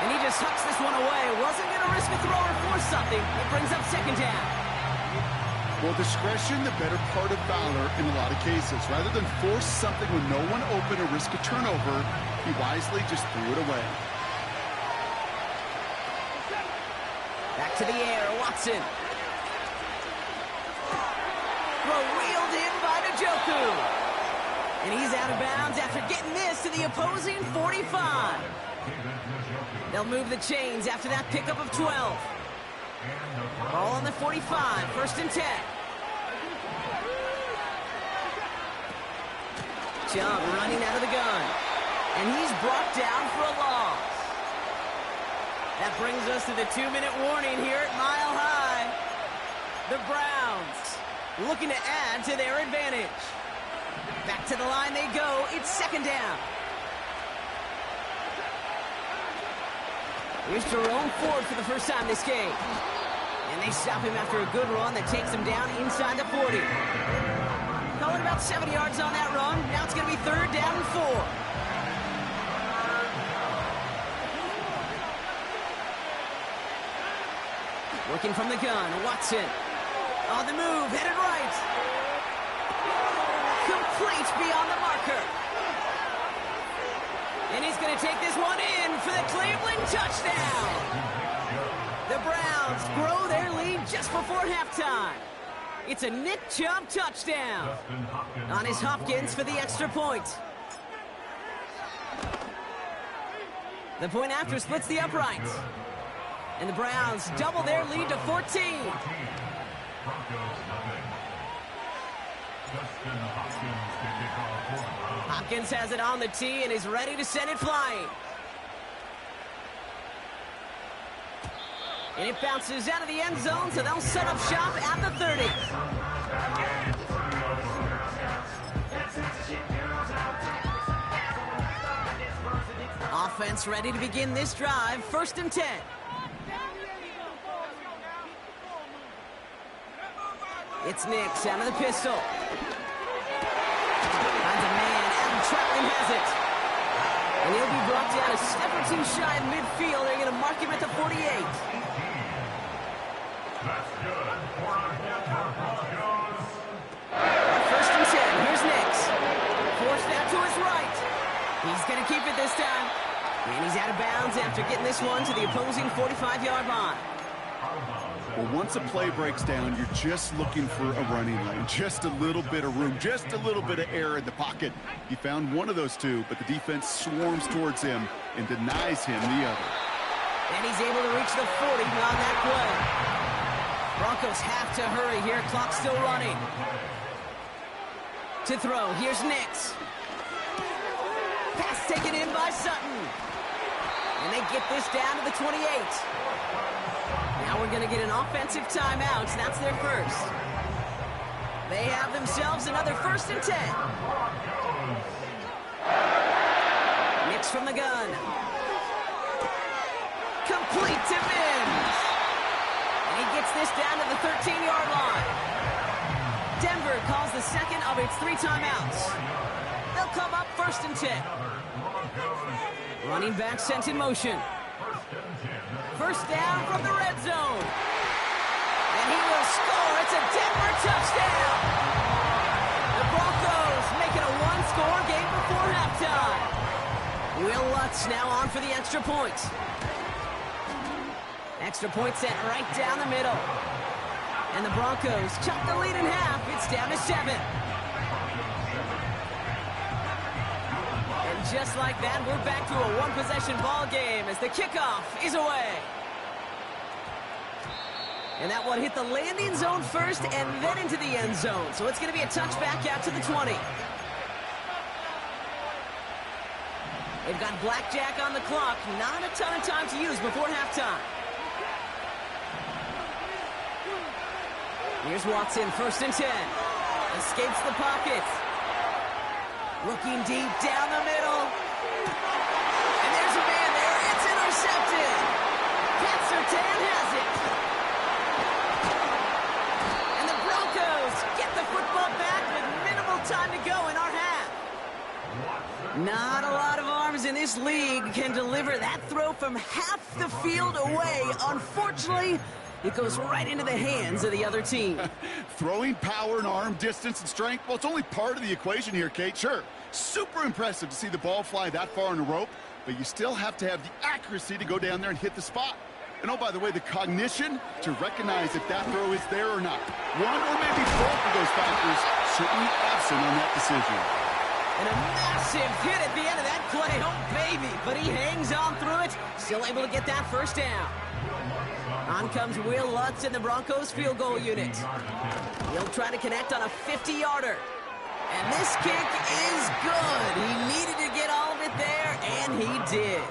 And he just hucks this one away. Wasn't going to risk a throw or force something. It brings up second down. Well, discretion, the better part of valor in a lot of cases. Rather than force something when no one open or risk a turnover, he wisely just threw it away. Back to the air, Watson. Throw wheeled in by Njoku. And he's out of bounds after getting this to the opposing 45. They'll move the chains after that pickup of 12. Ball on the 45, first and 10. Chubb running out of the gun. And he's brought down for a loss. That brings us to the 2-minute warning here at Mile High. The Browns looking to add to their advantage. Back to the line they go. It's second down. Here's Jerome Ford for the first time this game. And they stop him after a good run that takes him down inside the 40. Calling about 7 yards on that run. Now it's going to be third down and 4. Working from the gun, Watson. On the move, headed right. Complete beyond the marker. And he's going to take this one in for the Cleveland touchdown. The Browns grow their lead just before halftime. It's a Nick Chubb touchdown on his Hopkins for the extra point. The point after splits the uprights. And the Browns double their lead to 14. Hopkins has it on the tee and is ready to send it flying. And it bounces out of the end zone, so they'll set up shop at the 30. Offense ready to begin this drive, first and 10. It's Nix out of the pistol. Finds a man, Adam Troutman has it. And he'll be brought down a step or two shy of midfield. They're going to mark him at the 48. That's good. First and 10, here's Nix. Forced out to his right. He's going to keep it this time. And he's out of bounds after getting this one to the opposing 45-yard line. Well, once a play breaks down, you're just looking for a running lane. Just a little bit of room, just a little bit of air in the pocket. He found one of those two, but the defense swarms towards him and denies him the other. And he's able to reach the 40 on that play. Broncos have to hurry here. Clock's still running. To throw, here's Nix. Pass taken in by Sutton. And they get this down to the 28. Now we're going to get an offensive timeout. That's their first. They have themselves another first and 10. Nix from the gun. Complete to Mims. And he gets this down to the 13-yard line. Denver calls the second of its 3 timeouts. They'll come up first and 10. Running back sent in motion. First down from the red zone. And he will score. It's a Denver touchdown. The Broncos make it a one-score game before halftime. Will Lutz now on for the extra point. Extra point sent right down the middle. And the Broncos chop the lead in half. It's down to 7. And just like that, we're back to a one-possession ball game as the kickoff is away. And that one hit the landing zone first and then into the end zone. So it's going to be a touchback out to the 20. They've got blackjack on the clock. Not a ton of time to use before halftime. Here's Watson, 1st and 10. Escapes the pocket. Looking deep down the middle. And there's a man there. It's intercepted. Pat Surtain has it. And the Broncos get the football back with minimal time to go in our half. Not a lot of arms in this league can deliver that throw from half the field away. Unfortunately, it goes right into the hands of the other team. Throwing power and arm distance and strength, well, it's only part of the equation here, Kate. Sure, super impressive to see the ball fly that far on a rope, but you still have to have the accuracy to go down there and hit the spot. And oh, by the way, the cognition to recognize if that throw is there or not. One or maybe both of those factors certainly absent on that decision. And a massive hit at the end of that play. Oh, baby. But he hangs on through it. Still able to get that 1st down. On comes Will Lutz in the Broncos field goal unit. He'll try to connect on a 50-yarder. And this kick is good. He needed to get all of it there, and he did.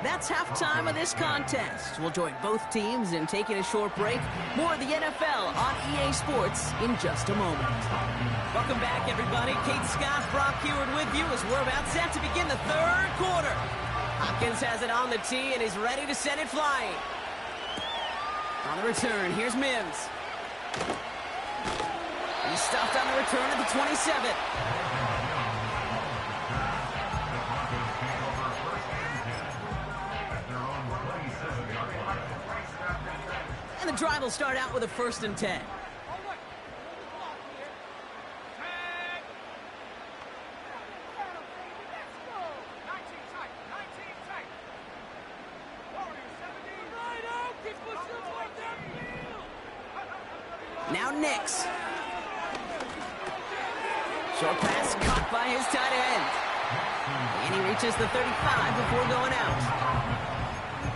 That's halftime of this contest. We'll join both teams in taking a short break. More of the NFL on EA Sports in just a moment. Welcome back, everybody. Kate Scott, Brock Heward with you as we're about set to begin the 3rd quarter. Hopkins has it on the tee and is ready to send it flying. On the return, here's Mims. He's stuffed on the return at the 27. And the drive will start out with a 1st and 10. Now Nix. Short pass caught by his tight end. And he reaches the 35 before going out.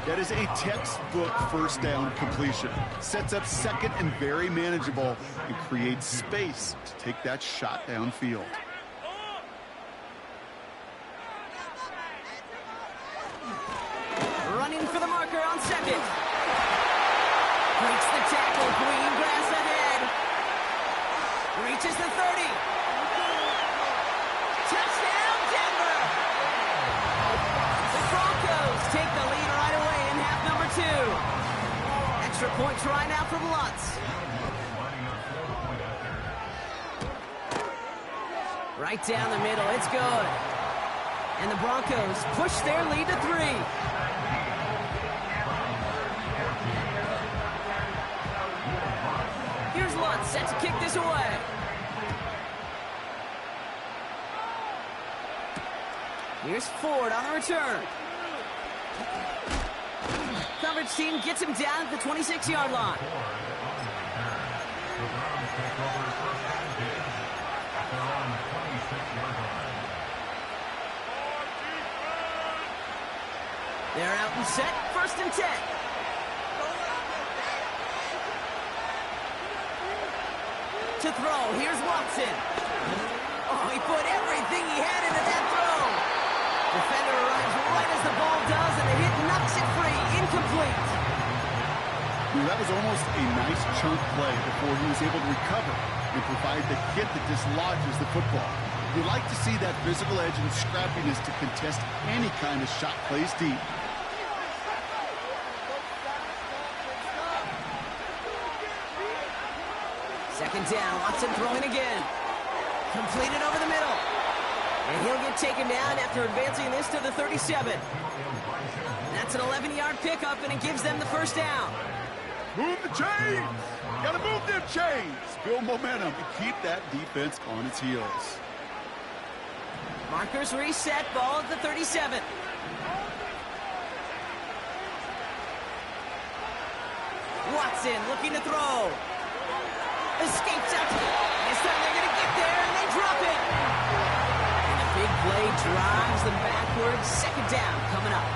That is a textbook 1st down completion. Sets up 2nd and very manageable and creates space to take that shot downfield. Running for the marker on 2nd. Breaks the tackle, green grass ahead. Reaches the 30. Touchdown, Denver! The Broncos take the lead right away in half number 2. Extra point try now from Lutz. Right down the middle, it's good. And the Broncos push their lead to 3. Here's Lutz, set to kick this away. Here's Ford on the return. Coverage team gets him down at the 26-yard line. They're out and set, 1st and 10. To throw, here's Watson. Oh, he put everything he had into that throw. Defender arrives right as the ball does, and the hit knocks it free. Incomplete. That was almost a nice chunk play before he was able to recover and provide the hit that dislodges the football. You like to see that physical edge and scrappiness to contest any kind of shot plays deep. Second down, Watson throwing again. Completed over the middle. And he'll get taken down after advancing this to the 37. That's an 11-yard pickup, and it gives them the 1st down. Move the chains! Gotta move them chains! Build momentum and keep that defense on its heels. Markers reset, ball at the 37. Watson looking to throw. Escapes out. This time they're going to get there, and they drop it. And a big play drives them backwards. 2nd down coming up.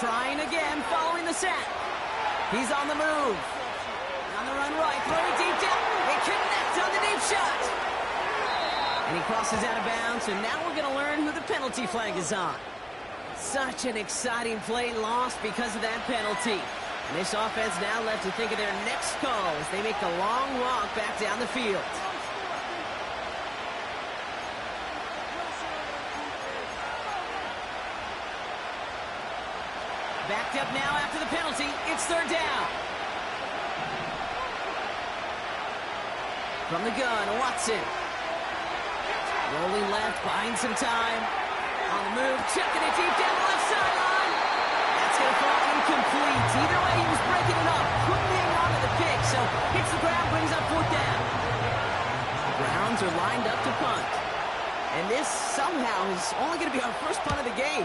Trying again, following the sack. He's on the move. On the run right, throwing deep down. They connect on the deep shot. And he crosses out of bounds, and now we're going to learn who the penalty flag is on. Such an exciting play lost because of that penalty. And this offense now left to think of their next call as they make the long walk back down the field. Backed up now after the penalty. It's third down. From the gun, Watson. Rolling left, buying some time. On the move, chucking it deep down the left sideline. That's going to fall incomplete. Either way, he was breaking it up. Couldn't hang on to the pick, so hits the ground, brings up fourth down. The Browns are lined up to punt. And this somehow is only going to be our first punt of the game.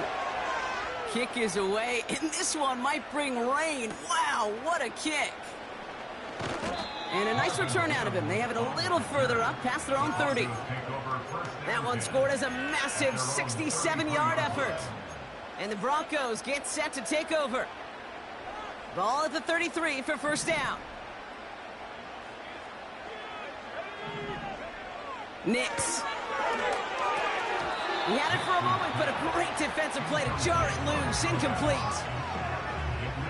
Kick is away, and this one might bring rain. Wow, what a kick. And a nice return out of him. They have it a little further up, past their own 30. That one scored as a massive 67-yard effort. And the Broncos get set to take over. Ball at the 33 for first down. Nix. He had it for a moment, but a great defensive play to jar it loose. Incomplete.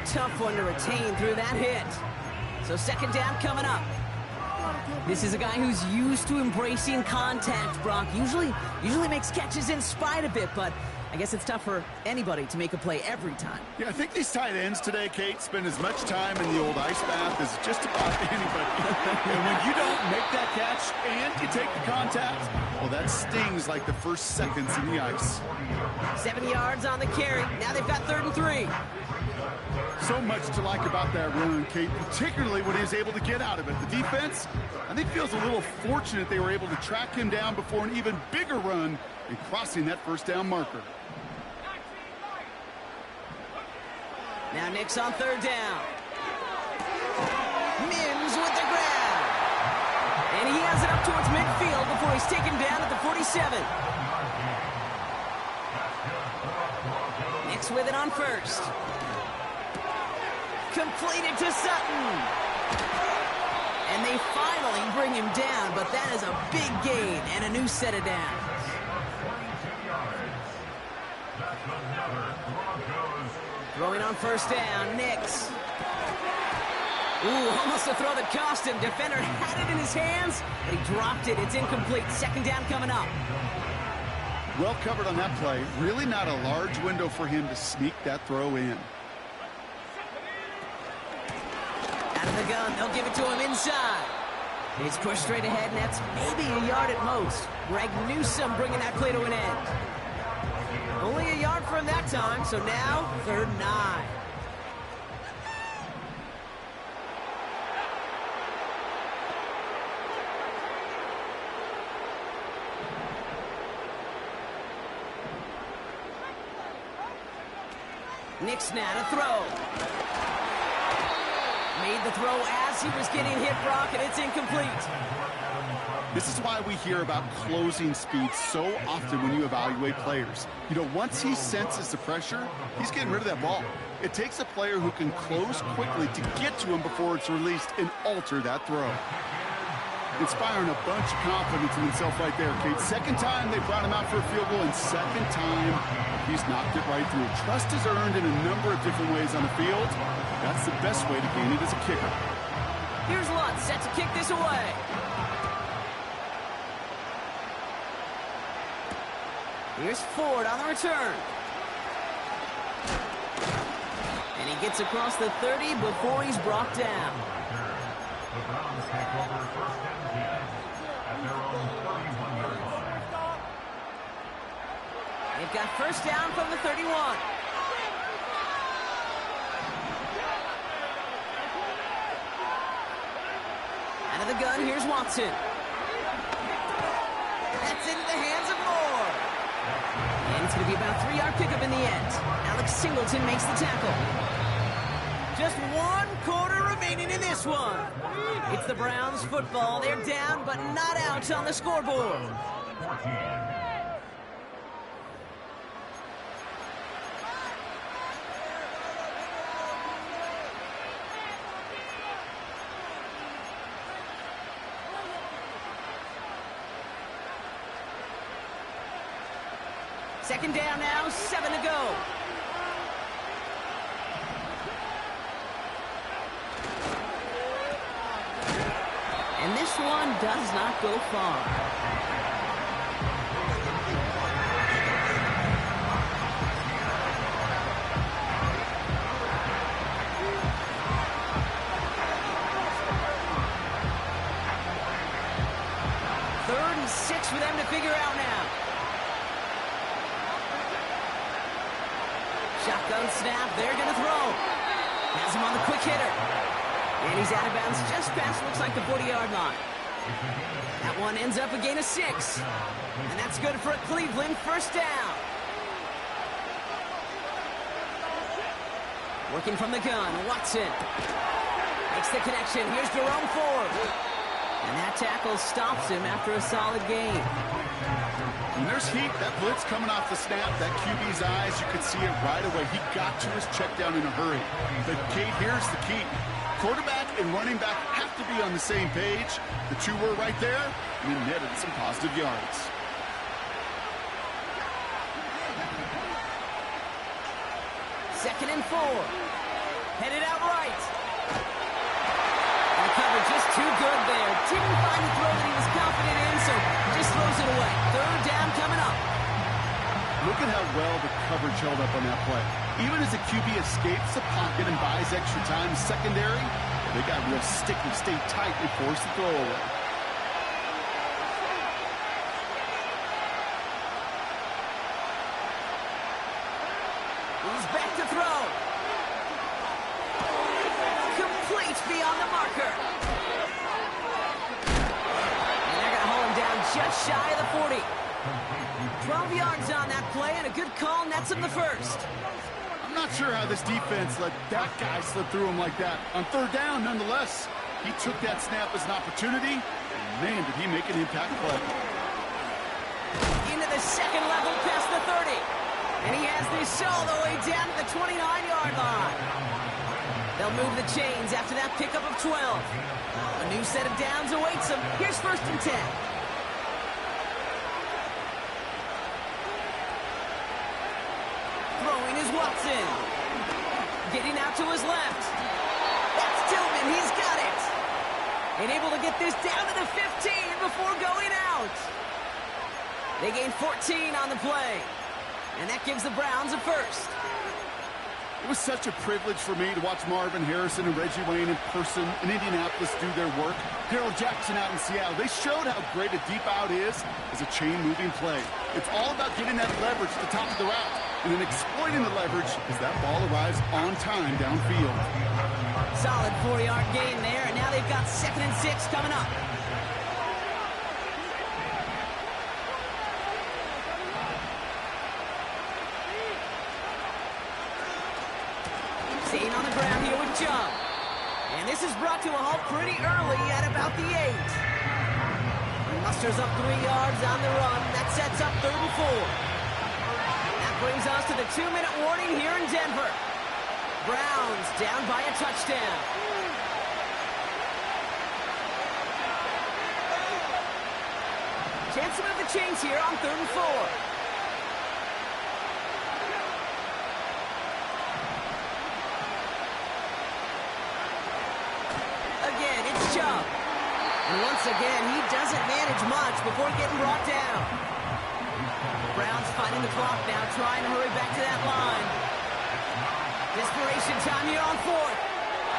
Tough one to retain through that hit. So second down coming up. This is a guy who's used to embracing contact, Brock. Usually makes catches in spite of it, but I guess it's tough for anybody to make a play every time. Yeah, I think these tight ends today, Kate, spend as much time in the old ice bath as just about anybody. And when you don't make that catch and you take the contact, well, that stings like the first seconds in the ice. 7 yards on the carry. Now they've got 3rd and 3. So much to like about that run, Kate, particularly when he was able to get out of it. The defense, I think, feels a little fortunate they were able to track him down before an even bigger run in crossing that first down marker. Now Nix on 3rd down. Mims with the grab. And he has it up towards midfield before he's taken down at the 47. Nix with it on 1st. Completed to Sutton. And they finally bring him down, but that is a big gain and a new set of downs. Throwing on 1st down, Nix. Ooh, almost a throw that cost him. Defender had it in his hands, but he dropped it. It's incomplete. Second down coming up. Well covered on that play. Really not a large window for him to sneak that throw in. Out of the gun, they'll give it to him inside. He's pushed straight ahead, and that's maybe a yard at most. Greg Newsome bringing that play to an end. Only a yard for him that time, so now 3rd and 9. Nix now to throw. Made the throw as he was getting hit, Brock, and it's incomplete. This is why we hear about closing speed so often when you evaluate players. You know, once he senses the pressure, he's getting rid of that ball. It takes a player who can close quickly to get to him before it's released and alter that throw. Inspiring a bunch of confidence in himself right there, Kate. Second time they brought him out for a field goal, and second time he's knocked it right through. Trust is earned in a number of different ways on the field. That's the best way to gain it as a kicker. Here's Lutz set to kick this away. Here's Ford on the return. And he gets across the 30 before he's brought down. The Browns take over 1st and 10 at their own 31-yard line. They've got 1st down from the 31. Out of the gun, here's Watson. That's into the hands of Moore. And it's going to be about a 3-yard pickup in the end. Alex Singleton makes the tackle. Just 1 quarter remaining in this one. It's the Browns football. They're down, but not out on the scoreboard. 14. Second down now, 7 to go. And this one does not go far. Third and 6 for them to figure out now. Shotgun snap, they're going to throw. Has him on the quick hitter. And he's out of bounds just past, looks like the 40-yard line. That one ends up a gain of 6. And that's good for a Cleveland first down. Working from the gun, Watson. Makes the connection, here's Jerome Ford. And that tackle stops him after a solid gain. When there's heat, that blitz coming off the snap, that QB's eyes, you could see it right away. He got to his check down in a hurry. But Kate, here's the key. Quarterback and running back have to be on the same page. The two were right there, and then netted some positive yards. Second and 4. Headed out right. The cover just too good there. Didn't find the throw that he was confident in, so just throws it away. Third down coming up. Look at how well the coverage held up on that play. Even as the QB escapes the pocket and buys extra time secondary, they got real sticky, stayed tight, and forced the throw away. He's back to throw. Complete beyond the marker. And they're going to hold him down just shy of the 40. 12 yards on that play, and a good call nets him the first. I'm not sure how this defense let that guy slip through him like that. On third down, nonetheless, he took that snap as an opportunity, and man, did he make an impact play. Into the second level past the 30. And he has this all the way down to the 29-yard line. They'll move the chains after that pickup of 12. A new set of downs awaits them. Here's first and 10. Throwing is Watson. Getting out to his left. That's Tillman. He's got it. And able to get this down to the 15 before going out. They gain 14 on the play. And that gives the Browns a first. It was such a privilege for me to watch Marvin Harrison and Reggie Wayne in person in Indianapolis do their work. Darrell Jackson out in Seattle. They showed how great a deep out is as a chain-moving play. It's all about getting that leverage at the top of the route and then exploiting the leverage as that ball arrives on time downfield. Solid 4-yard gain there, and now they've got second and 6 coming up. Staying on the ground here with Chubb. And this is brought to a halt pretty early at about the 8. He musters up 3 yards on the run. That sets up third and 4. That brings us to the 2-minute warning here in Denver. Browns down by a touchdown. Chance to move the chains here on third and 4. And once again, he doesn't manage much before getting brought down. Browns fighting the clock now, trying to hurry back to that line. Desperation time here on fourth.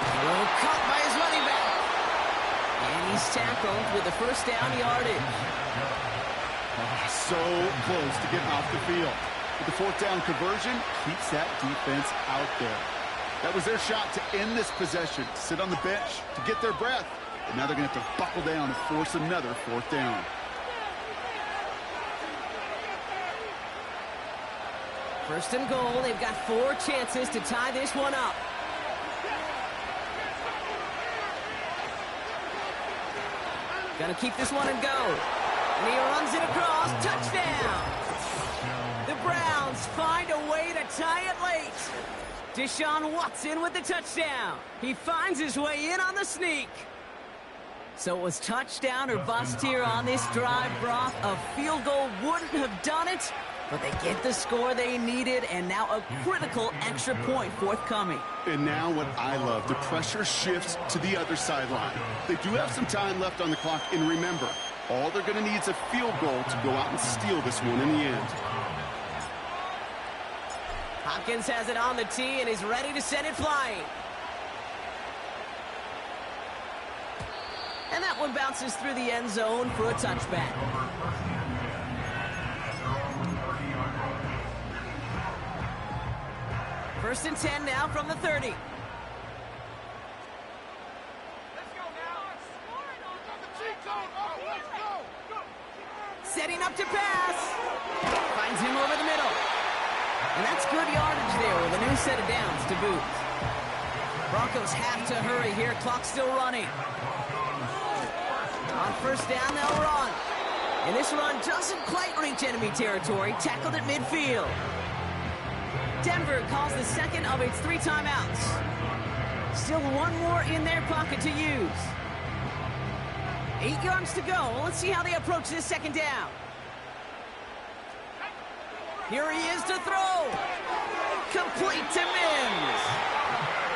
Oh, caught by his running back. And he's tackled with the first down yardage. So close to getting off the field. With the fourth down conversion, keeps that defense out there. That was their shot to end this possession, sit on the bench to get their breath. And now they're going to have to buckle down and force another fourth down. First and goal. They've got 4 chances to tie this one up. Gonna keep this one and go. And he runs it across. Touchdown! The Browns find a way to tie it late. Deshaun Watson with the touchdown. He finds his way in on the sneak. So it was touchdown or bust here on this drive, Brock. A field goal wouldn't have done it, but they get the score they needed, and now a critical extra point forthcoming. And now what I love, the pressure shifts to the other sideline. They do have some time left on the clock, and remember, all they're going to need is a field goal to go out and steal this one in the end. Hopkins has it on the tee and is ready to send it flying. And that one bounces through the end zone for a touchback. First and 10 now from the 30. Let's go now. The cheat code. Oh, let's go. Setting up to pass. Finds him over the middle. And that's good yardage there with a new set of downs to boot. Broncos have to hurry here. Clock's still running. On first down, they'll run. And this run doesn't quite reach enemy territory. Tackled at midfield. Denver calls the second of its 3 timeouts. Still one more in their pocket to use. 8 yards to go. Let's see how they approach this second down. Here he is to throw. Complete to Mims.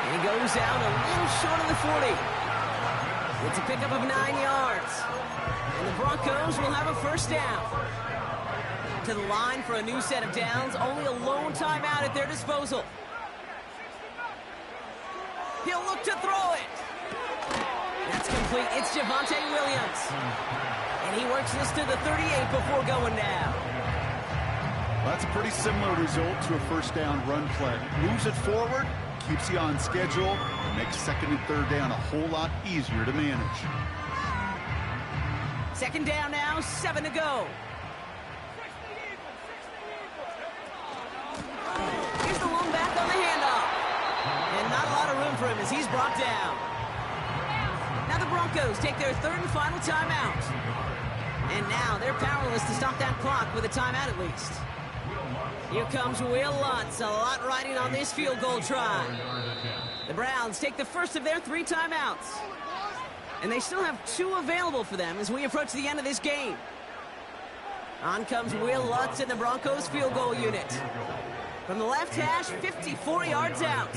And he goes out a little short of the 40. It's a pickup of 9 yards. And the Broncos will have a first down. To the line for a new set of downs. Only a lone timeout at their disposal. He'll look to throw it. That's complete. It's Javonte Williams. And he works this to the 38 before going down. That's a pretty similar result to a first down run play. Moves it forward, keeps you on schedule, and makes second and third down a whole lot easier to manage. Second down now, 7 to go. Here's the lone back on the handoff. And not a lot of room for him as he's brought down. Now the Broncos take their third and final timeout. And now they're powerless to stop that clock with a timeout at least. Here comes Will Lutz, a lot riding on this field goal try. The Browns take the first of their 3 timeouts. And they still have 2 available for them as we approach the end of this game. On comes Will Lutz in the Broncos field goal unit. From the left hash, 54 yards out.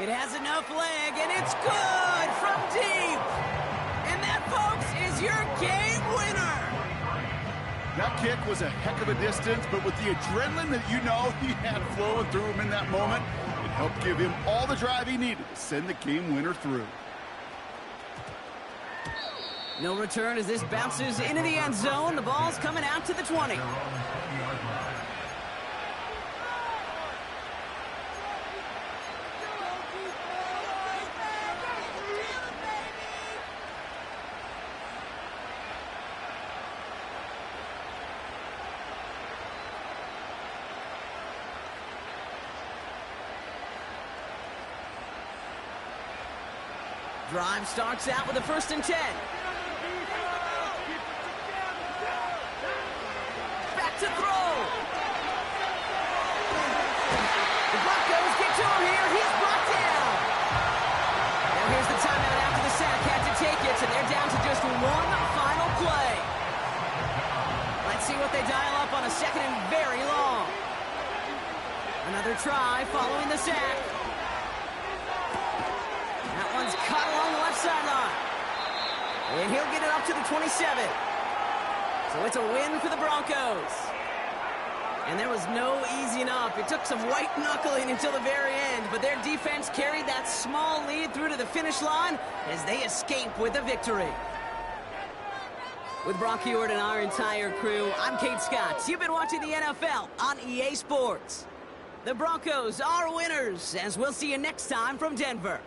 It has enough leg, and it's good from deep. And that, folks, is your game winner. That kick was a heck of a distance, but with the adrenaline that you know he had flowing through him in that moment, it helped give him all the drive he needed to send the game winner through. No return as this bounces into the end zone. The ball's coming out to the 20. Drive starts out with a first and 10. Back to throw. The Broncos get to him here. He's brought down. Now here's the timeout after the sack. Had to take it, and they're down to just one final play. Let's see what they dial up on a second and very long. Another try following the sack. One's caught along the left sideline. And he'll get it up to the 27. So it's a win for the Broncos. And there was no easing up. It took some white knuckling until the very end, but their defense carried that small lead through to the finish line as they escape with a victory. With Brock Heward and our entire crew, I'm Kate Scott. You've been watching the NFL on EA Sports. The Broncos are winners, as we'll see you next time from Denver.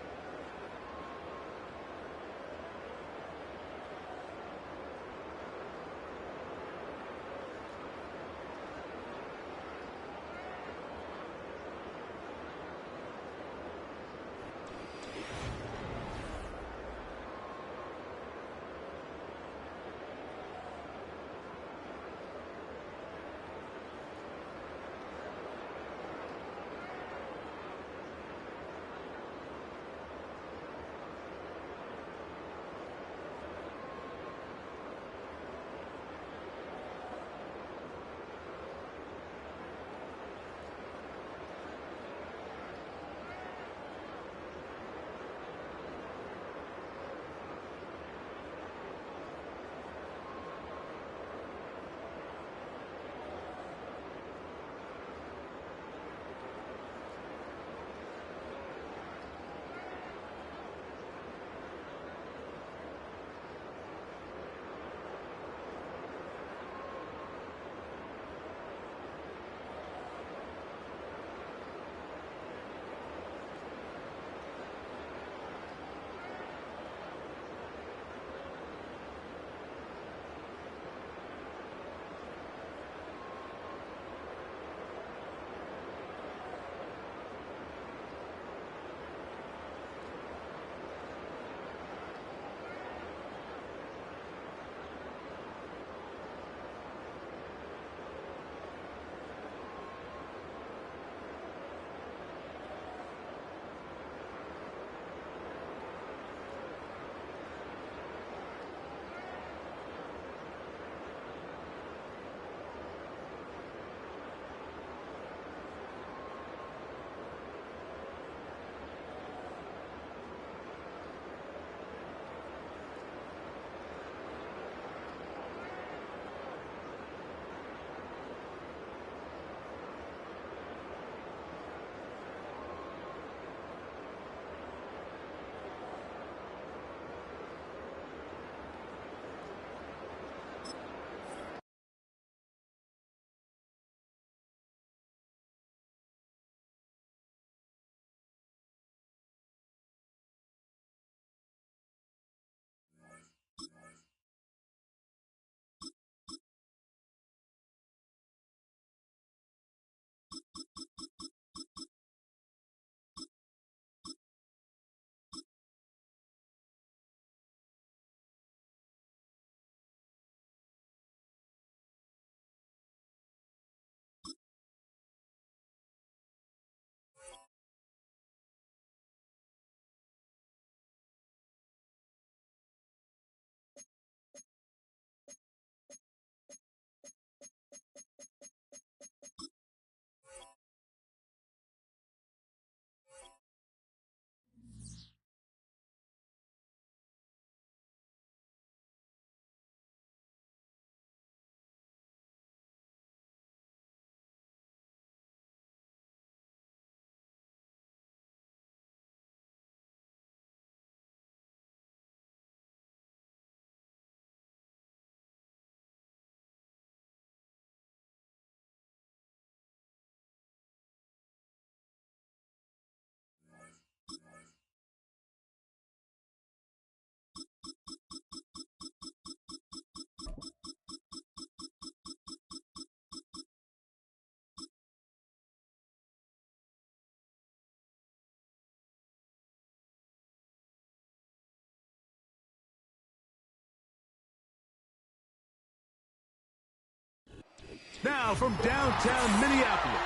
Now from downtown Minneapolis,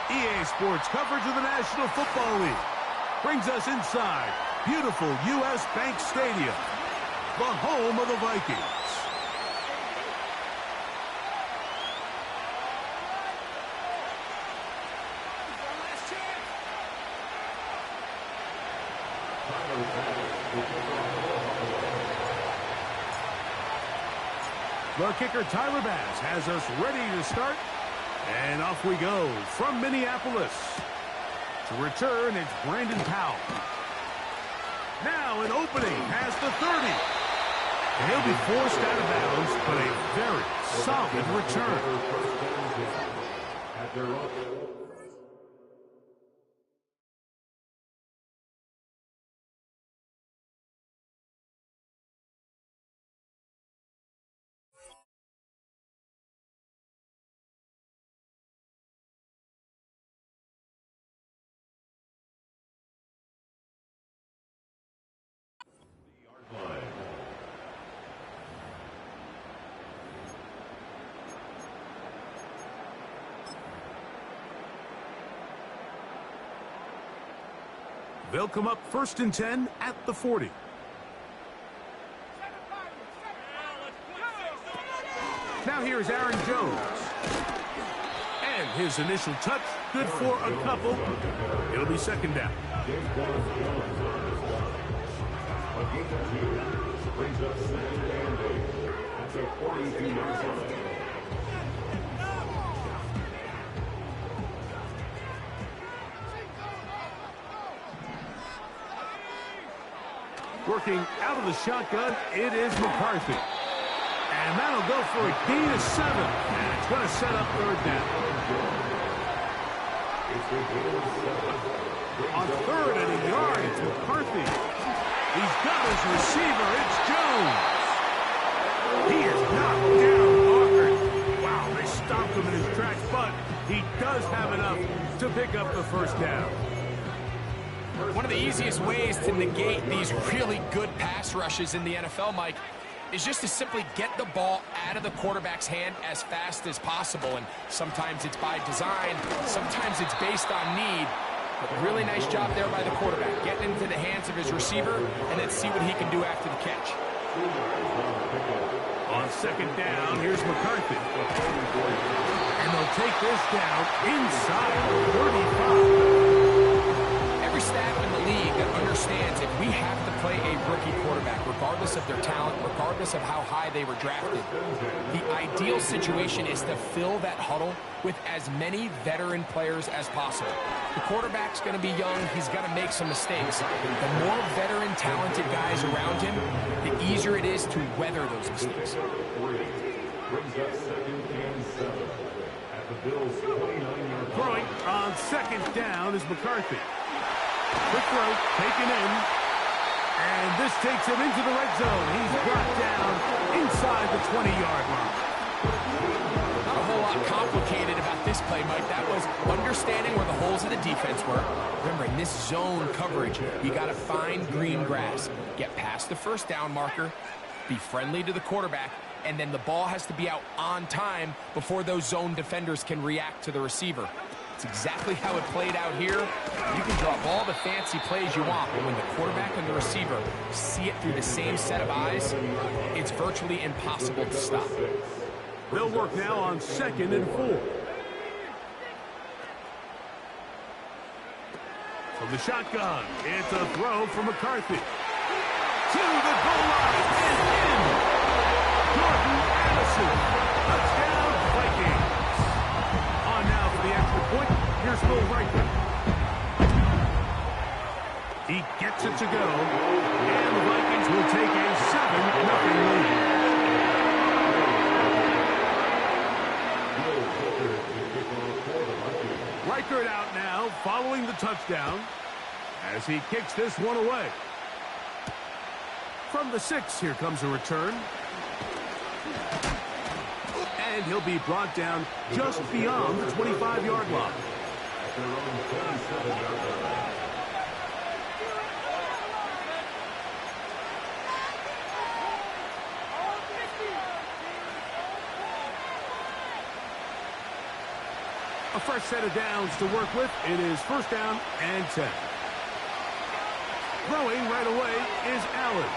EA Sports coverage of the National Football League brings us inside beautiful U.S. Bank Stadium, the home of the Vikings. The kicker, Tyler Bass, has us ready to start. And off we go from Minneapolis. To return, it's Brandon Powell. Now an opening past the 30. And he'll be forced out of bounds, but a very solid return. They'll come up 1st and 10 at the 40. Now here's Aaron Jones. And his initial touch, good for a couple. It'll be 2nd down. Brings up 2nd and 8. That's a 42-yard line. Working out of the shotgun, it is McCarthy. And that'll go for a gain of 7. And it's going to set up 3rd down. On 3rd and a yard, it's McCarthy. He's got his receiver. It's Jones. He is knocked down hard. Wow, they stopped him in his tracks, but he does have enough to pick up the 1st down. One of the easiest ways to negate these really good pass rushes in the NFL, Mike, is just to simply get the ball out of the quarterback's hand as fast as possible. And sometimes it's by design, sometimes it's based on need. But really nice job there by the quarterback, getting into the hands of his receiver, and then see what he can do after the catch. On 2nd down, here's McCarthy. And they'll take this down inside 35. Every staff in the league that understands if we have to play a rookie quarterback, regardless of their talent, regardless of how high they were drafted, the ideal situation is to fill that huddle with as many veteran players as possible. The quarterback's going to be young. He's going to make some mistakes. The more veteran, talented guys around him, the easier it is to weather those mistakes. Throwing on 2nd down is McCarthy. Quick throw, taken in. And this takes him into the red zone. He's brought down inside the 20-yard line. Not a whole lot complicated about this play, Mike. That was understanding where the holes of the defense were. Remember, in this zone coverage, you got to find green grass. Get past the 1st down marker, be friendly to the quarterback, and then the ball has to be out on time before those zone defenders can react to the receiver. It's exactly how it played out here. You can draw up all the fancy plays you want, but when the quarterback and the receiver see it through the same set of eyes, it's virtually impossible to stop. They'll work now on 2nd and 4. From the shotgun, it's a throw from McCarthy. To the goal line and in. Jordan Addison. Touchdown, Vikings. On now for the extra point. Here's Will Riker. He gets it to go. And the Vikings will take a 7-0 lead. Reichert out now, following the touchdown, as he kicks this one away. From the 6, here comes a return. And he'll be brought down just beyond the 25-yard line. A fresh set of downs to work with. It is first down and 10. Throwing right away is Allen.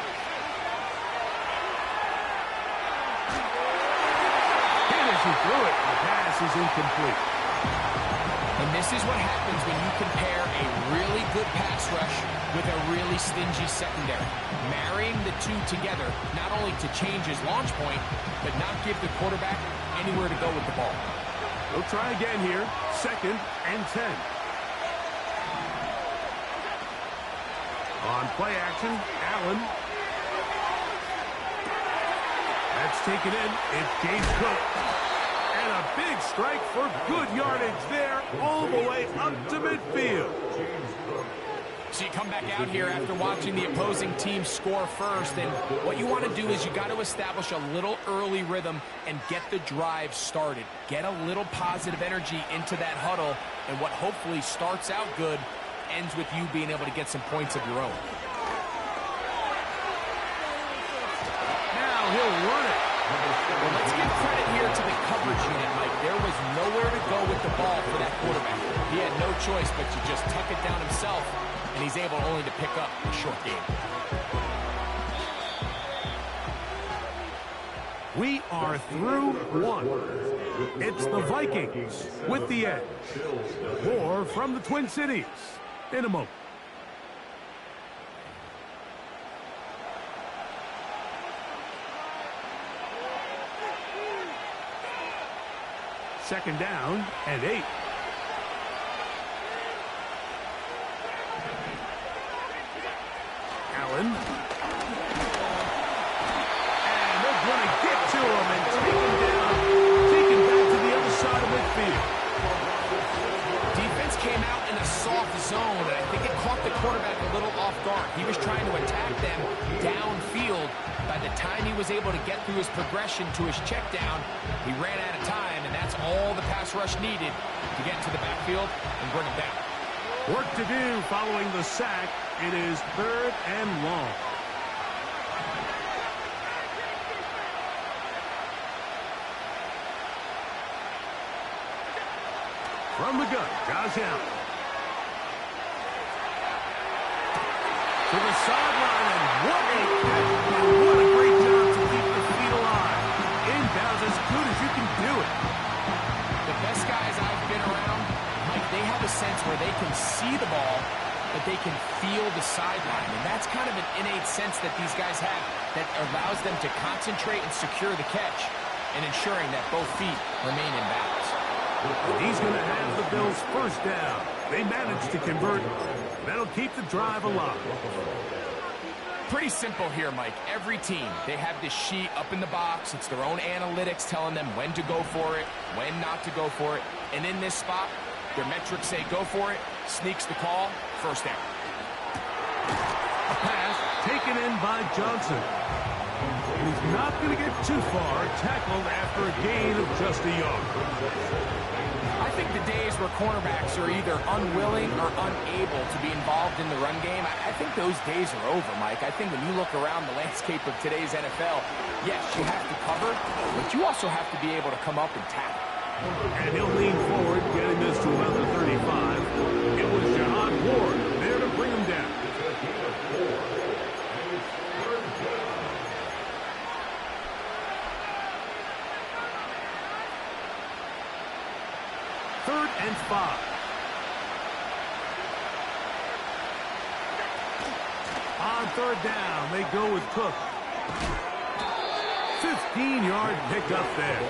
As he threw it, the pass is incomplete. And this is what happens when you compare a really good pass rush with a really stingy secondary. Marrying the two together, not only to change his launch point, but not give the quarterback anywhere to go with the ball. We'll try again here. Second and 10. On play action, Allen. That's taken in. It's James Cook. And a big strike for good yardage there all the way up to midfield. So you come back out here after watching the opposing team score first, and what you want to do is you got to establish a little early rhythm and get the drive started. Get a little positive energy into that huddle, and what hopefully starts out good ends with you being able to get some points of your own. Now he'll run it. Well, let's give credit here to the coverage unit, Mike. There was nowhere to go with the ball for that quarterback. He had no choice but to just tuck it down himself, and he's able only to pick up a short gain. We are through one. It's the Vikings with the edge. More from the Twin Cities in a moment. Second down and 8. Allen. And they're going to get to him and take him down. Take him back to the other side of midfield. Defense came out in a soft zone, and I think it caught the quarterback a little off guard. He was trying to attack them downfield. By the time he was able to get through his progression to his check down, he ran out of time, and that's all the pass rush needed to get to the backfield and bring him down. Work to do following the sack. It is third and long. From the gun, Josh Allen. To the sideline, and what a catch. What a great job to keep the feet alive. Inbounds as good as you can do it. The best guys I've been around, Mike, they have a sense where they can see the ball, but they can feel the sideline. And that's kind of an innate sense that these guys have that allows them to concentrate and secure the catch and ensuring that both feet remain in balance. And he's going to have the Bills first down. They managed to convert. That'll keep the drive alive. Pretty simple here, Mike. Every team, they have this sheet up in the box. It's their own analytics telling them when to go for it, when not to go for it. And in this spot, their metrics say go for it, sneaks the call, first down. A pass taken in by Johnson. And he's not going to get too far, tackled after a gain of just a yard. I think the days where cornerbacks are either unwilling or unable to be involved in the run game, I think those days are over, Mike. I think when you look around the landscape of today's NFL, yes, you have to cover, but you also have to be able to come up and tackle. And he'll lean forward, getting this to about the 35. It was John Ward there to bring him down. Third and 5. On third down, they go with Cook. 15-yard pickup there.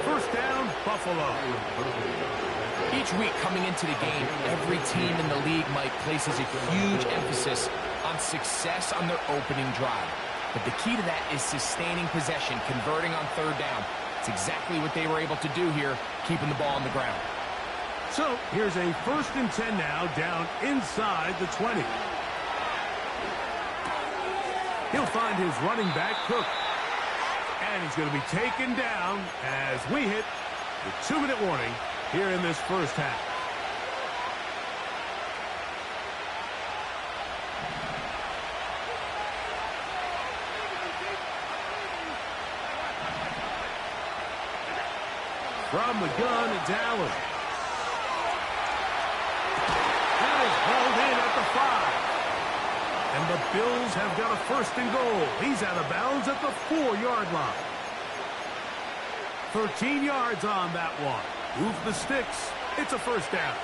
First down, Buffalo. Each week coming into the game, every team in the league, Mike, places a huge emphasis on success on their opening drive. But the key to that is sustaining possession, converting on third down. It's exactly what they were able to do here, keeping the ball on the ground. So here's a first and 10 now, down inside the 20. He'll find his running back, Cook. And he's going to be taken down as we hit the 2-minute warning here in this first half. From the gun, it's Allen. is hauled in at the 5. And the Bills have got a first and goal. He's out of bounds at the 4-yard line. 13 yards on that one. Move the sticks. It's a first down.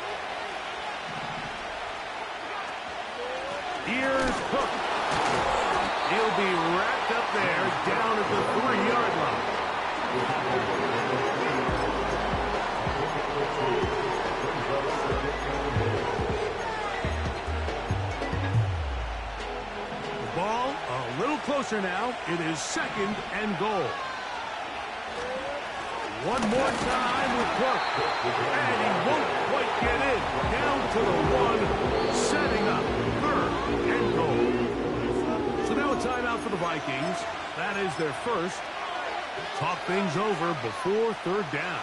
Here's Cook. He'll be wrapped up there down at the 3-yard line. The ball a little closer now. It is second and goal. One more time with Cook. And he won't quite get in. Down to the 1, setting up third and goal. So now a timeout for the Vikings. That is their first. Talk things over before third down.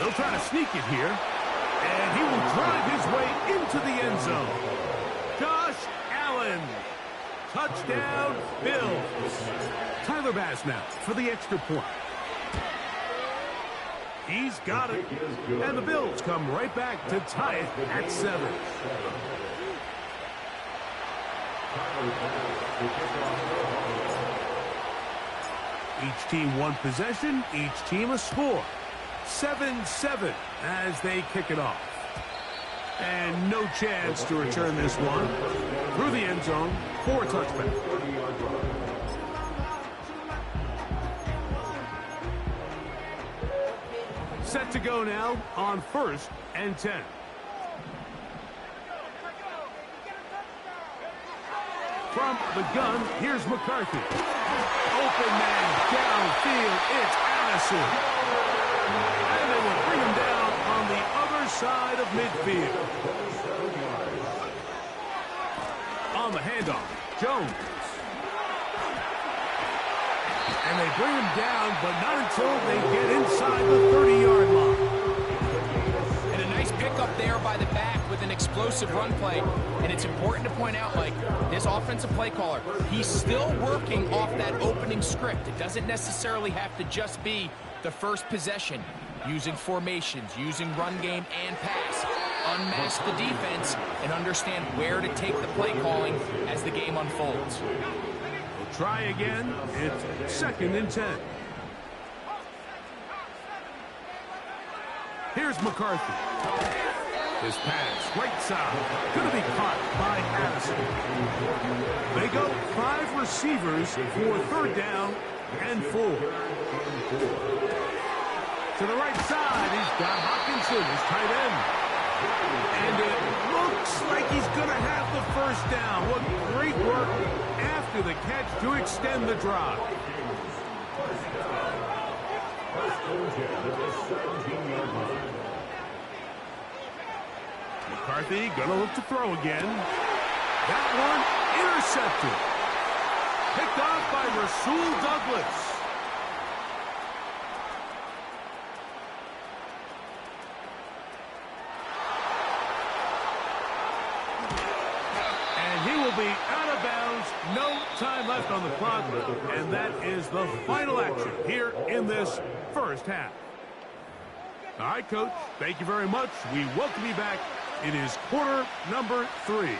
He'll try to sneak it here. And he will drive his way into the end zone. Josh Allen. Touchdown, Bills. Tyler Bass now for the extra point. He's got it. And the Bills come right back to tie it at 7. Each team one possession, each team a score. 7-7 as they kick it off. And no chance to return this one through the end zone for a touchback. Set to go now on 1st and 10. From the gun, here's McCarthy. Open man downfield, it's Addison. And they will bring him down on the other side of midfield. On the handoff, Jones. And they bring him down, but not until they get inside the 30-yard line. And a nice pickup there by the back with an explosive run play. And it's important to point out, Mike, this offensive play caller, he's still working off that opening script. It doesn't necessarily have to just be the first possession. Using formations, using run game and pass. Unmask the defense and understand where to take the play calling as the game unfolds. We'll try again. It's 2nd and 10. Here's McCarthy. His pass, right side, going to be caught by Addison. They go 5 receivers for 3rd down and 4. To the right side, he's got Hopkinson, his tight end. And it looks like he's going to have the first down. What great work after the catch to extend the drive. McCarthy going to look to throw again. That one intercepted. Picked off by Rasul Douglas. Be out of bounds, no time left on the clock, and that is the final action here in this first half. All right, Coach, thank you very much. We welcome you back. It is quarter number 3.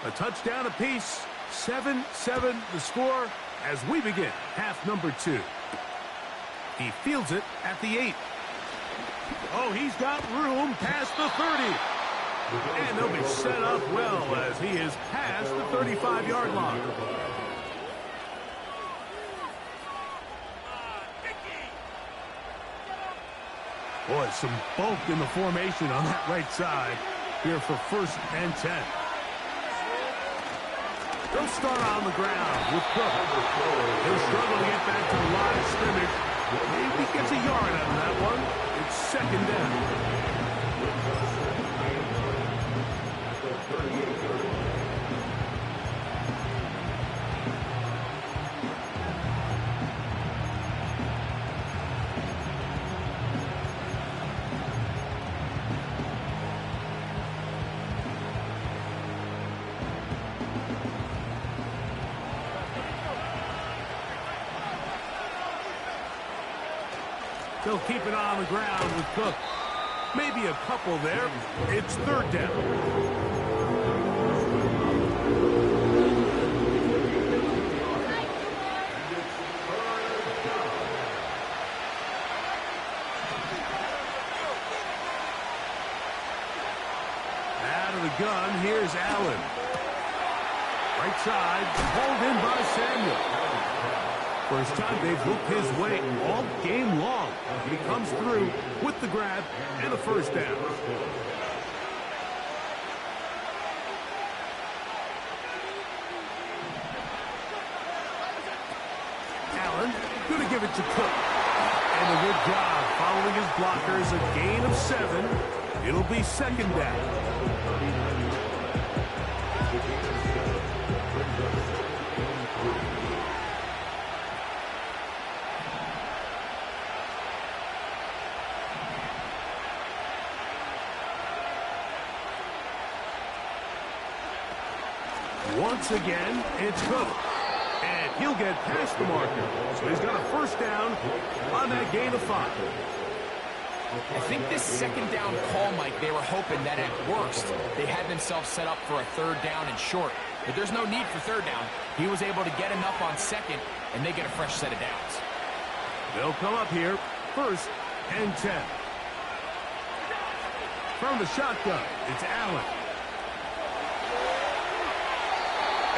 A touchdown apiece, 7-7 the score as we begin half number 2. He fields it at the 8. Oh, he's got room past the 30. And they'll be set up well as he is past the 35-yard line. Boy, some bulk in the formation on that right side here for 1st and 10. They'll start on the ground with Cook. He'll struggle to get back to the line of scrimmage. Maybe gets a yard out of that one. It's 2nd down. They'll keep it on the ground with Cook. Maybe a couple there. It's third down. Gun, here's Allen. Right side, hauled in by Samuel. First time they've looked his way all game long. He comes through with the grab and a first down. Allen, going to give it to Cook. And a good job following his blockers, a gain of 7. It'll be second down. Once again, it's Cook. And he'll get past the marker. So he's got a first down on that gain of 5. I think this second down call, Mike, they were hoping that at worst they had themselves set up for a third down and short. But there's no need for third down. He was able to get enough on second, and they get a fresh set of downs. They'll come up here, first and 10. From the shotgun, it's Allen.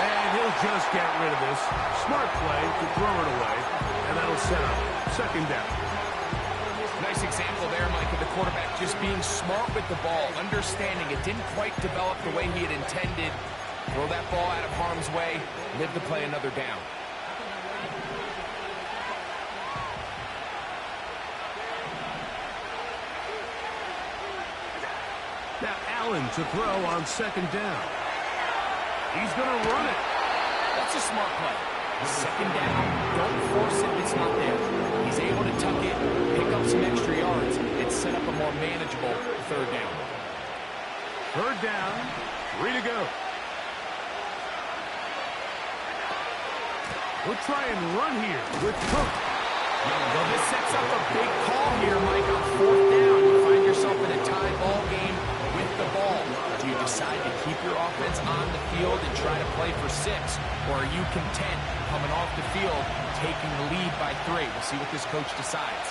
And he'll just get rid of this. Smart play to throw it away, and that'll set up second down. Nice example there, Mike, of the quarterback just being smart with the ball, understanding it didn't quite develop the way he had intended. Throw that ball out of harm's way, live to play another down. Now Allen to throw on second down. He's going to run it. That's a smart play. Second down, don't force it if it's not there. He's able to tuck it, pick up some extra yards, and set up a more manageable third down. Third down, 3 to go. We'll try and run here with Cook. Well, this sets up a big call here, Mike, on fourth down. You find yourself in a tie ball game with the ball. Do you decide to keep your offense on the field and try to play for 6? Or are you content coming off the field, taking the lead by 3? We'll see what this coach decides.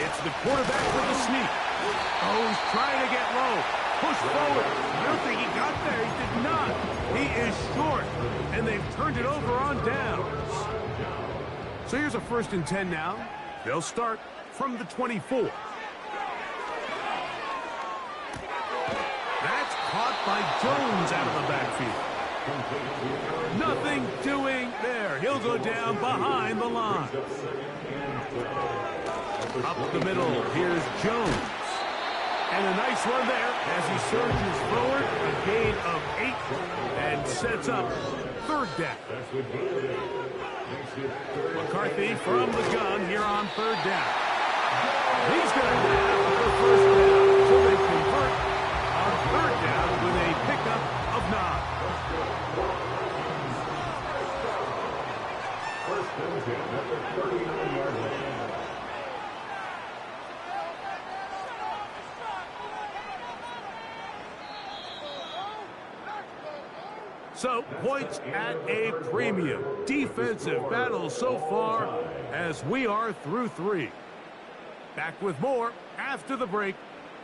It's the quarterback with the sneak. Oh, he's trying to get low. Push forward. I don't think he got there. He did not. He is short. And they've turned it over on downs. So here's a first and 10 now. They'll start from the 24. That's caught by Jones out of the backfield. Nothing doing there. He'll go down behind the line. Up the middle, here's Jones. And a nice run there as he surges forward, a gain of 8, and sets up third down. McCarthy from the gun here on third down. He's going to have the first down, so they convert on third down with a pickup of 9. First and 10 at the 39-yard line. So, points at a premium. Defensive battle so far as we are through 3. Back with more after the break.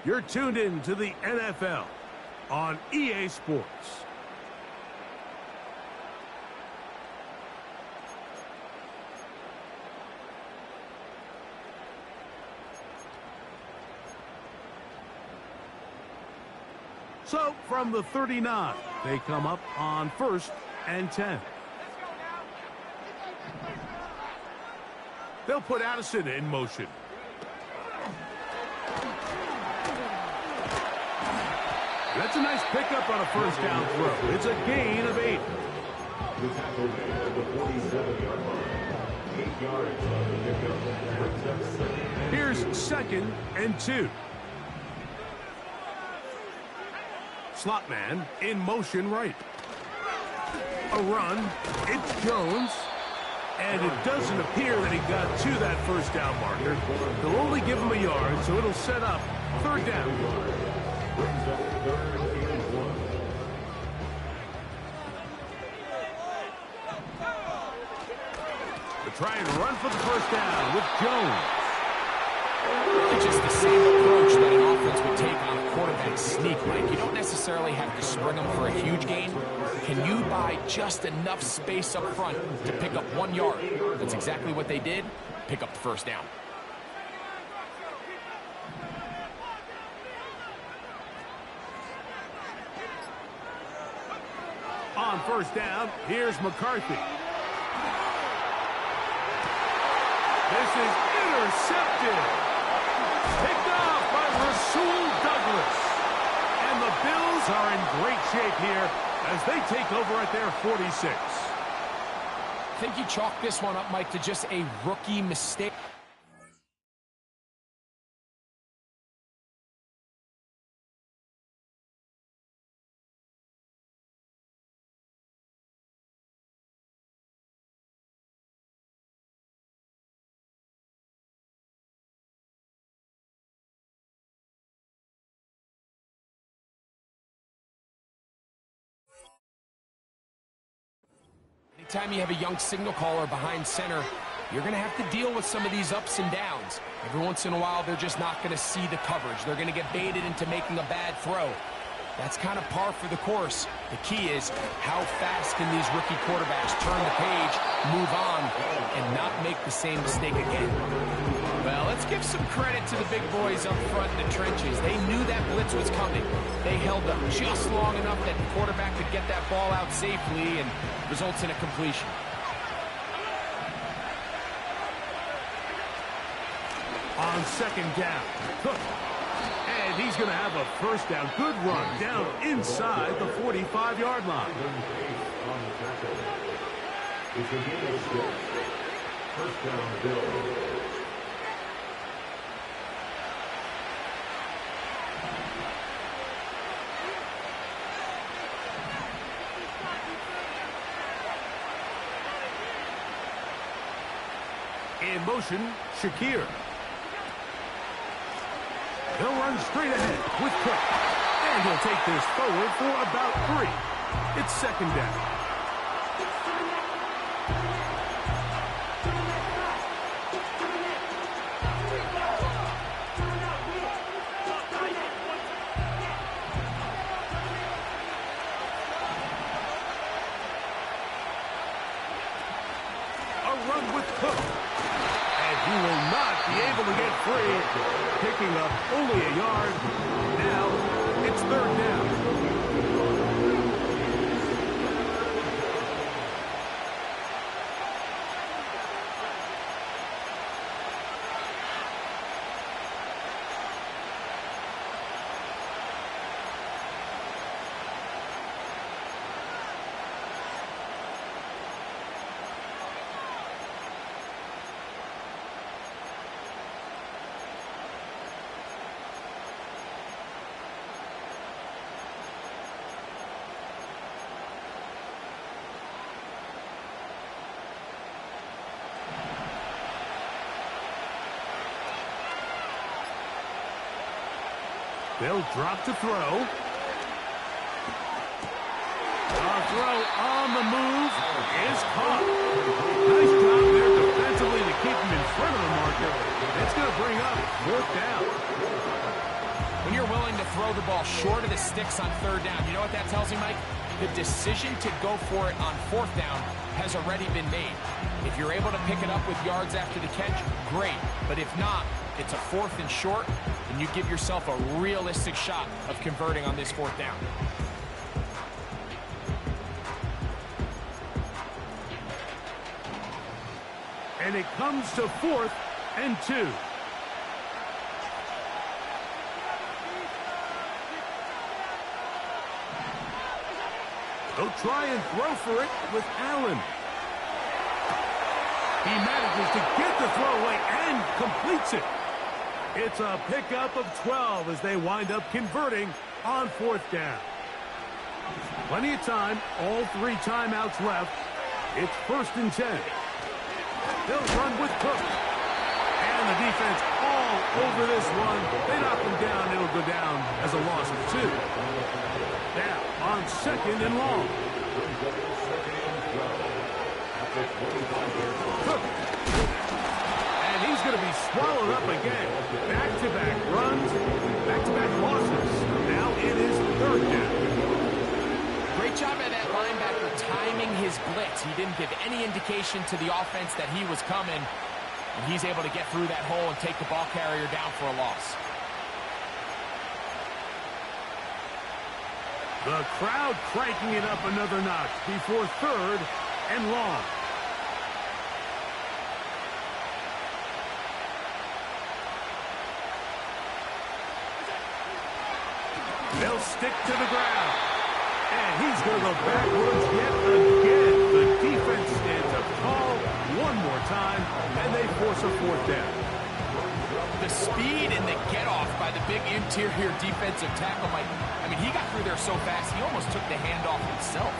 You're tuned in to the NFL on EA Sports. So, from the 39, they come up on first and 10. They'll put Addison in motion. That's a nice pickup on a first down throw. It's a gain of 8. The tackle made at the 47-yard line. 8 yards on the pickup. Brings up second. Here's second and 2. Slot man in motion right. A run. It's Jones. And it doesn't appear that he got to that first down marker. They'll only give him a yard, so it'll set up third down. They try and run for the first down with Jones. Really just the same approach that an offense would take on a quarterback sneak, Mike. You don't necessarily have to spring them for a huge gain. Can you buy just enough space up front to pick up 1 yard? That's exactly what they did. Pick up the first down. On first down, here's McCarthy. This is intercepted. Picked off by Rasul Douglas. And the Bills are in great shape here as they take over at their 46. I think you chalk this one up, Mike, to just a rookie mistake. Anytime you have a young signal caller behind center, you're going to have to deal with some of these ups and downs. Every once in a while, they're just not going to see the coverage. They're going to get baited into making a bad throw. That's kind of par for the course. The key is how fast can these rookie quarterbacks turn the page, move on, and not make the same mistake again. Well, let's give some credit to the big boys up front in the trenches. They knew that blitz was coming. They held up just long enough that the quarterback could get that ball out safely and results in a completion. On second down, Cook. And he's going to have a first down. Good run down inside the 45-yard line. First down, Bills. In motion, Shakir. He'll run straight ahead with Cook. And he'll take this forward for about 3. It's second down. A run with Cook. He will not be able to get free, picking up only a yard. Now it's third down. They'll drop to throw. A throw on the move is caught. Nice job there defensively to keep him in front of the marker. It's going to bring up fourth down. When you're willing to throw the ball short of the sticks on third down, you know what that tells me, Mike? The decision to go for it on fourth down has already been made. If you're able to pick it up with yards after the catch, great. But if not, it's a 4th and short, and you give yourself a realistic shot of converting on this fourth down. And it comes to 4th and 2. They'll try and throw for it with Allen. He manages to get the throw away and completes it. It's a pickup of 12 as they wind up converting on fourth down. Plenty of time, all 3 timeouts left. It's 1st and 10. They'll run with Cook. And the defense all over this one. They knock him down. It'll go down as a loss of 2. Now, on 2nd and long. Cook. And he's going to be swallowed up again. Back-to-back runs, back-to-back losses. Now it is 3rd down. Great job by that linebacker timing his blitz. He didn't give any indication to the offense that he was coming. And he's able to get through that hole and take the ball carrier down for a loss. The crowd cranking it up another notch before 3rd and long. They'll stick to the ground. And he's going to go backwards yet again. The defense stands up tall one more time, and they force a 4th down. The speed and the get-off by the big interior defensive tackle, Mike. I mean, he got through there so fast, he almost took the handoff himself.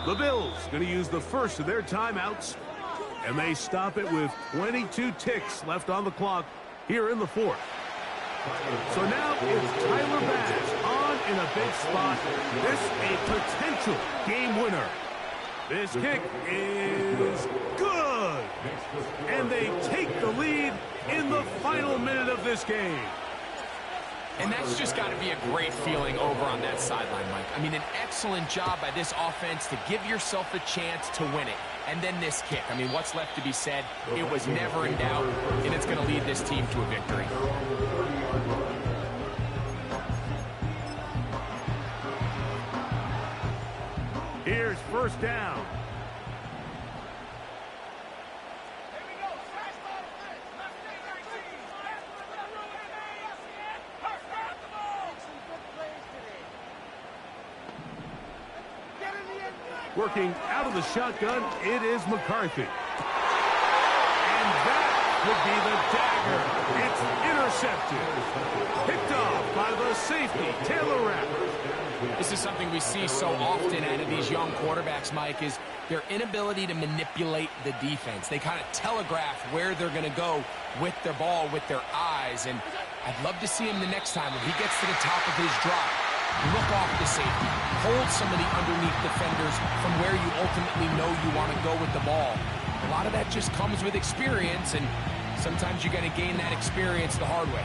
The Bills going to use the first of their timeouts, and they stop it with 22 ticks left on the clock here in the 4th. So now it's Tyler Bass on in a big spot. This a potential game winner. This kick is good. And they take the lead in the final minute of this game. And that's just got to be a great feeling over on that sideline, Mike. I mean, an excellent job by this offense to give yourself a chance to win it. And then this kick. I mean, what's left to be said? It was never in doubt, and it's going to lead this team to a victory. Here's 1st down. Working out of the shotgun, it is McCarthy. And that would be the dagger. It's intercepted. Picked off by the safety, Taylor Rapp. This is something we see so often out of these young quarterbacks, Mike, is their inability to manipulate the defense. They kind of telegraph where they're going to go with their ball, with their eyes. And I'd love to see him the next time when he gets to the top of his drop. Look off the safety. Hold some of the underneath defenders from where you ultimately know you want to go with the ball. A lot of that just comes with experience, and sometimes you're going to gain that experience the hard way.